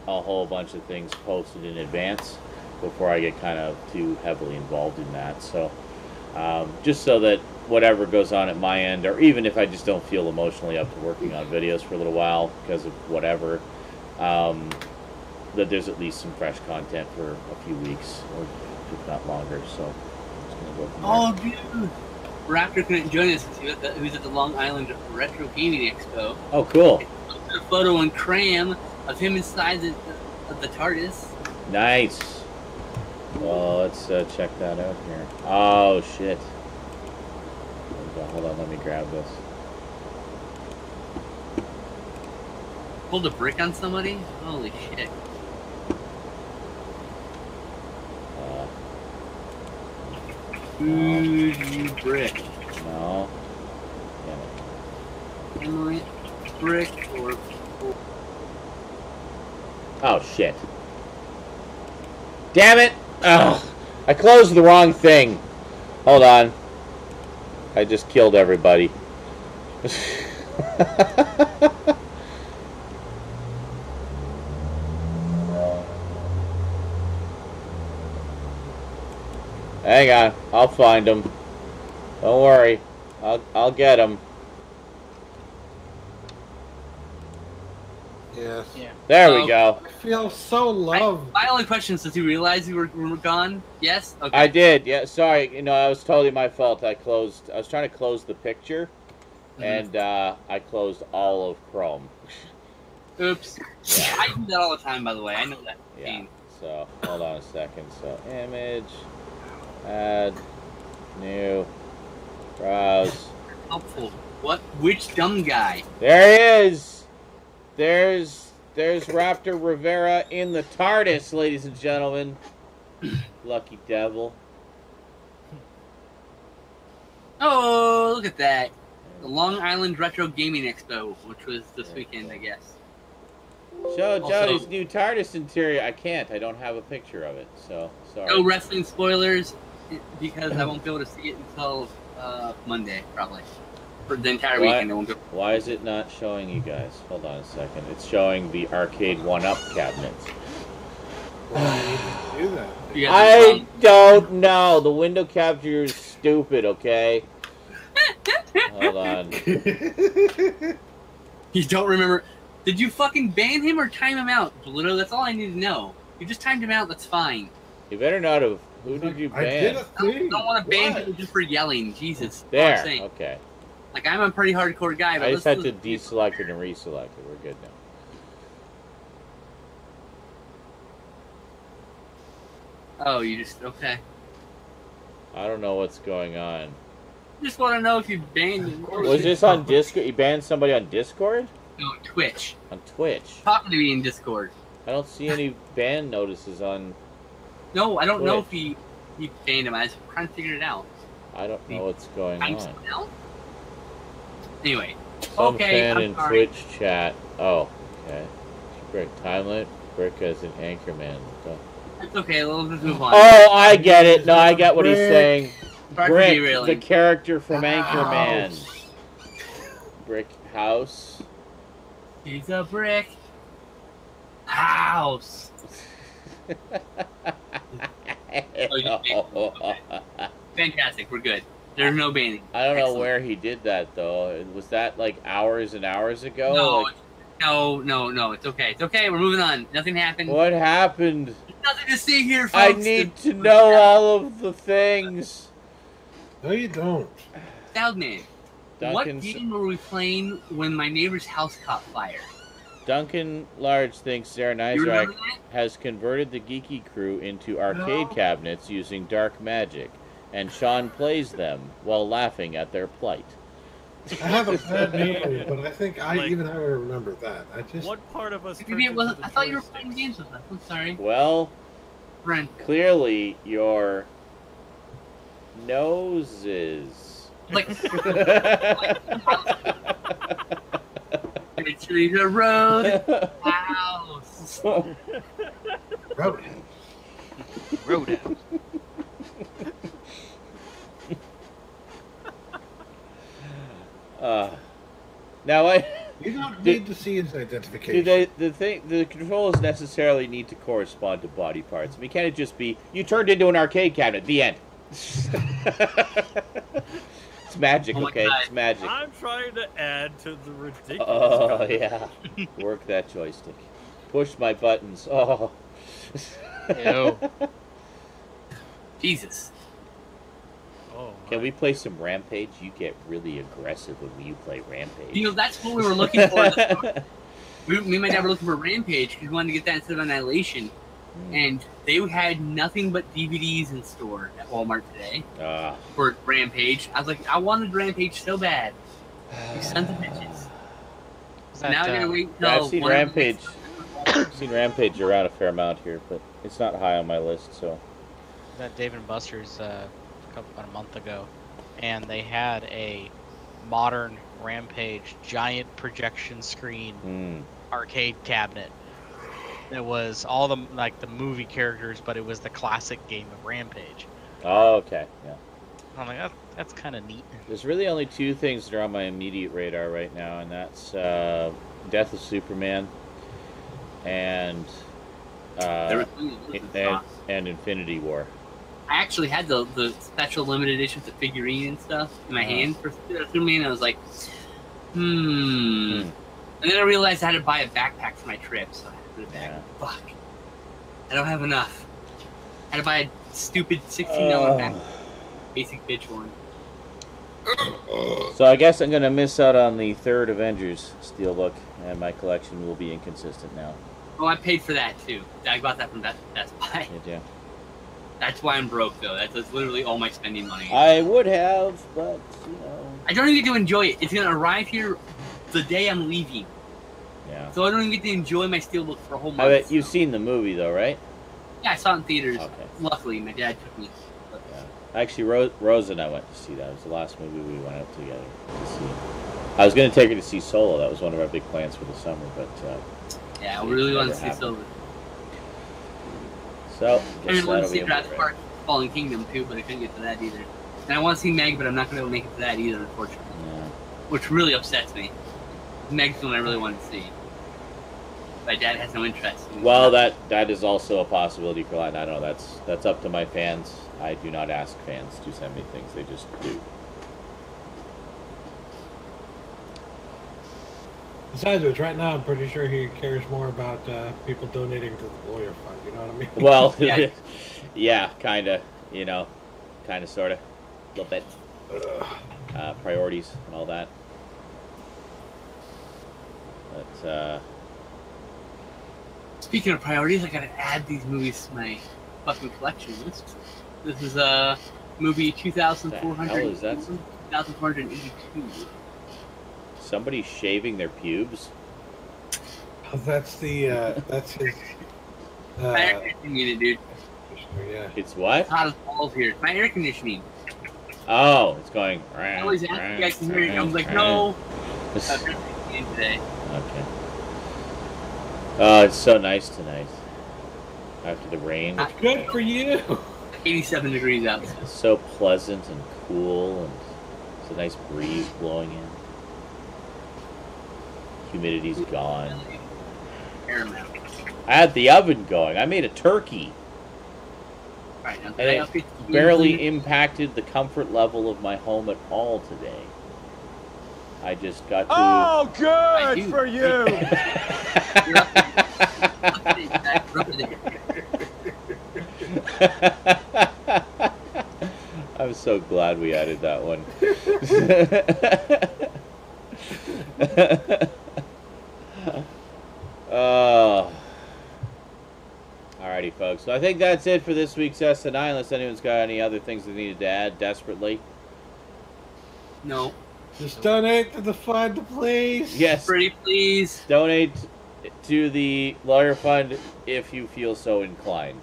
a whole bunch of things posted in advance before I get kind of too heavily involved in that. So, just so that whatever goes on at my end, or even if I just don't feel emotionally up to working on videos for a little while because of whatever, that there's at least some fresh content for a few weeks, or if not longer. So, I'm just gonna go from there. Oh, dude! Raptor couldn't join us because he was at the Long Island Retro Gaming Expo. Oh, cool. A photo on Cram of him inside of the TARDIS. Nice. Well, let's check that out here. Oh, shit. Hold on, let me grab this. Pulled a brick on somebody? Holy shit. Dude, you brick. No. Damn it. Emily, brick or... Oh, shit. Damn it! Oh, I closed the wrong thing. Hold on. I just killed everybody. Hang on, I'll find him. Don't worry, I'll get him. Yes. Yeah. There we go. I feel so loved. My only question is, did you realize we were gone? Yes? Okay. I did, yeah. Sorry, you know, that was totally my fault. I was trying to close the picture, and I closed all of Chrome. Oops. Yeah. I do that all the time, by the way. I know that. Yeah. Pain. So hold on a second. So image, add, new, browse. Helpful. What? Which dumb guy? There he is. There's Raptor Rivera in the TARDIS, ladies and gentlemen. Lucky devil. Oh, look at that. The Long Island Retro Gaming Expo, which was this weekend, I guess. Show Also- Jody's new TARDIS interior. I can't. I don't have a picture of it. So sorry. No wrestling spoilers, because I won't be able to see it until Monday, probably. For the entire weekend, I won't be. Why is it not showing you guys? Hold on a second. It's showing the arcade 1-up cabinets. Why do you do that? You guys I don't know. The window capture is stupid, okay? Hold on. You don't remember? Did you fucking ban him or time him out, Bluto? That's all I need to know. You just timed him out. That's fine. You better not have. Who did you I did ban? a I don't, thing. want to ban What? people just for yelling. Jesus. That's all I'm There. saying. Okay. Like, I'm a pretty hardcore guy, but I just had let's- to deselect it and reselect it. We're good now. Oh, you just okay. I don't know what's going on. Just want to know if you banned him. Was this on Discord? You banned somebody on Discord? No, Twitch. On Twitch? Talking to me in Discord. I don't see any ban notices on. No, I don't know if Twitch. he banned him. I was trying to figure it out. I don't know what's going I'm on. still out? Anyway. Some Okay, fan I'm in sorry. Twitch chat. Oh, okay. Brick timelet. Brick as an anchorman. It's okay, let's just move on. Oh, I get it. No, I get what he's Brick. saying. Sorry for Brick, derailing. the character from House. Anchorman. Brick house. He's a brick house. Fantastic, we're good. There's no banning. I don't know Excellent. where he did that though. Was that like hours and hours ago? No, Like, No. It's okay. It's okay. We're moving on. Nothing happened. What happened? There's nothing to see here, folks. I need to know all of the things. No, you don't. Stoudman, what Duncan's- game were we playing when my neighbor's house caught fire? Duncan Large thinks Sarah You remember Nizrak that? has converted the geeky crew into arcade cabinets using dark magic, and Sean plays them while laughing at their plight. I have a bad memory, but I think I Like- even I remember that. I just What part of us? Maybe it turns wasn't. into I thought you were joysticks? playing games with us. I'm sorry. Well, Friend. clearly your noses. Like, to the road house. wrote it. Roadhouse. Now You don't need to see his identification. the controls necessarily need to correspond to body parts. I mean, can't it just be you turned into an arcade cabinet? The end. It's magic, Oh my okay? God. It's magic. I'm trying to add to the ridiculous. Oh yeah, work that joystick. Push my buttons. Oh. Ew. Jesus. Oh, Can my. we play some Rampage? You get really aggressive when you play Rampage. You know, that's what we were looking for. Me and my dad were looking for Rampage because we wanted to get that instead of Annihilation. And they had nothing but DVDs in store at Walmart today for Rampage. I was like, I wanted Rampage so bad. You sons of bitches. Is So now I gotta wait Yeah, until I've seen one of them- Rampage. I've seen Rampage around a fair amount here, but it's not high on my list. So that Dave and Buster's about a month ago, and they had a modern Rampage giant projection screen arcade cabinet. It was all the the movie characters, but it was the classic game of Rampage. Oh, okay, yeah. I'm like, that's kind of neat. There's really only two things that are on my immediate radar right now, and that's Death of Superman and and Infinity War. I actually had the special limited editions of figurine and stuff in my hand for Superman. I was like, And then I realized I had to buy a backpack for my trip, so I had to put it back. Yeah. Fuck. I don't have enough. I had to buy a stupid $16 backpack. Basic bitch one. So I guess I'm gonna miss out on the third Avengers Steelbook, and my collection will be inconsistent now. Oh, I paid for that too. I got that from Best Buy. Did you? That's why I'm broke, though. That's literally all my spending money. I would have, but you know. I don't even get to enjoy it. It's gonna arrive here the day I'm leaving, Yeah. so I don't even get to enjoy my steelbook for a whole I month. bet you've seen the movie though, right? Yeah, I saw it in theaters. Okay. Luckily, my dad took me. But Yeah. Actually, Rose and I went to see that. It was the last movie we went out together to see. I was going to take her to see Solo. That was one of our big plans for the summer, but yeah, I really want to see Never Silver. so. I guess want to that'll see be a Jurassic bit Park Fallen Kingdom too, but I couldn't get to that either. And I want to see Meg, but I'm not going to be able to make it to that either, unfortunately. Yeah. Which really upsets me. Meg's the one I really want to see. My dad has no interest. Well, that is also a possibility for Latin. I don't know. That's up to my fans. I do not ask fans to send me things; they just do. Besides which, right now I'm pretty sure he cares more about people donating to the lawyer fund. You know what I mean? Well, Yeah. yeah, kind of. You know, kind of, sort of, a little bit. Priorities and all that. But Speaking of priorities, I gotta add these movies to my fucking collection list. This is movie The hell is that? 2482. somebody shaving their pubes. That's the that's his. My air conditioning unit, dude. Yeah. It's what? It's hot as balls here. It's my air conditioning. Oh, it's going. I always ask you guys to hear it. I was like, no. It's- I'm air conditioning today. Okay. Oh, it's so nice tonight. After the rain. Good for you. 87 degrees out. It's so pleasant and cool, and it's a nice breeze blowing in. Humidity's gone. Paramount. I had the oven going. I made a turkey. Right, now, And did I it update the barely unit? impacted the comfort level of my home at all today. I just got to. Oh, I good do. for you! You're up to date, Zach. You're up to date. I'm so glad we added that one. Alrighty, folks. So I think that's it for this week's SNI, unless anyone's got any other things they needed to add desperately. No. Just donate to the fund, please. Yes. Pretty please. Donate to the lawyer fund if you feel so inclined.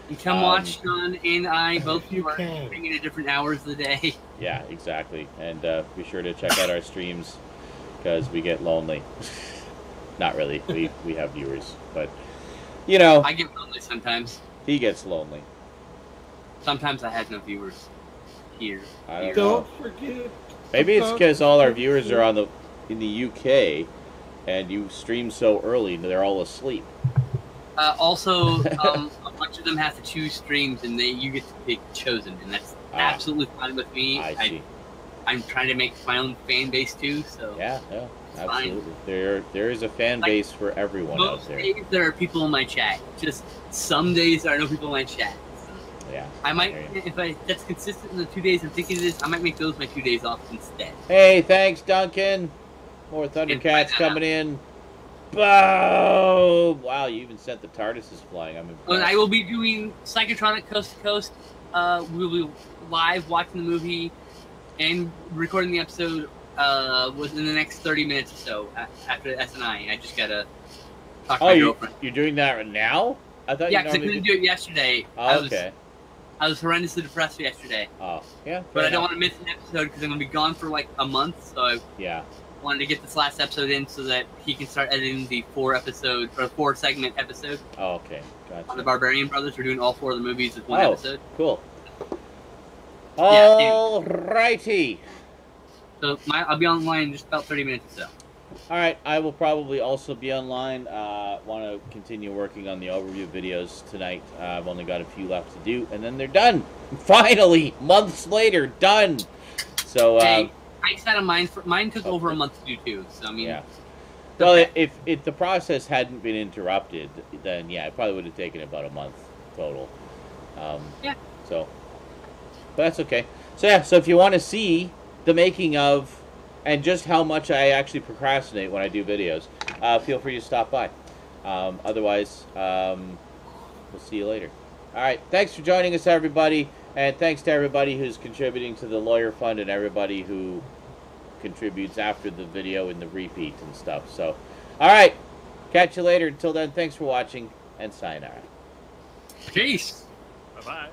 You come watch Sean and I both you are can. streaming at different hours of the day. Yeah, exactly. And be sure to check out our streams because we get lonely. Not really. We have viewers, but you know, I get lonely sometimes. he gets lonely. Sometimes I have no viewers here. I don't Don't know. forget. Maybe it's because all our viewers are in the UK, and you stream so early they're all asleep. Also, a bunch of them have to choose streams, and you get to pick chosen, and that's absolutely fine with me. I see. I'm trying to make my own fan base too, so Yeah, absolutely. fine. There is a fan base for everyone out most there. days there are people in my chat. Just some days there are no people in my chat. So Yeah. I might, hear you. if that's consistent in the 2 days I'm thinking of this, I might make those my 2 days off instead. Hey, thanks, Duncan. More Thundercats coming in. Boom! Wow, you even sent the TARDISes flying. I'm impressed. And I will be doing Psychotronic Coast to Coast. We'll be live watching the movie and recording the episode within the next 30 minutes or so after the SNI. I just gotta talk to my girlfriend. You're doing that right now? I thought Yeah, you because I normally couldn't do it yesterday. Oh, okay. I was horrendously depressed yesterday. Oh, yeah. But fair I don't enough. want to miss an episode because I'm going to be gone for like a month, so I Yeah. wanted to get this last episode in so that he can start editing the 4-segment episode Oh, okay. Gotcha. on the Barbarian Brothers. We're doing all 4 of the movies with one episode. Cool. Yeah, All righty. So I'll be online in just about 30 minutes or so. All right, I will probably also be online. Want to continue working on the overview videos tonight. I've only got a few left to do, and then they're done. Finally, months later, done. So, Hey, I set a mine took over a month to do too. So I mean, yeah. Well, if the process hadn't been interrupted, then yeah, it probably would have taken about a month total. Yeah. So, but that's okay. So yeah, so if you want to see the making of and just how much I actually procrastinate when I do videos, feel free to stop by. Otherwise, we'll see you later. All right, thanks for joining us, everybody, and thanks to everybody who's contributing to the Lawyer Fund and everybody who contributes after the video and the repeat and stuff. So, all right, catch you later. Until then, thanks for watching, and sayonara. peace. Bye-bye.